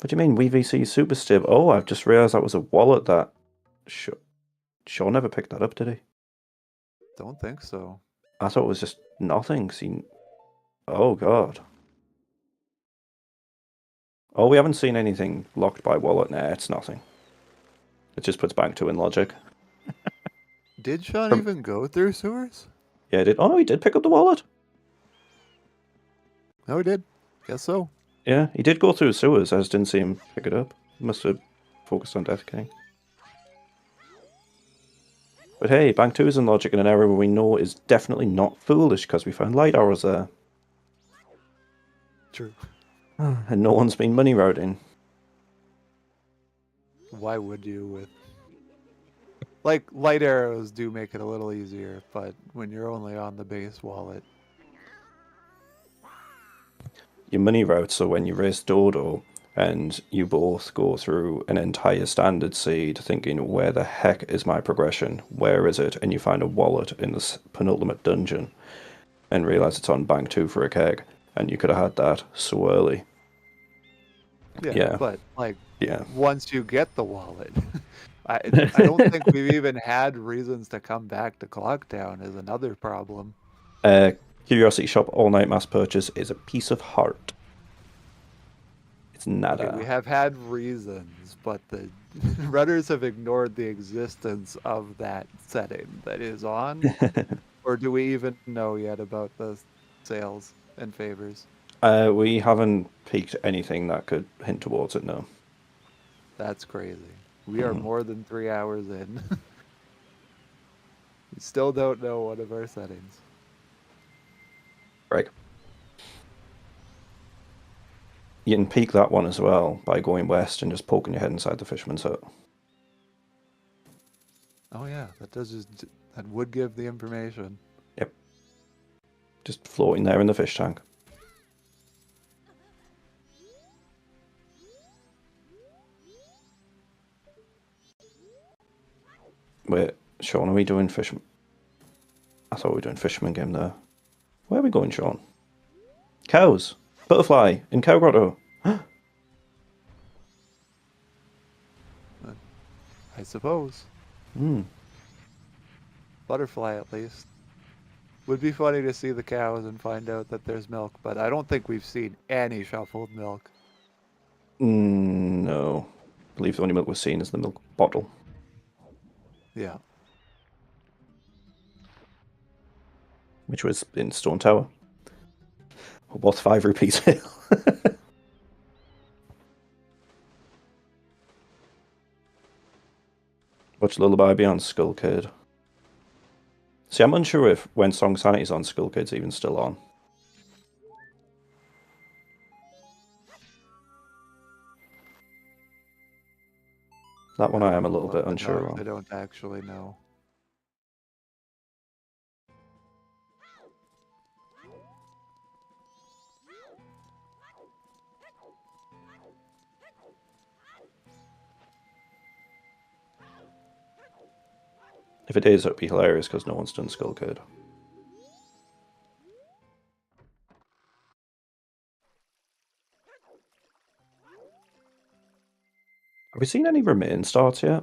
B: What do you mean, WVC Super Stib? Oh, I've just realised that was a wallet that... Shawn never picked that up, did he?
C: Don't think so.
B: I thought it was just nothing. Oh, God. Oh, we haven't seen anything locked by wallet. Nah, it's nothing. It just puts Bank 2 in logic.
C: Did Shawn even go through sewers?
B: Yeah, he did. Oh, no, he did pick up the wallet.
C: No, he did. Guess so.
B: Yeah, he did go through sewers. I just didn't see him pick it up. Must have focused on Death King. But hey, Bank 2 is in logic in an area where we know is definitely not foolish because we found light arrows there.
C: True.
B: And no one's been money routing.
C: Why would you with... Like, light arrows do make it a little easier, but when you're only on the base wallet...
B: Your money routes are when you race Dodo and you both go through an entire standard seed thinking, where the heck is my progression? Where is it? And you find a wallet in the penultimate dungeon and realise it's on Bank 2 for a keg. And you could have had that so early.
C: Yeah. But, like,
B: yeah.
C: Once you get the wallet... I don't think we've even had reasons to come back to Clocktown is another problem.
B: Curiosity Shop all-night mass purchase is a piece of heart. It's nada.
C: Okay, we have had reasons, but the runners have ignored the existence of that setting that is on. Or do we even know yet about the sales and favors?
B: We haven't peaked anything that could hint towards it, no.
C: That's crazy. We are more than 3 hours in. We still don't know one of our settings.
B: Right. You can peak that one as well by going west and just poking your head inside the fisherman's hut.
C: Oh yeah, that would give the information.
B: Yep. Just floating there in the fish tank. Wait, Shawn, are we doing fisherman? I thought we were doing fisherman game there. Where are we going, Shawn? Cows! Butterfly! In Cow Grotto!
C: I suppose. Butterfly, at least. Would be funny to see the cows and find out that there's milk, but I don't think we've seen any shuffled milk.
B: No. I believe the only milk we've seen is the milk bottle.
C: Yeah.
B: Which was in Stone Tower. Worth 5 rupees sale. Watch Lullaby be on Skull Kid. See, I'm unsure if when Song Sanity's on, Skull Kid's even still on. That one I am a little bit unsure on.
C: I don't actually know.
B: If it is, it'd be hilarious because no one's done Skull Kid. Have we seen any remain starts yet?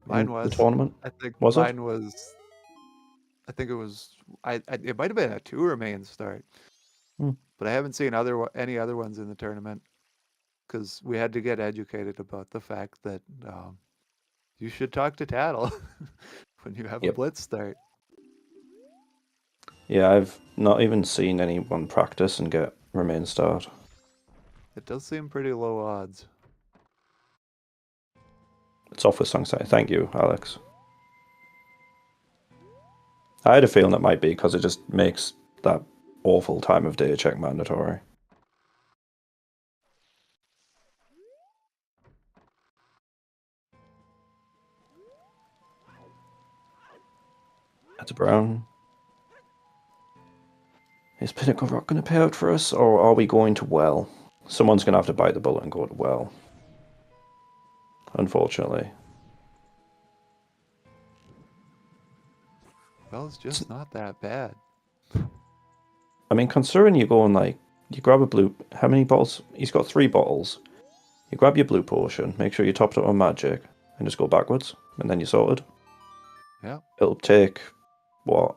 C: Mine was
B: the tournament.
C: I think
B: was
C: mine
B: it?
C: was. I think it was. It might have been a 2 remain start, but I haven't seen any other ones in the tournament because we had to get educated about the fact that you should talk to Tattle when you have a blitz start.
B: Yeah, I've not even seen anyone practice and get remain start.
C: It does seem pretty low odds.
B: It's off with song side. Thank you, Alex. I had a feeling that might be because it just makes that awful time of day check mandatory. That's a brown. Is Pinnacle Rock going to pay out for us, or are we going to well? Someone's going to have to bite the bullet and go to well. Unfortunately.
C: Well, it's just not that bad.
B: I mean, considering you're going like, you grab a blue... How many bottles? He's got 3 bottles. You grab your blue potion, make sure you topped it on magic, and just go backwards, and then you're sorted.
C: Yeah.
B: It'll take, what,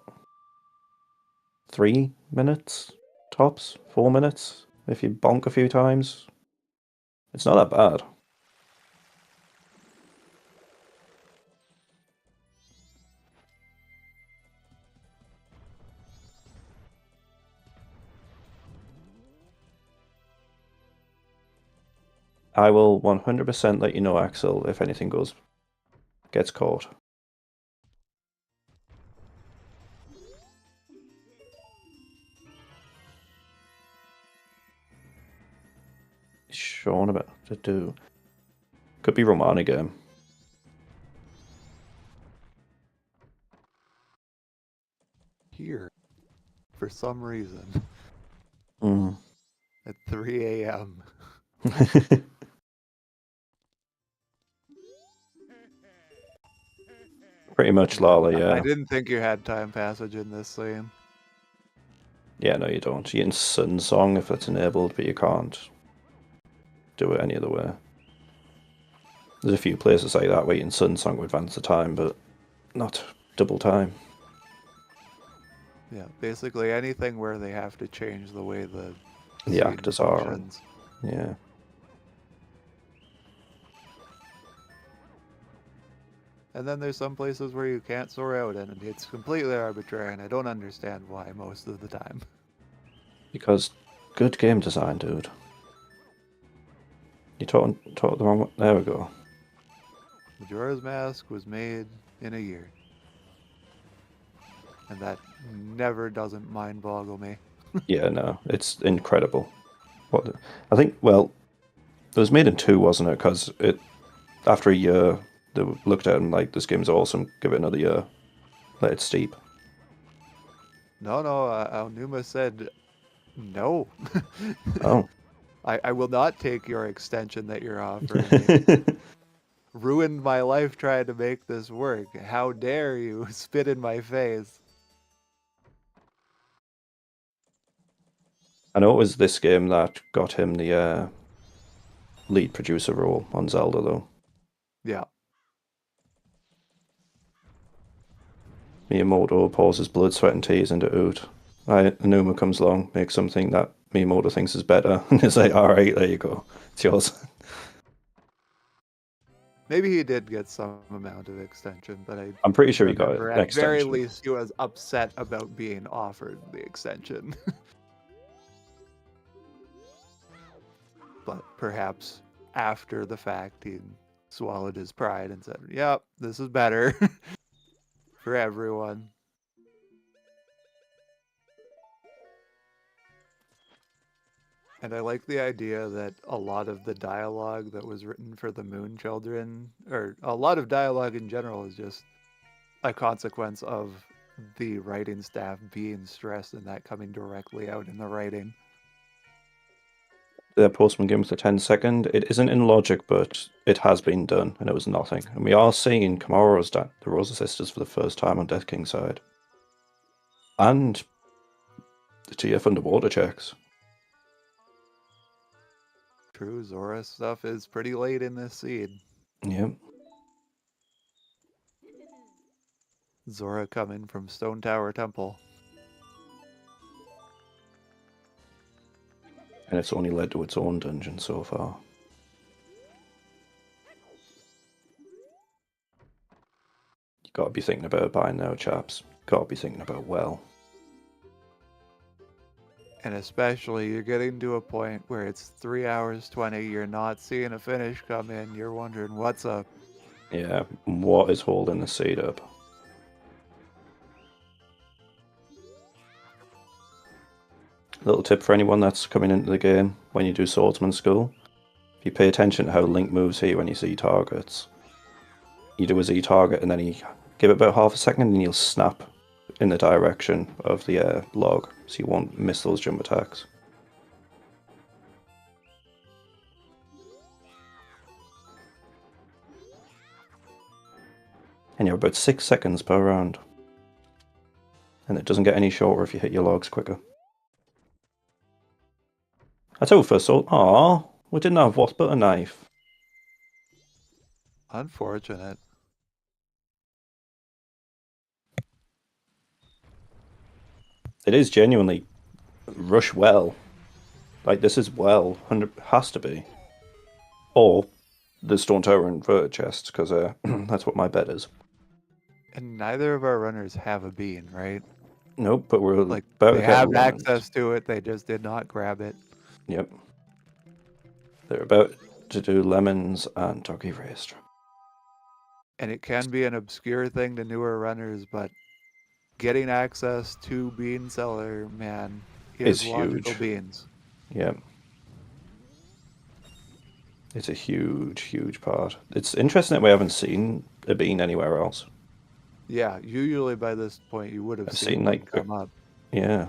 B: 3 minutes? Tops? 4 minutes? If you bonk a few times? It's not that bad. I will 100% let you know, Axel, if anything gets caught. Shawn about to do. Could be Roman again.
C: Here, for some reason,
B: Mm.
C: at 3 a.m.
B: Pretty much Lala, yeah.
C: I didn't think you had time passage in this scene.
B: Yeah, no, you don't. You can Sun Song if it's enabled, but you can't do it any other way. There's a few places like that where you can Sun Song to advance the time, but not double time.
C: Yeah, basically anything where they have to change the way the
B: actors
C: functions.
B: are. Yeah.
C: And then there's some places where you can't soar out, and it's completely arbitrary, and I don't understand why most of the time.
B: Because good game design, dude. You taught the wrong one. There we go.
C: Majora's Mask was made in a year. And that never doesn't mind boggle me.
B: Yeah, no, it's incredible. I think, well, it was made in 2, wasn't it? Because after a year, they looked at it and like, this game's awesome, give it another year. Let it steep.
C: No, Aonuma said no.
B: Oh.
C: I will not take your extension that you're offering me. Ruined my life trying to make this work. How dare you spit in my face?
B: I know it was this game that got him the lead producer role on Zelda, though.
C: Yeah.
B: Miyamoto pours his blood, sweat, and tears into Oot. Aonuma comes along, makes something that Miyamoto thinks is better, and it's like, alright, there you go. It's yours.
C: Maybe he did get some amount of extension, but
B: I'm pretty sure he got it.
C: At very least, he was upset about being offered the extension. But perhaps after the fact, he swallowed his pride and said, yep, this is better for everyone. And I like the idea that a lot of the dialogue that was written for the Moon Children, or a lot of dialogue in general, is just a consequence of the writing staff being stressed and that coming directly out in the writing.
B: The Postman game with the 10-second, it isn't in logic, but it has been done, and it was nothing. And we are seeing Kamaro's the Rosa Sisters for the first time on Death King's side. And the TF underwater checks.
C: True, Zora stuff is pretty late in this seed.
B: Yep.
C: Zora coming from Stone Tower Temple.
B: And it's only led to its own dungeon so far. You gotta be thinking about buying now, chaps. Gotta be thinking about well.
C: And especially, you're getting to a point where it's 3 hours 20, you're not seeing a finish come in, you're wondering what's up.
B: Yeah, what is holding the seed up? Little tip for anyone that's coming into the game when you do Swordsman School. If you pay attention to how Link moves here when you see targets, you do a Z target and then you give it about half a second and you'll snap in the direction of the log, so you won't miss those jump attacks. And you're about 6 seconds per round. And it doesn't get any shorter if you hit your logs quicker. That's our first sword. Aww, we didn't have what but a knife.
C: Unfortunate.
B: It is genuinely rush well. Like, this is well, 100 has to be. Or the Stone Tower inverted chest, because that's what my bet is.
C: And neither of our runners have a bean, right?
B: Nope, but we're
C: like
B: about
C: they
B: to get
C: have
B: lemons.
C: access to it, they just did not grab it.
B: Yep. They're about to do lemons and doggy raised.
C: And it can be an obscure thing to newer runners, but getting access to Bean Cellar, man, is logical
B: huge.
C: beans.
B: Yep. It's a huge, huge part. It's interesting that we haven't seen a bean anywhere else.
C: Yeah, usually by this point you would have seen
B: like
C: come up.
B: Yeah.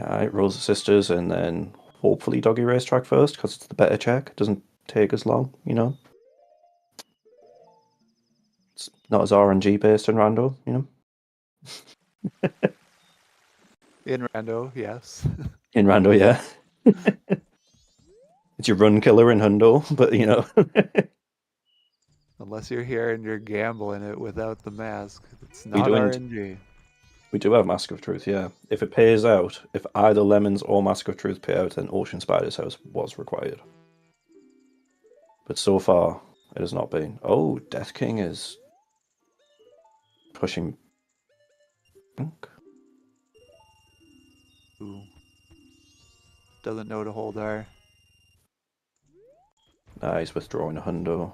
B: Alright, Rose of Sisters, and then hopefully Doggy Racetrack first, because it's the better check. It doesn't take as long, you know? It's not as RNG based in Rando, you know?
C: In Rando, yes.
B: In Rando, yeah. It's your run killer in Hundo, but you know.
C: Unless you're here and you're gambling it without the mask. It's not RNG.
B: We do have Mask of Truth, yeah. If it pays out, if either Lemons or Mask of Truth pay out, then Ocean Spider's House was required. But so far, it has not been. Oh, Death King is pushing.
C: Ooh. Doesn't know to hold R.
B: Nah, he's withdrawing a hundo.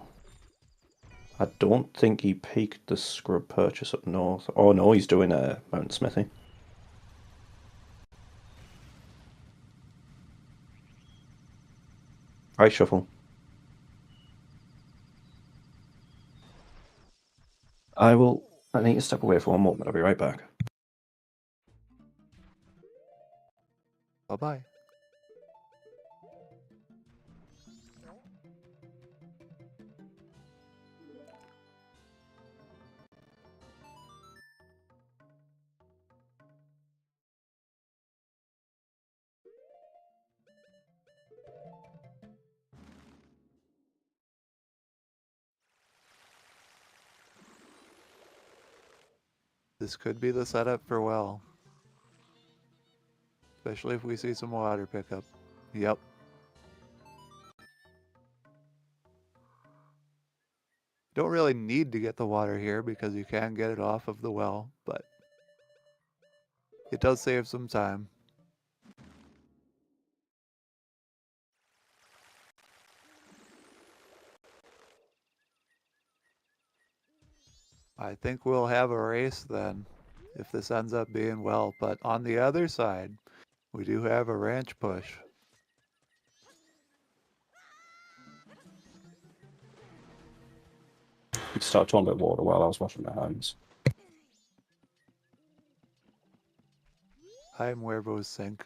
B: I don't think he peaked the scrub purchase up north. Oh no, he's doing a Mountain Smithy. Right, shuffle. I need to step away for one moment. I'll be right back.
C: Bye-bye. This could be the setup for well. Especially if we see some water pickup. Yep. Don't really need to get the water here because you can get it off of the well, but it does save some time. I think we'll have a race then, if this ends up being well. But on the other side, we do have a ranch push.
B: We could start talking about water while I was washing my hands.
C: I'm Wervo's sink.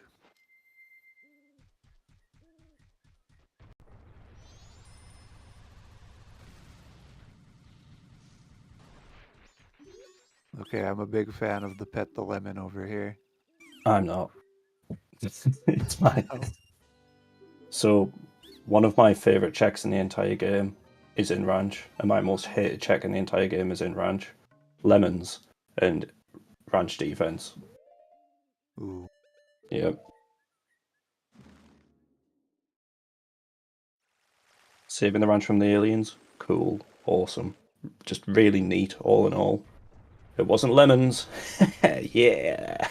C: Okay, I'm a big fan of the Pet the Lemon over here.
B: I'm not. It's fine. Oh. So, one of my favorite checks in the entire game is in Ranch, and my most hated check in the entire game is in Ranch. Lemons and Ranch defense.
C: Ooh.
B: Yep. Saving the ranch from the aliens, cool, awesome. Just really neat, all in all. It wasn't lemons. Yeah.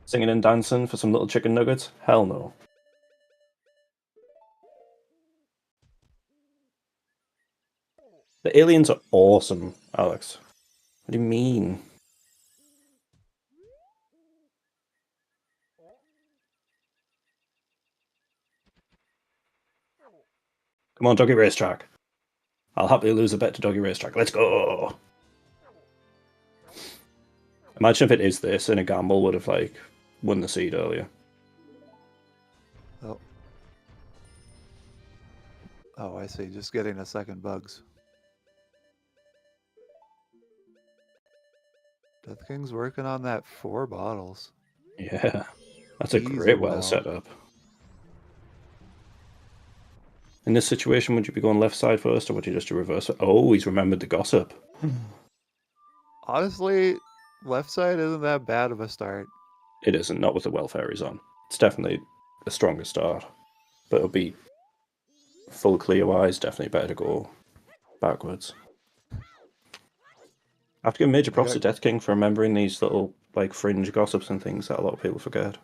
B: Singing and dancing for some little chicken nuggets? Hell no. The aliens are awesome, Alex. What do you mean? Come on, Doggy Racetrack. I'll happily lose a bet to Doggy Racetrack. Let's go! Imagine if it is this and a gamble would have, like, won the seed earlier.
C: Oh. Oh, I see. Just getting a second bugs. Death King's working on that 4 bottles.
B: Yeah. That's a great well setup. In this situation, would you be going left side first, or would you just do reverse? Oh, he's remembered the gossip.
C: Honestly, left side isn't that bad of a start.
B: It isn't, not with the welfare he's on. It's definitely a stronger start. But it'll be full clear-wise, definitely better to go backwards. I have to give major props to Death King for remembering these little, like, fringe gossips and things that a lot of people forget.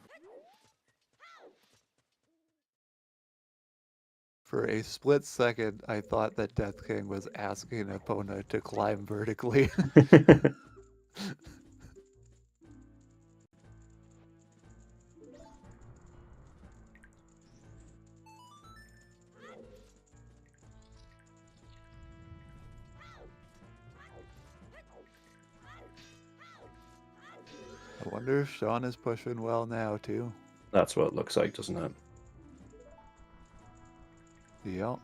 C: For a split second, I thought that Death King was asking Epona to climb vertically. I wonder if Shawn is pushing well now, too.
B: That's what it looks like, doesn't it?
C: Yeah,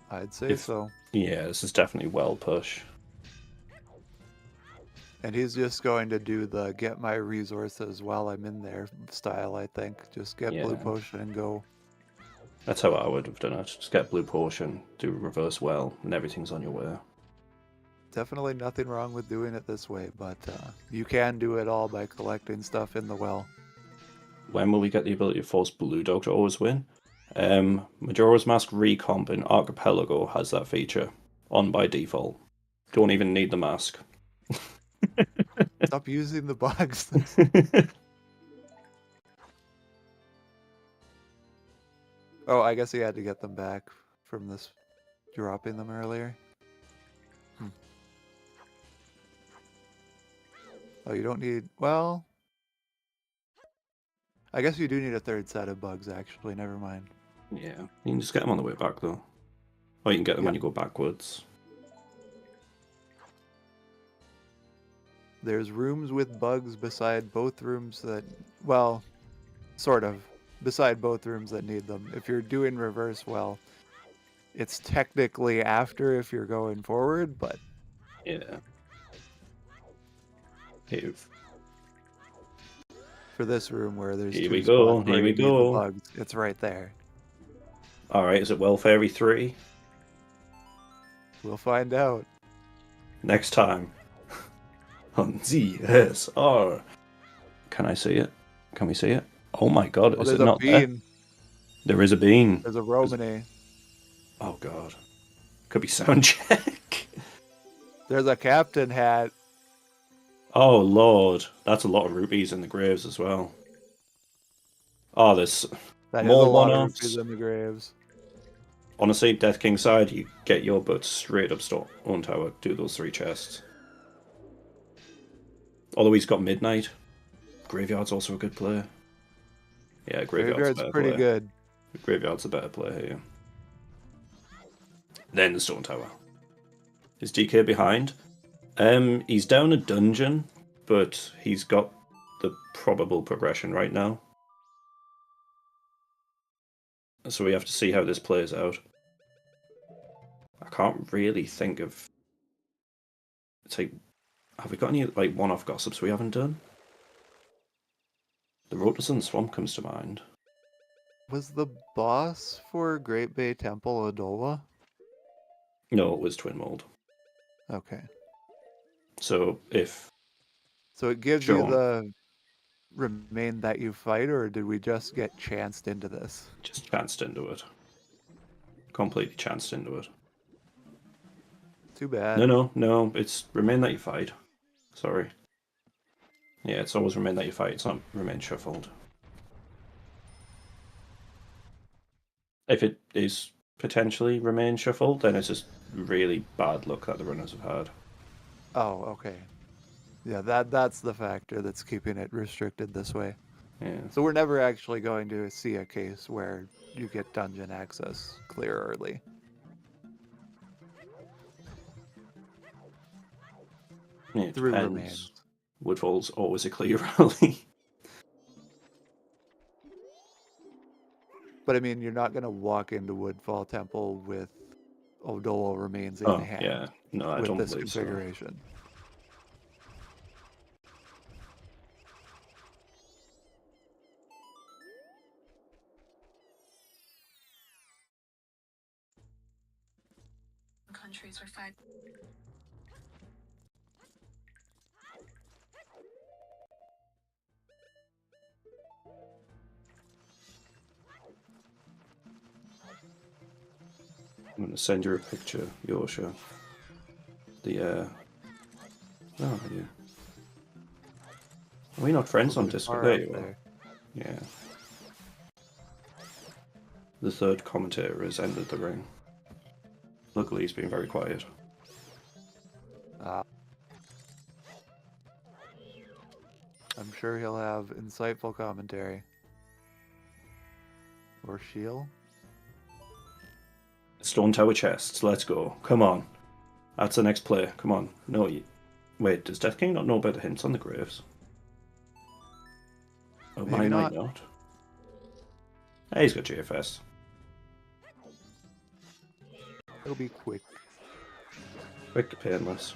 C: I'd say so.
B: Yeah, this is definitely well push.
C: And he's just going to do the get my resources while I'm in there style, I think. Just get blue potion and go.
B: That's how I would have done it. Just get blue potion, do reverse well, and everything's on your way.
C: Definitely nothing wrong with doing it this way, but you can do it all by collecting stuff in the well.
B: When will we get the ability to force Blue Dog to always win? Majora's Mask Recomp in Archipelago has that feature on by default. Don't even need the mask.
C: Stop using the bugs. Oh, I guess he had to get them back from this dropping them earlier. Oh, you don't need... Well... I guess you do need a third set of bugs, actually. Never mind.
B: Yeah, you can just get them on the way back, though. Or you can get them when you go backwards.
C: There's rooms with bugs beside both rooms that... Well, sort of. Beside both rooms that need them. If you're doing reverse well, it's technically after if you're going forward, but...
B: Yeah.
C: For this room where there's
B: here
C: two
B: we go,
C: spots where
B: here we
C: you need
B: go.
C: the bugs, it's right there.
B: Alright, is it Welfare 3?
C: We'll find out.
B: Next time. On ZSR. Can I see it? Can we see it? Oh my god, is it not there? There is a bean.
C: There's a Romany.
B: Oh god. Could be sound check.
C: There's a captain hat.
B: Oh lord. That's a lot of rupees in the graves as well. Oh, there's more one-offs
C: in the graves.
B: Honestly, Death King side, you get your butt straight up Stone Tower, do those 3 chests. Although he's got Midnight. Graveyard's also a good play. Yeah, Graveyard's
C: pretty good.
B: Graveyard's a better play here. Then the Stone Tower. Is DK behind? He's down a dungeon, but he's got the probable progression right now. So we have to see how this plays out. I can't really think of... It's like, have we got any like one-off gossips we haven't done? The Roteson Swamp comes to mind.
C: Was the boss for Great Bay Temple Adola?
B: No, it was Twin Mold.
C: Okay.
B: So if...
C: So it gives you the remain that you fight, or did we just get chanced into this?
B: Just chanced into it. Completely chanced into it.
C: Too bad.
B: No, it's remain that you fight. Sorry. Yeah, it's always remain that you fight. It's not remain shuffled. If it is potentially remain shuffled, then it's just really bad luck that the runners have had.
C: Oh, okay. Yeah, that's the factor that's keeping it restricted this way.
B: Yeah.
C: So we're never actually going to see a case where you get dungeon access clear early.
B: Yeah, it
C: Through
B: depends.
C: remains.
B: Woodfall's always a clear rally.
C: But I mean, you're not going to walk into Woodfall Temple with Odolo remains in hand.
B: Yeah. No, I
C: with
B: don't
C: this
B: believe
C: configuration.
D: Countries are fighting.
B: I'm going to send you a picture, Yosha. Oh, yeah. Are we not friends on Discord? There you are. Yeah. The third commentator has entered the ring. Luckily, he's been very quiet.
C: I'm sure he'll have insightful commentary. Or Shield?
B: Stone Tower chests, let's go. Come on. That's the next play. Come on. No, wait, does Death King not know about the hints on the graves? Oh,
C: Maybe
B: mine
C: not.
B: might not. Hey, he's got GFS.
C: It'll be quick.
B: Quick, painless.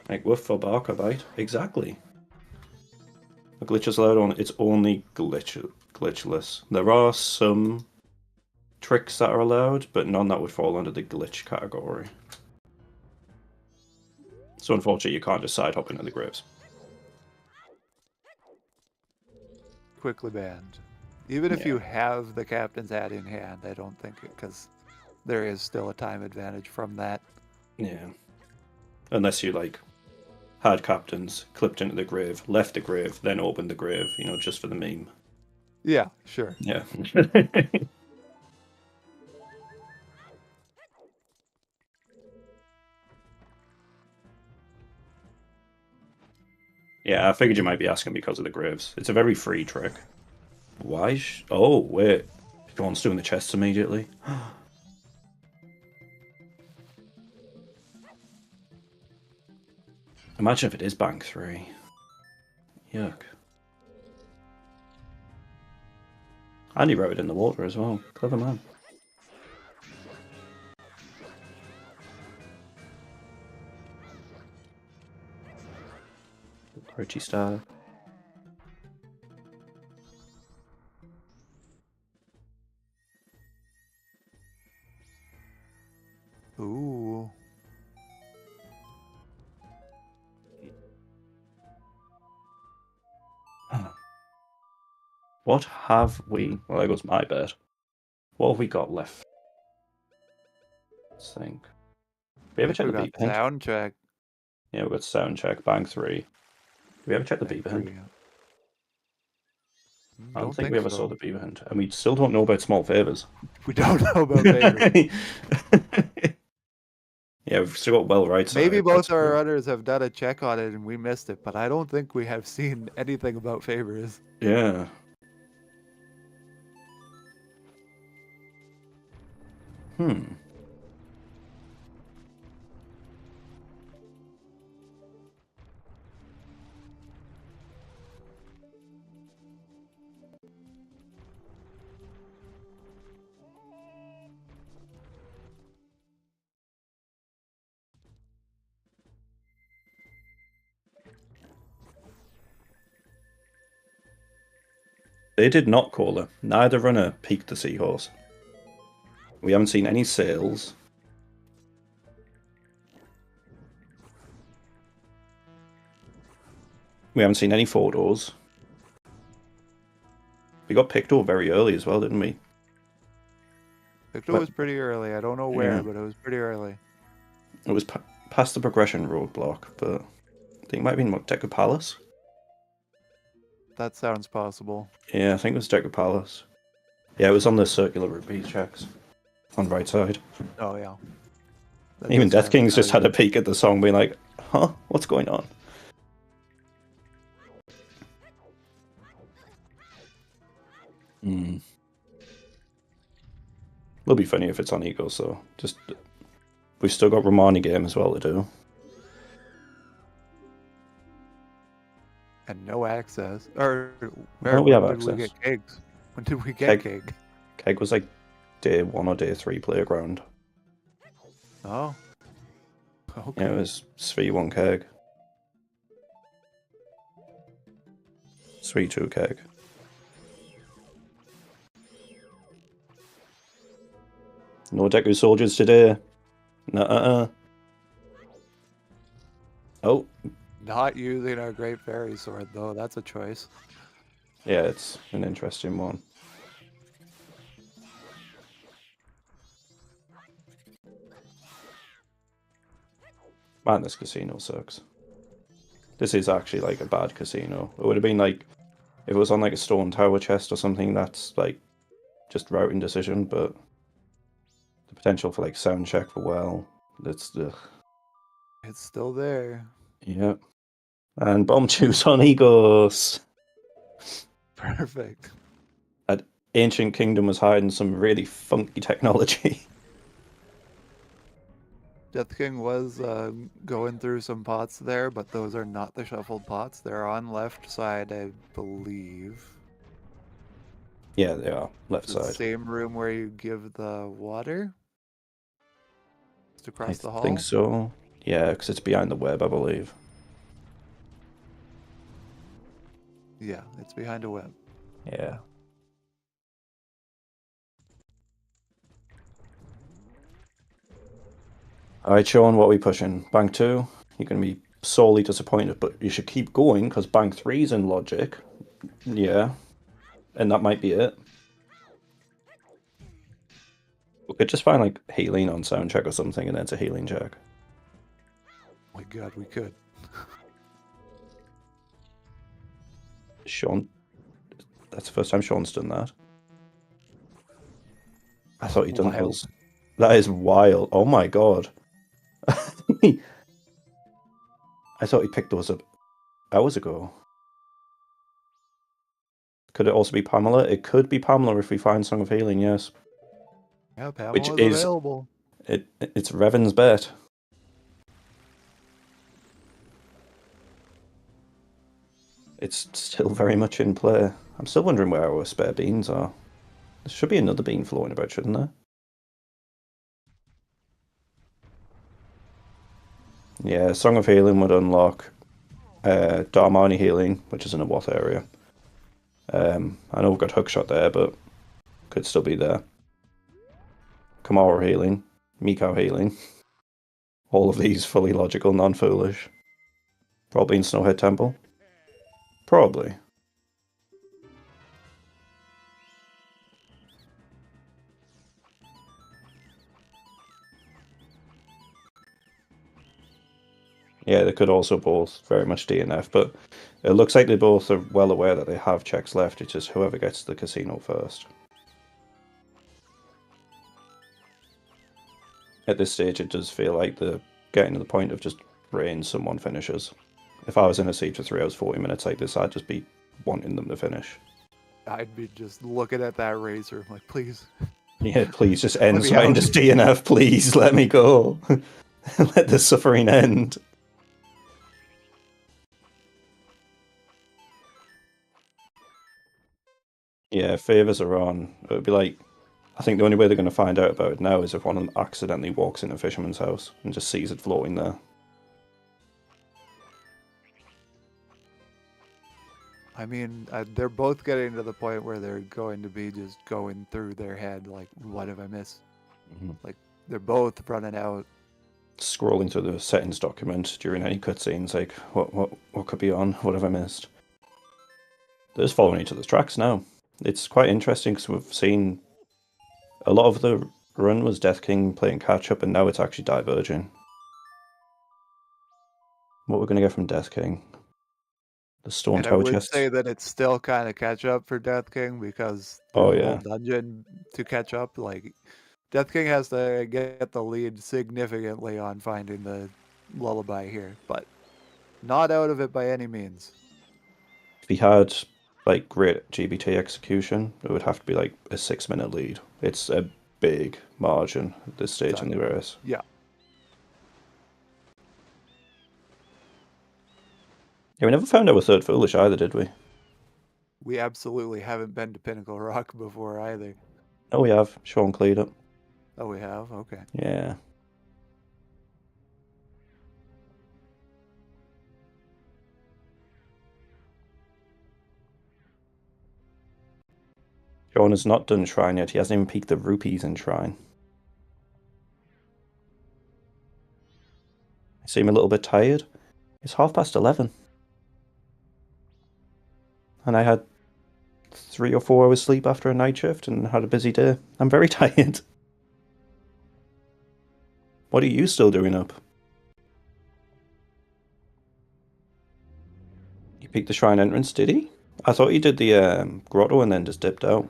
B: Like woof for Barker bite. Exactly. A glitch is allowed on. It's only glitchless. There are some tricks that are allowed, but none that would fall under the glitch category. So unfortunately, you can't just side hop into the graves.
C: Quickly banned. Even if you have the captain's hat in hand, I don't think it, because there is still a time advantage from that.
B: Yeah. Unless you, like, had captains, clipped into the grave, left the grave, then opened the grave, you know, just for the meme.
C: Yeah, sure.
B: Yeah. Yeah, I figured you might be asking because of the graves. It's a very free trick. Why? Oh, wait. Everyone's doing the chests immediately. Imagine if it is bank 3. Yuck. And he wrote it in the water as well. Clever man. Crouchy star.
C: Ooh.
B: What have we... Well, there goes my bet. What have we got left? Let's think. We ever check the beeper hint?
C: Sound check.
B: Yeah, we've got sound check, bank 3. Did we ever check the beeper hint? I don't think we ever saw the beaver hint. And we still don't know about small favors.
C: We don't know about favors.
B: Yeah, we've still got well right.
C: Maybe both our runners have done a check on it and we missed it, but I don't think we have seen anything about favors.
B: Yeah. They did not call her. Neither runner peaked the seahorse. We haven't seen any sales. We haven't seen any photos. We got Picto very early as well, didn't we?
C: Picto was pretty early. I don't know where, but it was pretty early.
B: It was past the progression roadblock, but I think it might have been Deku Palace.
C: That sounds possible.
B: Yeah, I think it was Deku Palace. Yeah, it was on the circular rupees checks on the right side.
C: Oh yeah.
B: Even Death King's just had a peek at the song, being like, "Huh, what's going on?" It'll be funny if it's on Eagles, so just we've still got Romani game as well to do.
C: And no access. Or
B: where we have access.
C: When did we get kegs? When did we get keg?
B: Keg was like day 1 or day 3 playground.
C: Oh. Okay.
B: Yeah, it was 3-1 keg. 3-2 keg. No Deku soldiers today. Nuh-uh. Oh.
C: Not using our Great Fairy Sword, though. That's a choice.
B: Yeah, it's an interesting one. Man, this casino sucks. This is actually like a bad casino. It would have been like if it was on like a stone tower chest or something. That's like just routing decision, but the potential for like sound check for well, it's
C: still there.
B: Yep. And bomb juice on Egos.
C: Perfect.
B: That Ancient Kingdom was hiding some really funky technology.
C: Death King was going through some pots there, but those are not the shuffled pots. They're on left side, I believe.
B: Yeah, they are. Left
C: the
B: side.
C: Same room where you give the water? Just across the hall?
B: I think so. Yeah, because it's behind the web, I believe.
C: Yeah, it's behind a web.
B: Yeah. Alright, Sean, what are we pushing? Bank 2? You're going to be sorely disappointed, but you should keep going, because Bank 3's in logic. Yeah. And that might be it. We could just find, like, healing on sound check or something, and then it's a healing check.
C: Oh my god, we could.
B: Sean... That's the first time Sean's done that. I thought he'd done those. That is wild. Oh my god. I thought he picked those up hours ago. Could it also be Pamela? It could be Pamela if we find Song of Healing, yes.
C: Yeah, Pamela's available.
B: It's Revan's bet. It's still very much in play. I'm still wondering where our spare beans are. There should be another bean floating about, shouldn't there? Yeah, Song of Healing would unlock Darmani Healing, which is in a Wath area. I know we've got Hookshot there, but could still be there. Kamara Healing, Mikau Healing. All of these fully logical, non-foolish. Probably in Snowhead Temple. Probably. Yeah, they could also both very much DNF, but it looks like they both are well aware that they have checks left. It's just whoever gets to the casino first. At this stage, it does feel like they're getting to the point of just praying someone finishes. If I was in a seat for 3 hours, 40 minutes like this, I'd just be wanting them to finish.
C: I'd be just looking at that razor, like, please.
B: Yeah, please just end so I can just DNF, please, let me go. Let the suffering end. Yeah, favors are on. It would be like, I think the only way they're going to find out about it now is if one of them accidentally walks in a fisherman's house and just sees it floating there.
C: I mean, they're both getting to the point where they're going to be just going through their head, like, what have I missed? Mm-hmm. Like, they're both running out.
B: Scrolling through the settings document during any cutscenes, like, what could be on? What have I missed? They're just following each other's tracks now. It's quite interesting because we've seen a lot of the run was Death King playing catch up, and now it's actually diverging. what we're going to get from Death King. The Stone
C: And I
B: Tower
C: would
B: chest.
C: say that it's still kind of catch up for Death King because
B: Oh,
C: there's a
B: yeah.
C: whole dungeon to catch up. Like, Death King has to get the lead significantly on finding the lullaby here, but not out of it by any means.
B: If he had like great GBT execution, it would have to be like a 6-minute lead. It's a big margin at this stage in the race.
C: Yeah.
B: Yeah, we never found our third foolish either, did we?
C: We absolutely haven't been to Pinnacle Rock before either.
B: Oh, we have. Shawn cleared it.
C: Oh, we have? Okay.
B: Yeah. Shawn has not done Shrine yet. He hasn't even peaked the rupees in Shrine. I seem a little bit tired. It's 11:30. And I had 3 or 4 hours sleep after a night shift and had a busy day. I'm very tired. What are you still doing up? He peeked the shrine entrance, did he? I thought he did the grotto and then just dipped out.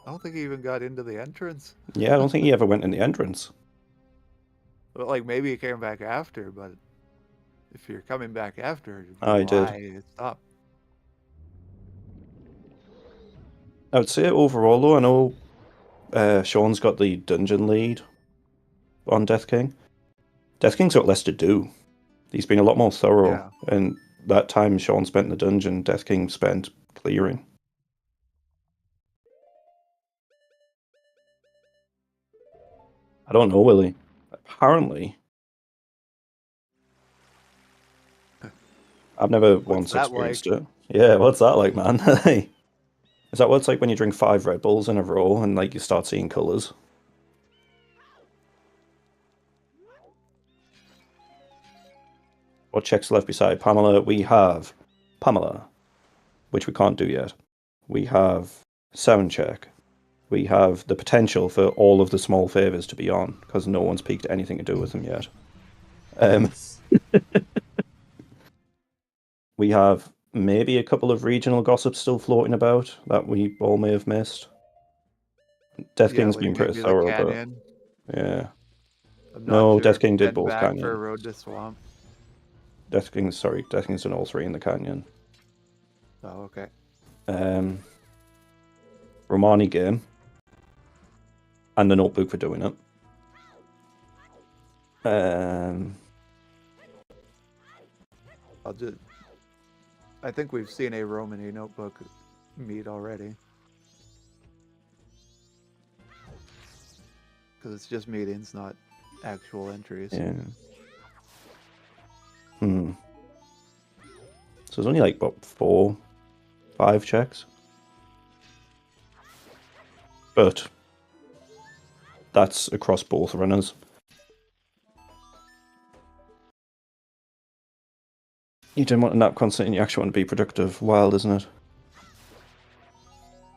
C: I don't think he even got into the entrance.
B: Yeah, I don't think he ever went in the entrance.
C: But, like, maybe he came back after, but if you're coming back after,
B: I did.
C: why stop?
B: I would say overall, though, I know Shawn's got the dungeon lead on Death King. Death King's got less to do. He's been a lot more thorough,
C: Yeah.
B: and that time Shawn spent in the dungeon, Death King spent clearing. I don't know, Willie. Apparently, I've never once experienced it. Yeah, what's that like, man? Is that what it's like when you drink 5 Red Bulls in a row and like you start seeing colours? What checks left beside Pamela? We have Pamela, which we can't do yet. We have Sound Check. We have the potential for all of the small favours to be on, because no one's peaked anything to do with them yet. We have maybe a couple of regional gossips still floating about that we all may have missed. Death King's been pretty thorough, but yeah. No, Death King did both Canyon.
C: For Road to Swamp.
B: Death King's done all 3 in the Canyon.
C: Oh, okay.
B: Romani game. And the notebook for doing it.
C: I think we've seen a Romani notebook meet already. Because it's just meetings, not actual entries.
B: Yeah. So there's only like, what, 4, 5 checks? But that's across both runners. You don't want to nap constantly, you actually want to be productive. Wild, isn't it?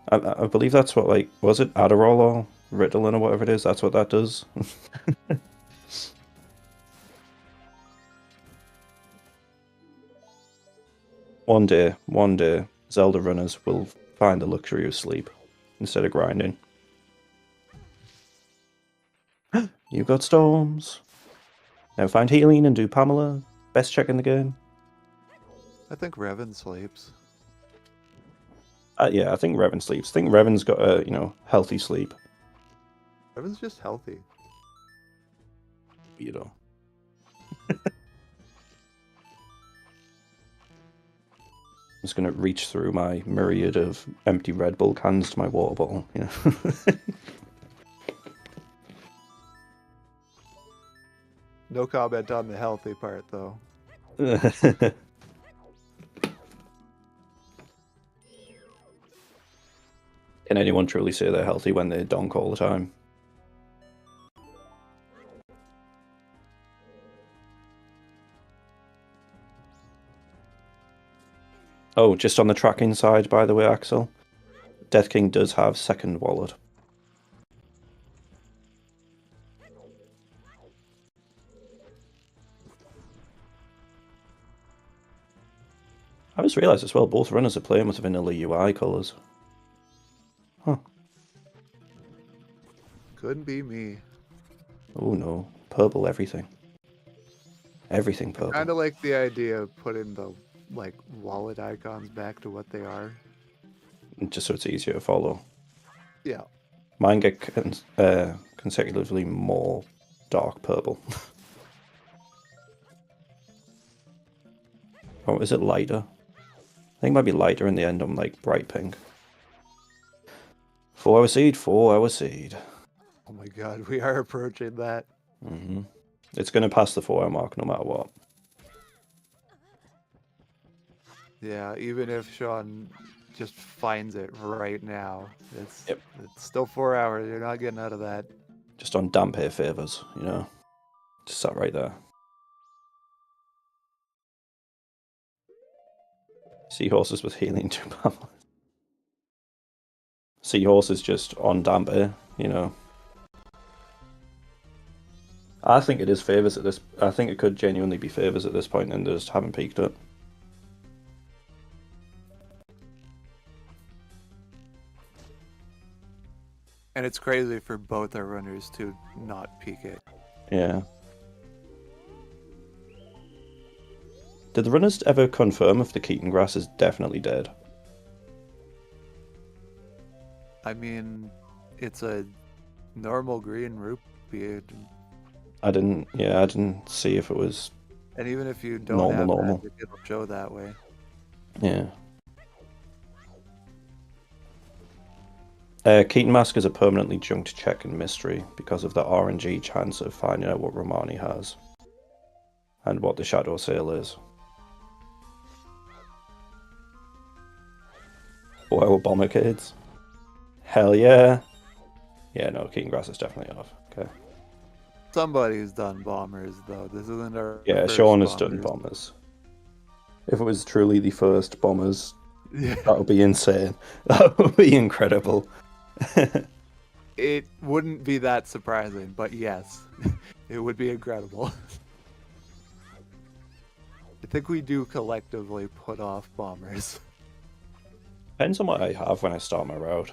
B: I believe that's what, like, was it Adderall or Ritalin or whatever it is? That's what that does. One day, Zelda runners will find the luxury of sleep instead of grinding. You got storms. Now find healing and do Pamela. Best check in the game.
C: I think Revan sleeps.
B: Yeah, I think Revan sleeps. I think Revan's got a, healthy sleep.
C: Revan's just healthy.
B: Weirdo. I'm just gonna reach through my myriad of empty Red Bull cans to my water bottle,
C: No comment on the healthy part, though.
B: Can anyone truly say they're healthy when they donk all the time? Oh, just on the tracking side, by the way, Axel, Death King does have second wallet. I just realised as well, both runners are playing with vanilla UI colours. Huh.
C: Couldn't be me.
B: Oh no, purple everything. Everything purple.
C: Kind of like the idea of putting the like wallet icons back to what they are.
B: Just so it's easier to follow.
C: Yeah.
B: Mine get consecutively more dark purple. Oh, is it lighter? I think it might be lighter in the end on like bright pink. 4-hour seed, 4-hour seed.
C: Oh my god, we are approaching that.
B: Mm-hmm. It's going to pass the 4-hour mark no matter what.
C: Yeah, even if Shawn just finds it right now, it's still 4 hours. You're not getting out of that.
B: Just on damp hair favors, you know. Just sat right there. Seahorses with healing 2 power. Seahorses just on damp air, you know. I think it is favors at this. I think it could genuinely be favors at this point, and they just haven't peaked it.
C: And it's crazy for both our runners to not peak it.
B: Yeah. Did the runners ever confirm if the Keaton grass is definitely dead?
C: I mean, it's a normal green rupee.
B: I didn't see if it was.
C: And even if you don't have
B: normal.
C: magic, it'll show that way.
B: Yeah. Keaton Mask is a permanently junked check in Mystery because of the RNG chance of finding out what Romani has and what the Shadow Sale is. 4-hour bomber kids. Hell yeah. Yeah, no, Keaton Grass is definitely off. Okay.
C: Somebody's done bombers, though. This isn't our first
B: Shawn has
C: bombers.
B: done bombers. If it was truly the first bombers,
C: Yeah.
B: that would be insane. That would be incredible.
C: It wouldn't be that surprising, but yes, it would be incredible. I think we do collectively put off bombers.
B: Depends on what I have when I start my route.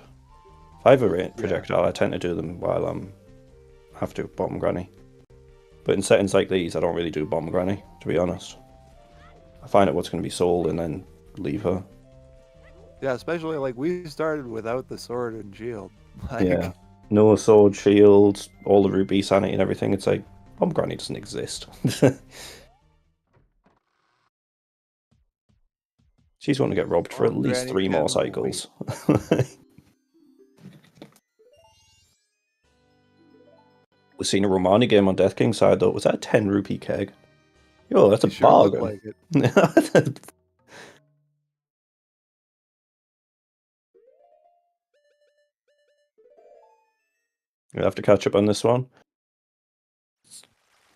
B: If I have a range projectile, I tend to do them while I'm have to bomb Granny. But in settings like these, I don't really do bomb Granny, to be honest. I find out what's going to be sold and then leave her.
C: Yeah, especially like we started without the sword and shield. Like,
B: yeah. No sword, shield, all the rupee sanity and everything. It's like, bomb Granny doesn't exist. She's going to get robbed for at least 3 more cycles. We've seen a Romani game on Death King's side, though. Was that a 10 rupee keg? Yo, that's a bargain.
C: Like it.
B: We'll have to catch up on this one.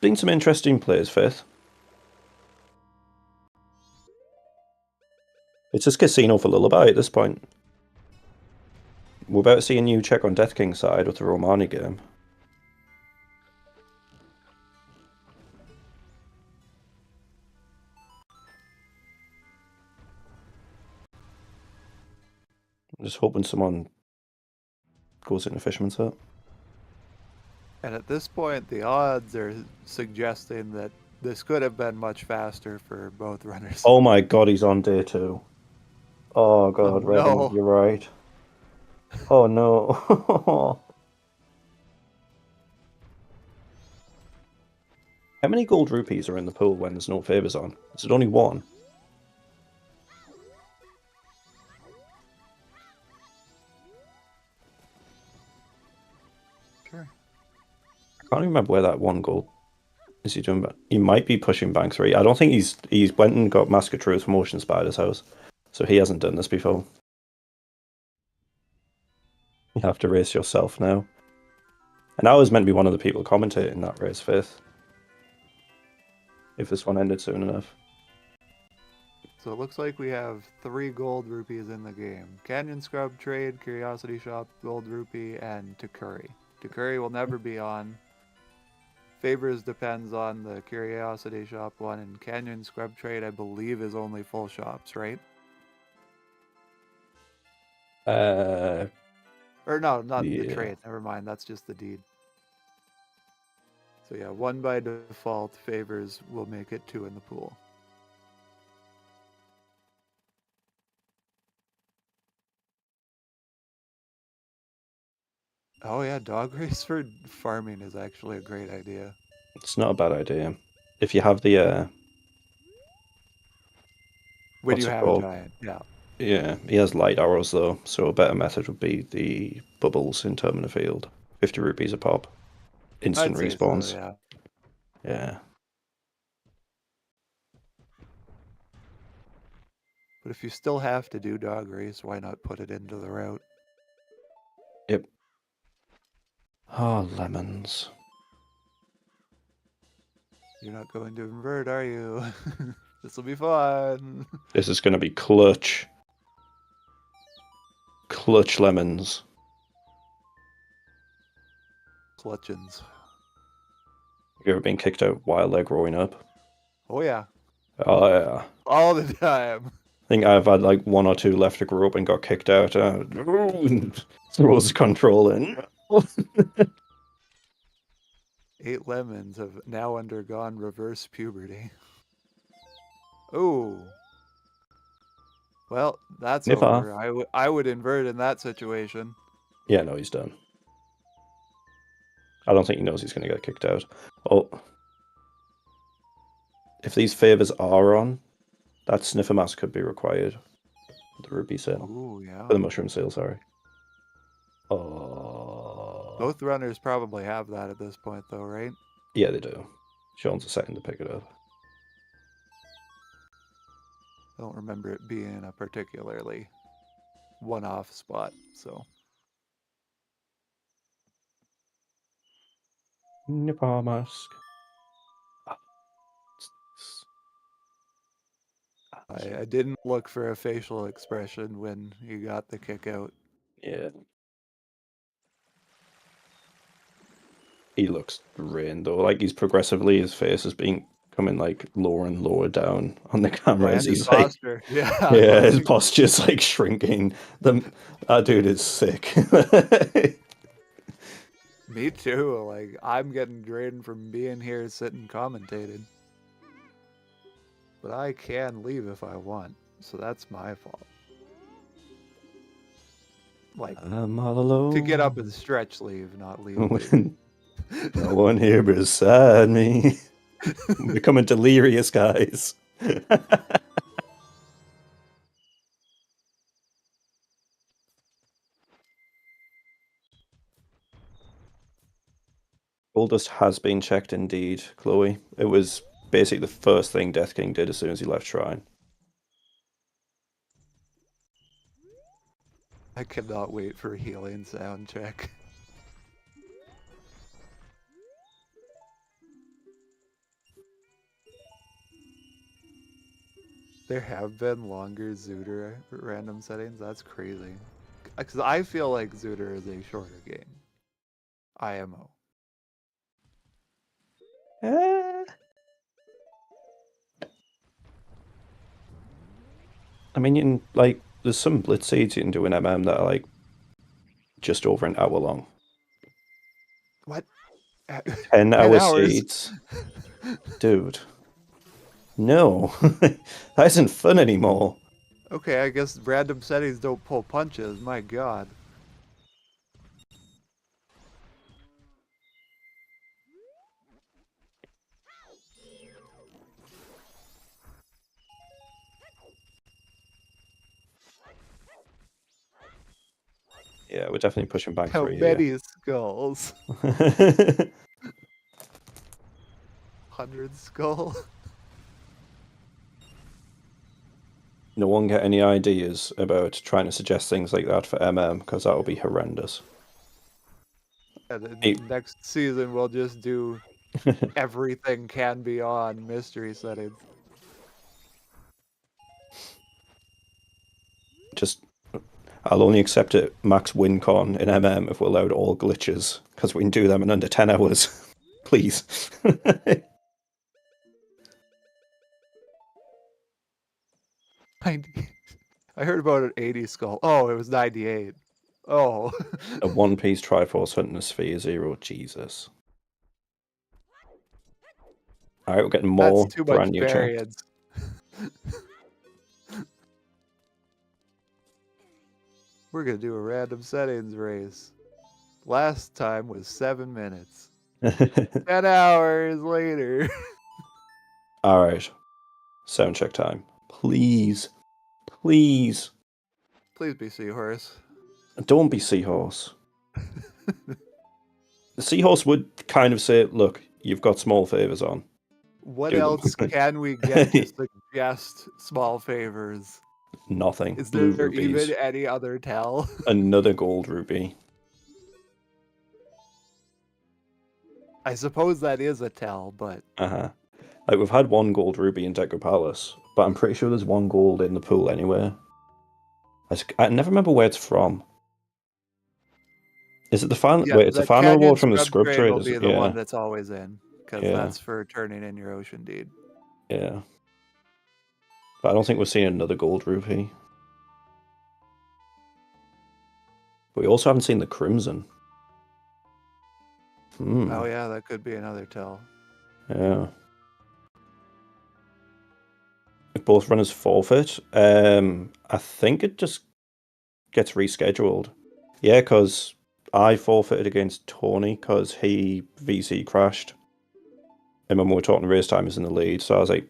B: Seen some interesting plays, Fifth. It's just casino for Lullaby at this point. We're about to see a new check on Death King's side with the Romani game. I'm just hoping someone goes in a fisherman's hut.
C: And at this point, the odds are suggesting that this could have been much faster for both runners.
B: Oh my god, he's on day 2. Oh god,
C: Oh,
B: Revan,
C: no.
B: you're right. Oh no. How many gold rupees are in the pool when there's no favours on? Is it only 1?
C: Sure.
B: I can't remember where that 1 gold is he doing, but he might be pushing bank 3. I don't think he's went and got Mask of Truth from Ocean Spider's house, so he hasn't done this before. You have to race yourself now. And I was meant to be one of the people commentating that race, Fifth. If this one ended soon enough.
C: So it looks like we have 3 gold rupees in the game. Canyon Scrub Trade, Curiosity Shop, Gold Rupee, and Takuri. Takuri will never be on. Favors depends on the Curiosity Shop one, and Canyon Scrub Trade, I believe, is only full shops, right? Or no, not the trade. Never mind. That's just the deed. So yeah, 1 by default. Favors will make it 2 in the pool. Oh yeah, dog race for farming is actually a great idea.
B: It's not a bad idea. If you have the
C: when you have a giant, yeah.
B: Yeah, he has light arrows though, so a better method would be the bubbles in Termina Field. 50 rupees a pop. Instant respawns.
C: So,
B: yeah.
C: But if you still have to do dog race, why not put it into the route?
B: Yep. Oh, lemons.
C: You're not going to invert, are you? This will be fun.
B: This is going to be clutch. Clutch lemons.
C: Clutchins.
B: Have you ever been kicked out wild leg growing up?
C: Oh yeah.
B: Oh yeah.
C: All the time.
B: I think I've had like 1 or 2 left to grow up and got kicked out. Throws the control in.
C: 8 lemons have now undergone reverse puberty. Oh. Well, that's over. I would invert in that situation.
B: Yeah, no, he's done. I don't think he knows he's going to get kicked out. Oh. If these favors are on, that sniffer mask could be required. The ruby sale.
C: Oh, yeah.
B: For the mushroom sale, sorry. Oh.
C: Both runners probably have that at this point, though, right?
B: Yeah, they do. Sean's a second to pick it up.
C: I don't remember it being a particularly one-off spot, so.
B: Nipper mask.
C: I didn't look for a facial expression when you got the kick out.
B: Yeah. He looks drained though. Like he's progressively, his face is coming like lower and lower down on the camera.
C: And
B: he's
C: posture.
B: Yeah, his posture's like shrinking. That dude is sick.
C: Me too. Like I'm getting drained from being here sitting commentating. But I can leave if I want, so that's my fault. Like
B: I'm all alone.
C: To get up and stretch leave, not leave.
B: No one here beside me. I'm becoming delirious, guys. Gold dust has been checked indeed, Chloe. It was basically the first thing Death King did as soon as he left Shrine.
C: I cannot wait for healing sound check. There have been longer Zooter random settings. That's crazy. Because I feel like Zooter is a shorter game. IMO.
B: I mean, you can, like, there's some blitz seeds you can do in MM that are like just over an hour long.
C: What?
B: 10 hour seeds. Dude. No. That isn't fun anymore.
C: Okay, I guess random settings don't pull punches. My god.
B: Yeah, we're definitely pushing back
C: How
B: for a
C: many
B: year.
C: skulls? 100 skull?
B: No one get any ideas about trying to suggest things like that for MM, because that will be horrendous.
C: And next season we'll just do everything can be on mystery settings.
B: I'll only accept it max win con in MM if we're allowed all glitches, because we can do them in under 10 hours. Please.
C: I heard about an 80 skull. Oh, it was 98. Oh.
B: A one-piece Triforce hunting a Sphere Zero. Jesus. Alright, we're getting more
C: That's too
B: brand
C: much
B: new chat.
C: variance. We're going to do a random settings race. Last time was 7 minutes. 10 hours later.
B: Alright. Sound check time. Please. Please.
C: Please be Seahorse.
B: Don't be Seahorse. The Seahorse would kind of say, look, you've got small favors on.
C: What else can we get to suggest small favors?
B: Nothing.
C: Is
B: Blue
C: there
B: rubies.
C: even any other tell?
B: Another gold ruby.
C: I suppose that is a tell, but...
B: Like, we've had one gold ruby in Deco Palace, but I'm pretty sure there's one gold in the pool anywhere. I never remember where it's from. Is it the final?
C: Yeah,
B: wait, it's the final
C: Canyon
B: reward from the
C: Scrub
B: scrub
C: Trade will
B: traders.
C: be the one that's always in, because that's for turning in your ocean deed.
B: Yeah. But I don't think we're seeing another gold rupee. But we also haven't seen the crimson.
C: Oh yeah, that could be another tell.
B: Yeah. If both runners forfeit, I think it just gets rescheduled. Yeah, because I forfeited against Tony because he VC crashed. And when we were talking race time is in the lead, so I was like,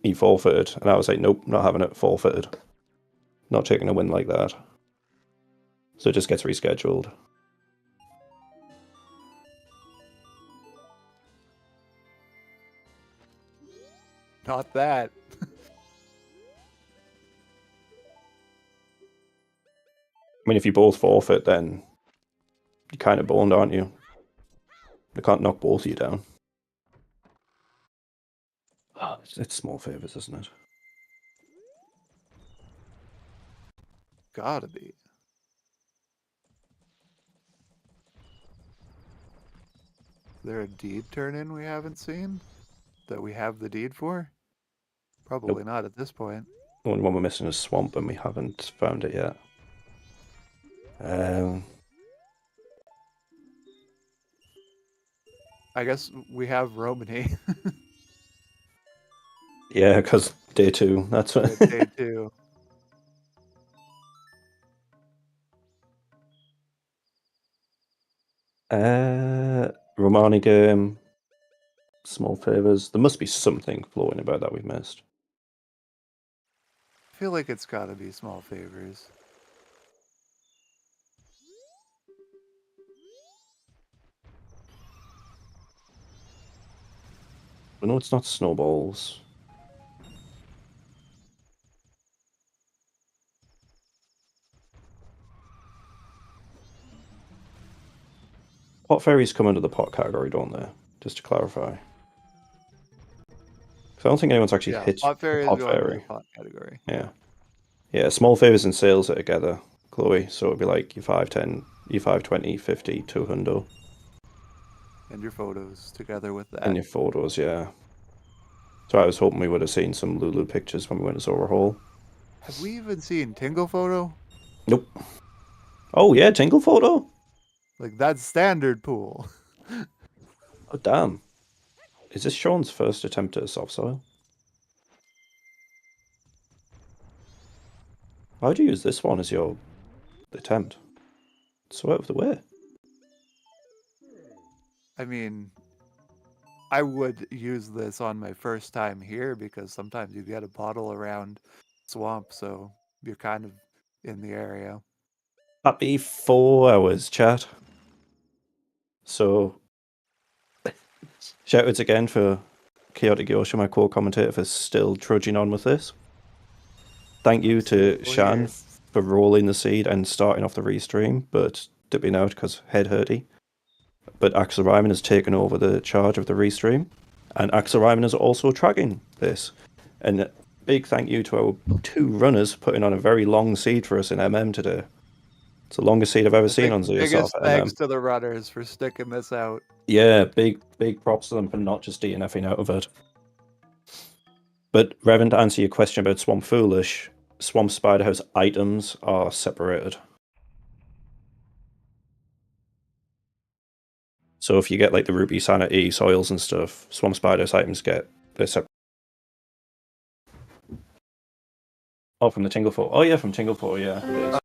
B: he forfeited. And I was like, nope, not having it, forfeited. Not taking a win like that. So it just gets rescheduled.
C: Not that.
B: I mean, if you both forfeit, then you're kind of boned, aren't you? They can't knock both of you down. Oh, it's small favors, isn't it?
C: Gotta be. Is there a deed turn-in we haven't seen? That we have the deed for? Probably not at this point.
B: The only one we're missing is Swamp, and we haven't found it yet.
C: I guess we have Romany.
B: Yeah, because day 2. That's what.
C: Day 2.
B: Romani game. Small favors. There must be something flowing about that we've missed.
C: I feel like it's gotta be small favors.
B: But no, it's not snowballs. Pot fairies come under the pot category, don't they? Just to clarify. Because I don't think anyone's actually hit
C: pot fairy.
B: The
C: pot category.
B: Yeah. Yeah, small favors and sales are together, Chloe. So it'd be like your 510, your 520, 50, 200.
C: And your photos together with that.
B: And your photos, yeah. So I was hoping we would have seen some Lulu pictures when we went to Overhaul.
C: Have we even seen Tingle photo?
B: Nope. Oh yeah, Tingle photo?
C: Like, that's standard pool.
B: Oh damn. Is this Sean's first attempt at a soft soil? Why'd you use this one as your attempt? It's so out of the way.
C: I mean, I would use this on my first time here because sometimes you get a bottle around swamp, so you're kind of in the area.
B: Happy 4 hours, chat. So, shoutouts again for Chaotic Yosha, my co-commentator, for still trudging on with this. Thank you to Shan for rolling the seed and starting off the restream, but dipping out because head hurty. But Axel Ryman has taken over the charge of the restream, and Axel Ryman is also tracking this. And a big thank you to our 2 runners putting on a very long seed for us in MM today. It's the longest seed I've ever seen on ZSR.
C: Biggest thanks to the runners for sticking this out.
B: Yeah, big props to them for not just DNFing out of it. But Revan, to answer your question about Swamp Foolish, Swamp Spider House items are separated. So if you get like the Ruby Sanity soils and stuff, Swamp Spider House items they're separate. Oh, from the Tingle Fort. Oh yeah, from Tingle Fort, yeah.